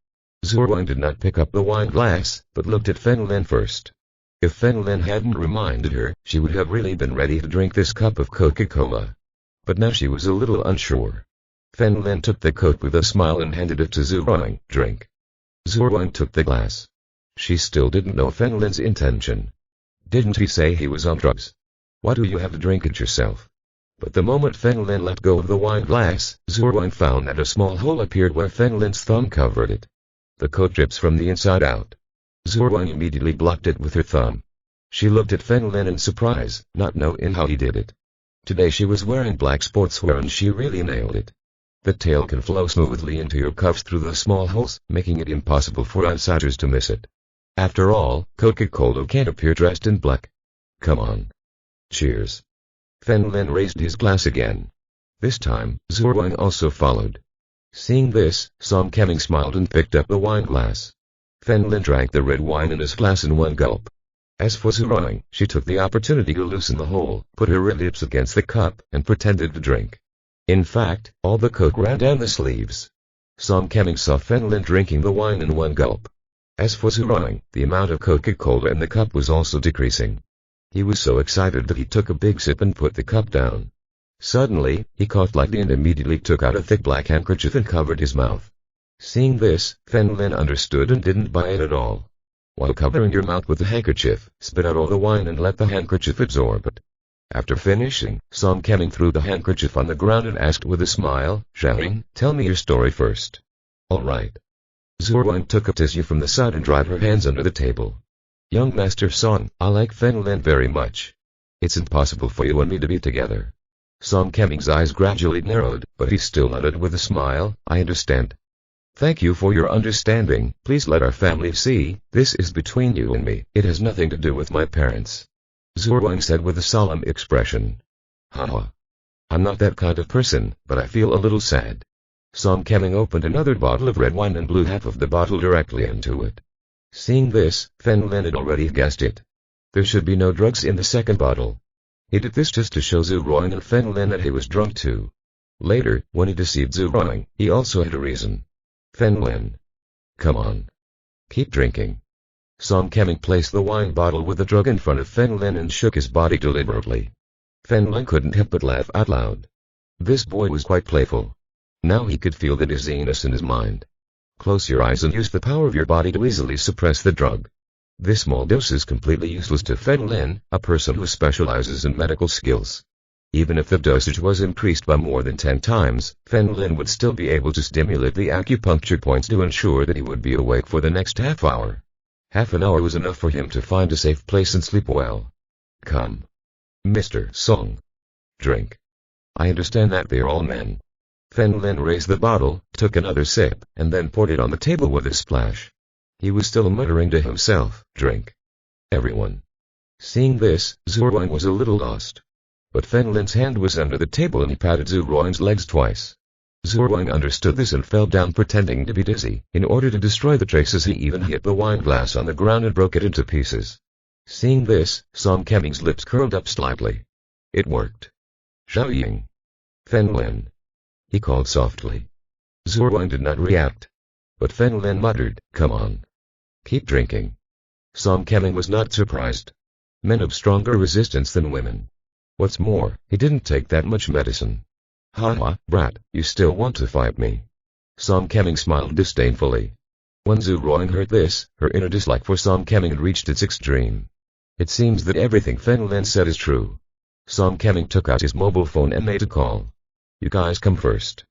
A: Zhu Ruoying did not pick up the wine glass, but looked at Fen Lin first. If Fen Lin hadn't reminded her, she would have really been ready to drink this cup of Coca-Cola. But now she was a little unsure. Fen Lin took the Coke with a smile and handed it to Zhu Ruoying. Drink. Zhu Ruoying took the glass. She still didn't know Fen Lin's intention. Didn't he say he was on drugs? Why do you have to drink it yourself? But the moment Fen Lin let go of the wine glass, Zhu Ruoying found that a small hole appeared where Fen Lin's thumb covered it. The Coke drips from the inside out. Zhu Ruoying immediately blocked it with her thumb. She looked at Fen Lin in surprise, not knowing how he did it. Today she was wearing black sportswear and she really nailed it. The tail can flow smoothly into your cuffs through the small holes, making it impossible for outsiders to miss it. After all, Coca-Cola can't appear dressed in black. Come on. Cheers. Fen Lin raised his glass again. This time, Zhu Ruoying also followed. Seeing this, Song Keming smiled and picked up the wine glass. Fen Lin drank the red wine in his glass in one gulp. As for Zhu Ruoying, she took the opportunity to loosen the hole, put her red lips against the cup, and pretended to drink. In fact, all the Coke ran down the sleeves. Song Keming saw Fen Lin drinking the wine in one gulp. As for Zhu Ruoying, the amount of Coca-Cola in the cup was also decreasing. He was so excited that he took a big sip and put the cup down. Suddenly, he coughed lightly and immediately took out a thick black handkerchief and covered his mouth. Seeing this, Fen Lin understood and didn't buy it at all. While covering your mouth with the handkerchief, spit out all the wine and let the handkerchief absorb it. After finishing, Song Keming threw the handkerchief on the ground and asked with a smile, shouting, tell me your story first. All right. Zhu Ruoying took a tissue from the side and dried her hands under the table. Young Master Song, I like Fen Lin very much. It's impossible for you and me to be together. Song Keming's eyes gradually narrowed, but he still nodded with a smile, I understand. Thank you for your understanding, please let our family see, this is between you and me, it has nothing to do with my parents. Zhu Ruoying said with a solemn expression. Haha. I'm not that kind of person, but I feel a little sad. Song Keming opened another bottle of red wine and blew half of the bottle directly into it. Seeing this, Fen Lin had already guessed it. There should be no drugs in the second bottle. He did this just to show Zhu Ruoying and Fen Lin that he was drunk too. Later, when he deceived Zhu Ruoying, he also had a reason. Fen Lin. Come on. Keep drinking. Song Keming placed the wine bottle with the drug in front of Fen Lin and shook his body deliberately. Fen Lin couldn't help but laugh out loud. This boy was quite playful. Now he could feel the dizziness in his mind. Close your eyes and use the power of your body to easily suppress the drug. This small dose is completely useless to Lin, a person who specializes in medical skills. Even if the dosage was increased by more than 10 times, Lin would still be able to stimulate the acupuncture points to ensure that he would be awake for the next half hour. Half an hour was enough for him to find a safe place and sleep well. Come. Mr. Song. Drink. I understand that they're all men. Lin raised the bottle, took another sip, and then poured it on the table with a splash. He was still muttering to himself, drink. Everyone. Seeing this, Zhu Ruang was a little lost. But Lin's hand was under the table and he patted Zhu Ruang's legs twice. Zhu Ruang understood this and fell down pretending to be dizzy. In order to destroy the traces, he even hit the wine glass on the ground and broke it into pieces. Seeing this, Song Keming's lips curled up slightly. It worked. Zhao Ying. Lin. He called softly. Zhu Ruang did not react. But Lin muttered, come on. Keep drinking. Song Keming was not surprised. Men have stronger resistance than women. What's more, he didn't take that much medicine. Ha, brat, you still want to fight me? Song Keming smiled disdainfully. When Zhu Ruang heard this, her inner dislike for Song Keming had reached its extreme. It seems that everything Lin said is true. Song Keming took out his mobile phone and made a call. You guys come first.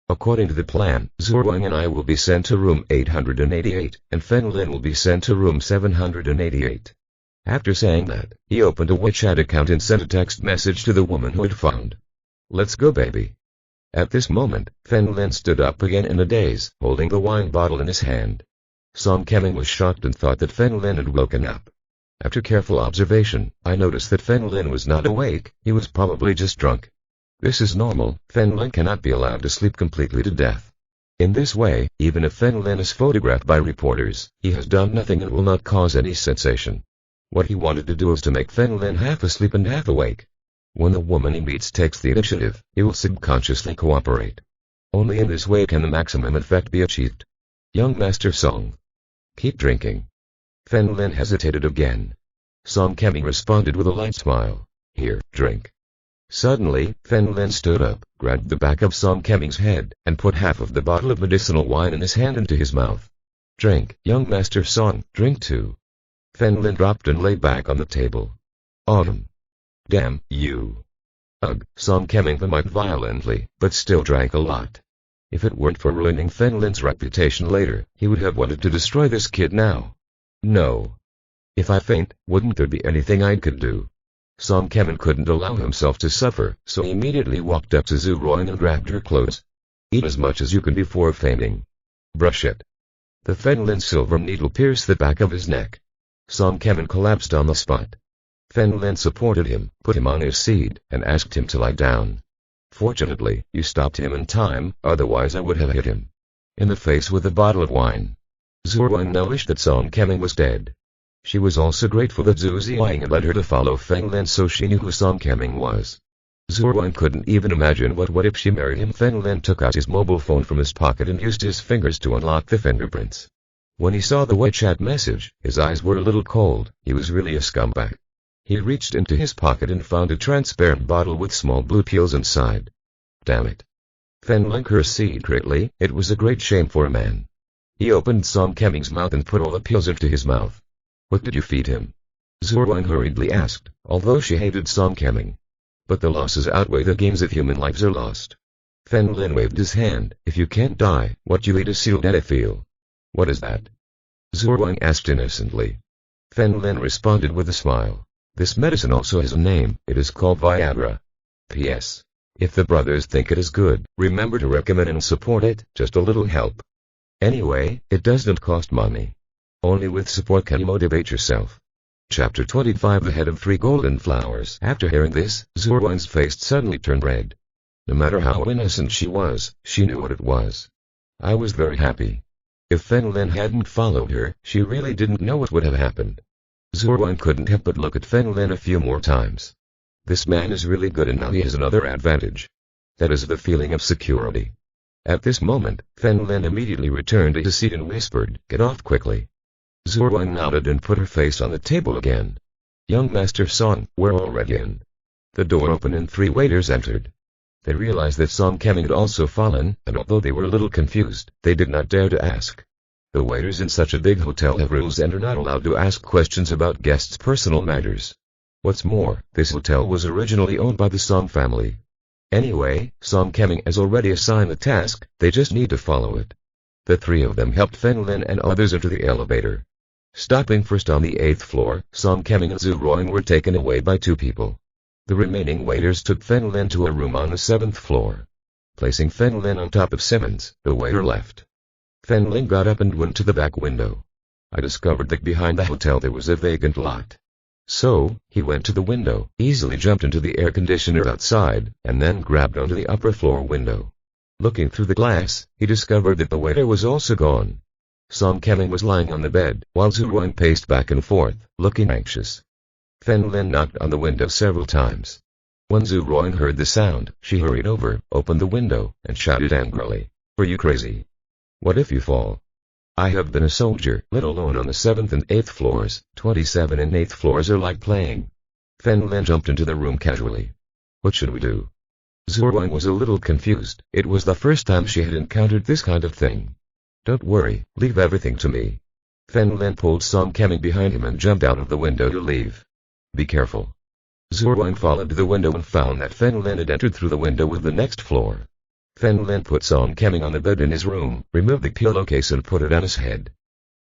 A: According to the plan, Zhu Ruang and I will be sent to room 888, and Lin will be sent to room 788. After saying that, he opened a WeChat account and sent a text message to the woman who had found. Let's go, baby. At this moment, Lin stood up again in a daze, holding the wine bottle in his hand. Song Keming was shocked and thought that Lin had woken up. After careful observation, I noticed that Lin was not awake, he was probably just drunk. This is normal, Lin cannot be allowed to sleep completely to death. In this way, even if Lin is photographed by reporters, he has done nothing and will not cause any sensation. What he wanted to do was to make Lin half asleep and half awake. When the woman he meets takes the initiative, he will subconsciously cooperate. Only in this way can the maximum effect be achieved. Young Master Song. Keep drinking. Lin hesitated again. Song Keming responded with a light smile. Here, drink. Suddenly, Lin stood up, grabbed the back of Song Keming's head, and put half of the bottle of medicinal wine in his hand into his mouth. Drink, young Master Song, drink too. Lin dropped and lay back on the table. Autumn. Damn you. Ugh, Song Keming vomited violently, but still drank a lot. If it weren't for ruining Lin's reputation later, he would have wanted to destroy this kid now. No. If I faint, wouldn't there be anything I could do? Song Keming couldn't allow himself to suffer, so he immediately walked up to Zhu Ruang and grabbed her clothes. Eat as much as you can before fainting. Brush it. The Lin's silver needle pierced the back of his neck. Song Keming collapsed on the spot. Lin supported him, put him on his seat, and asked him to lie down. Fortunately, you stopped him in time, otherwise I would have hit him in the face with a bottle of wine. Zhu Ruang now wished that Song Keming was dead. She was also grateful that Zhu Ziying had led her to follow Lin so she knew who Song Keming was. Zhu Ruang couldn't even imagine what if she married him. Lin took out his mobile phone from his pocket and used his fingers to unlock the fingerprints. When he saw the WeChat message, his eyes were a little cold. He was really a scumbag. He reached into his pocket and found a transparent bottle with small blue pills inside. Damn it. Lin cursed secretly. It was a great shame for a man. He opened Song Keming's mouth and put all the pills into his mouth. What did you feed him? Zhu Ruang hurriedly asked, although she hated Song Keming. But the losses outweigh the gains if human lives are lost. Lin waved his hand. If you can't die, what you eat is sildenafil. What is that? Zhu Ruang asked innocently. Lin responded with a smile. This medicine also has a name. It is called Viagra. P.S. If the brothers think it is good, remember to recommend and support it, just a little help. Anyway, it doesn't cost money. Only with support can you motivate yourself. Chapter 25 The Head of Three Golden Flowers. After hearing this, Zhu Ruang's face suddenly turned red. No matter how innocent she was, she knew what it was. I was very happy. If Lin hadn't followed her, she really didn't know what would have happened. Zhu Ruang couldn't help but look at Lin a few more times. This man is really good and now he has another advantage. That is the feeling of security. At this moment, Lin immediately returned to his seat and whispered, "Get off quickly." Zhu Ruang nodded and put her face on the table again. "Young Master Song, we're already in." The door opened and 3 waiters entered. They realized that Song Keming had also fallen, and although they were a little confused, they did not dare to ask. The waiters in such a big hotel have rules and are not allowed to ask questions about guests' personal matters. What's more, this hotel was originally owned by the Song family. Anyway, Song Keming has already assigned the task, they just need to follow it. The three of them helped Fen Lin and others into the elevator. Stopping first on the 8th floor, Song Keming and Zhu Ruoying were taken away by 2 people. The remaining waiters took Fen Lin to a room on the 7th floor. Placing Fen Lin on top of Simmons, the waiter left. Fen Lin got up and went to the back window. I discovered that behind the hotel there was a vacant lot. So, he went to the window, easily jumped into the air conditioner outside, and then grabbed onto the upper floor window. Looking through the glass, he discovered that the waiter was also gone. Song Keming was lying on the bed, while Zhu Ruoying paced back and forth, looking anxious. Fen Lin knocked on the window several times. When Zhu Ruoying heard the sound, she hurried over, opened the window, and shouted angrily, "Are you crazy? What if you fall? I have been a soldier, let alone on the 7th and 8th floors. 27 and 8th floors are like playing." Fen Lin jumped into the room casually. "What should we do?" Zhu Ruoying was a little confused. It was the first time she had encountered this kind of thing. "Don't worry, leave everything to me." Fen Lin pulled Song Keming behind him and jumped out of the window to leave. "Be careful." Zhu Ruoying followed to the window and found that Fen Lin had entered through the window with the next floor. Fen Lin put Song Keming on the bed in his room, removed the pillowcase and put it on his head.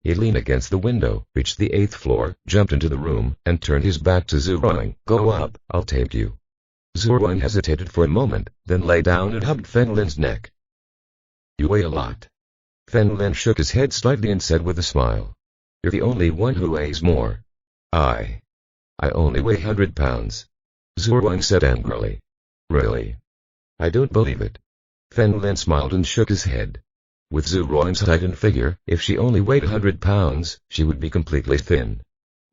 A: He leaned against the window, reached the 8th floor, jumped into the room, and turned his back to Zhu Ruoying. "Go up, I'll take you." Zhu Ruoying hesitated for a moment, then lay down and hugged Fen Lin's neck. "You weigh a lot." Fen Lin shook his head slightly and said with a smile, "You're the only one who weighs more." I only weigh 100 pounds. Zhu Ruoying said angrily. "Really? I don't believe it." Fen Lin smiled and shook his head. With Zhu Ruoying's height and figure, if she only weighed 100 pounds, she would be completely thin.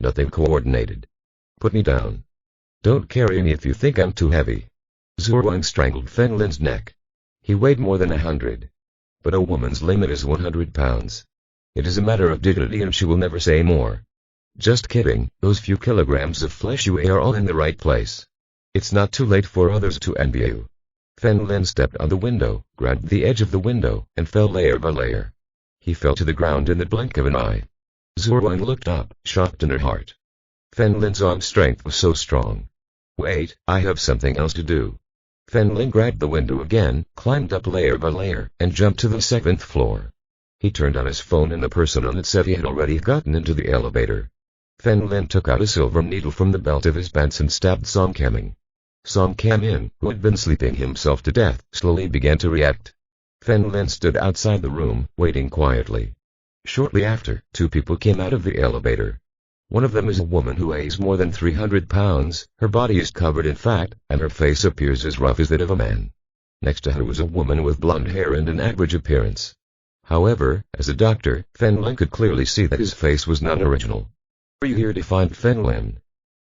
A: Nothing coordinated. "Put me down. Don't carry me if you think I'm too heavy." Zhu Ruoying strangled Fen Lin's neck. He weighed more than 100. But a woman's limit is 100 pounds. It is a matter of dignity and she will never say more. "Just kidding, those few kilograms of flesh you weigh are all in the right place. It's not too late for others to envy you." Fen Lin stepped on the window, grabbed the edge of the window, and fell layer by layer. He fell to the ground in the blink of an eye. Zhu Ruoying looked up, shocked in her heart. Fen Lin's arm strength was so strong. "Wait, I have something else to do." Fen Lin grabbed the window again, climbed up layer by layer, and jumped to the 7th floor. He turned on his phone and the person on it said he had already gotten into the elevator. Fen Lin took out a silver needle from the belt of his pants and stabbed Song Keming. Song Keming, who had been sleeping himself to death, slowly began to react. Fen Lin stood outside the room, waiting quietly. Shortly after, 2 people came out of the elevator. One of them is a woman who weighs more than 300 pounds, her body is covered in fat, and her face appears as rough as that of a man. Next to her was a woman with blonde hair and an average appearance. However, as a doctor, Fen Lin could clearly see that his face was not original. "Are you here to find Fen Lin?"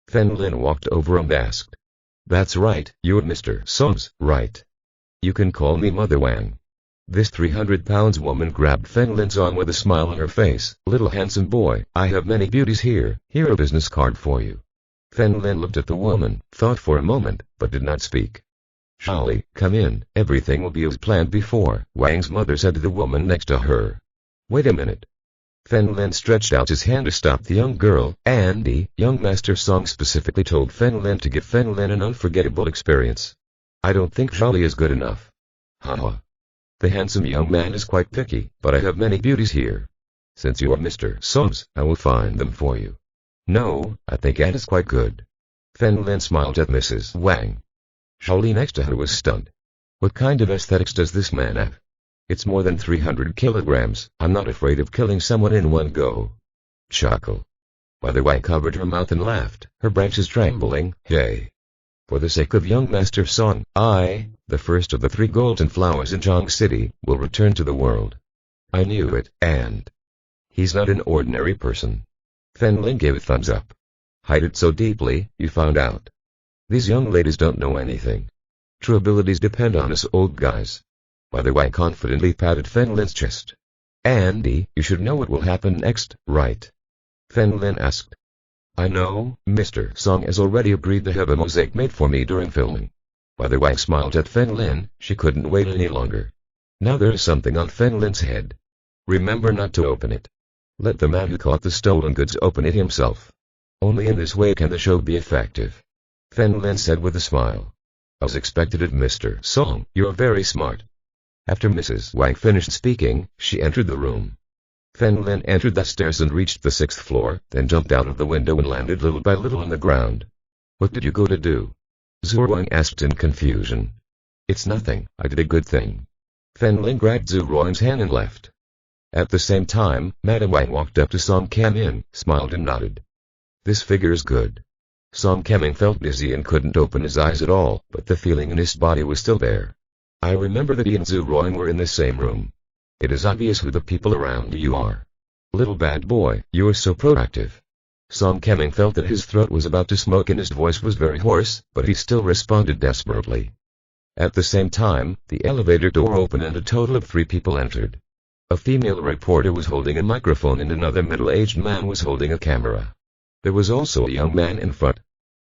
A: Fen Lin walked over and asked. "That's right, you're Mr. Song's, right? You can call me Mother Wang." This 300-pound woman grabbed Fen Lin's arm with a smile on her face. "Little handsome boy, I have many beauties here. Here a business card for you." Fen Lin looked at the woman, thought for a moment, but did not speak. "Charlie, come in, everything will be as planned before," Wang's mother said to the woman next to her. "Wait a minute." Fen Lin stretched out his hand to stop the young girl, and young Master Song specifically told Fen Lin to give Fen Lin an unforgettable experience. "I don't think Charlie is good enough." "Haha. The handsome young man is quite picky, but I have many beauties here. Since you are Mr. Song's, I will find them for you." "No, I think Anne is quite good." Fen Lin smiled at Mrs. Wang. Charlie next to her was stunned. "What kind of aesthetics does this man have? It's more than 300 kilograms, I'm not afraid of killing someone in one go." Chuckle. Mother Wang covered her mouth and laughed, her branches trembling. "Hey. For the sake of young Master Song, I, the first of the 3 golden flowers in Zhang City, will return to the world." "I knew it, and he's not an ordinary person." Fen Lin gave a thumbs up. "Hide it so deeply, you found out. These young ladies don't know anything. True abilities depend on us old guys." Mother Wang confidently patted Fen Lin's chest. "Andy, you should know what will happen next, right?" Fen Lin asked. "I know, Mr. Song has already agreed to have a mosaic made for me during filming. While Wang smiled at Feng Lin, she couldn't wait any longer. Now there's something on Feng Lin's head. Remember not to open it. Let the man who caught the stolen goods open it himself. Only in this way can the show be effective. Feng Lin said with a smile. As expected of Mr. Song, you're very smart. After Mrs. Wang finished speaking, she entered the room. Feng Lin entered the stairs and reached the 6th floor, then jumped out of the window and landed little by little on the ground. What did you go to do? Zhu Ruang asked in confusion. It's nothing, I did a good thing. Feng Lin grabbed Zhu Ruang's hand and left. At the same time, Madame Wang walked up to Song Kemin, smiled and nodded. This figure's good. Song Kemin felt dizzy and couldn't open his eyes at all, but the feeling in his body was still there. I remember that he and Zhu Ruang were in the same room. It is obvious who the people around you are. Little bad boy, you are so proactive. Song Kemin felt that his throat was about to smoke and his voice was very hoarse, but he still responded desperately. At the same time, the elevator door opened and a total of 3 people entered. A female reporter was holding a microphone and another middle-aged man was holding a camera. There was also a young man in front.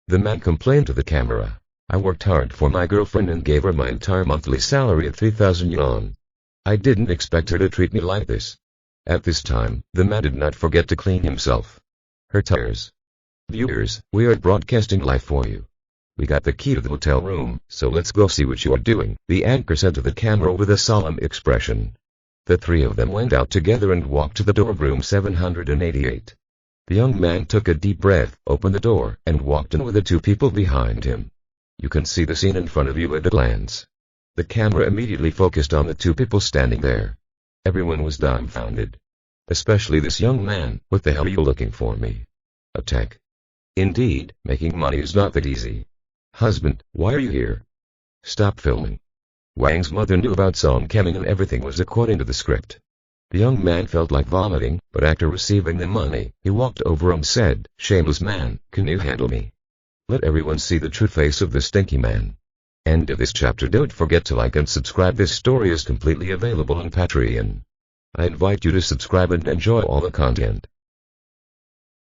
A: The man complained to the camera. I worked hard for my girlfriend and gave her my entire monthly salary at 3,000 yuan. I didn't expect her to treat me like this. At this time, the man did not forget to clean himself. Her tires. Viewers, we are broadcasting live for you. We got the key to the hotel room, so let's go see what you are doing, the anchor said to the camera with a solemn expression. The 3 of them went out together and walked to the door of room 788. The young man took a deep breath, opened the door, and walked in with the 2 people behind him. You can see the scene in front of you at a glance. The camera immediately focused on the 2 people standing there. Everyone was dumbfounded. Especially this young man. What the hell are you looking for me? Attack. Indeed, making money is not that easy. Husband, why are you here? Stop filming. Wang's mother knew about Song Kemin and everything was according to the script. The young man felt like vomiting, but after receiving the money, he walked over and said, shameless man, can you handle me? Let everyone see the true face of the stinky man. End of this chapter. Don't forget to like and subscribe. This story is completely available on Patreon. I invite you to subscribe and enjoy all the content.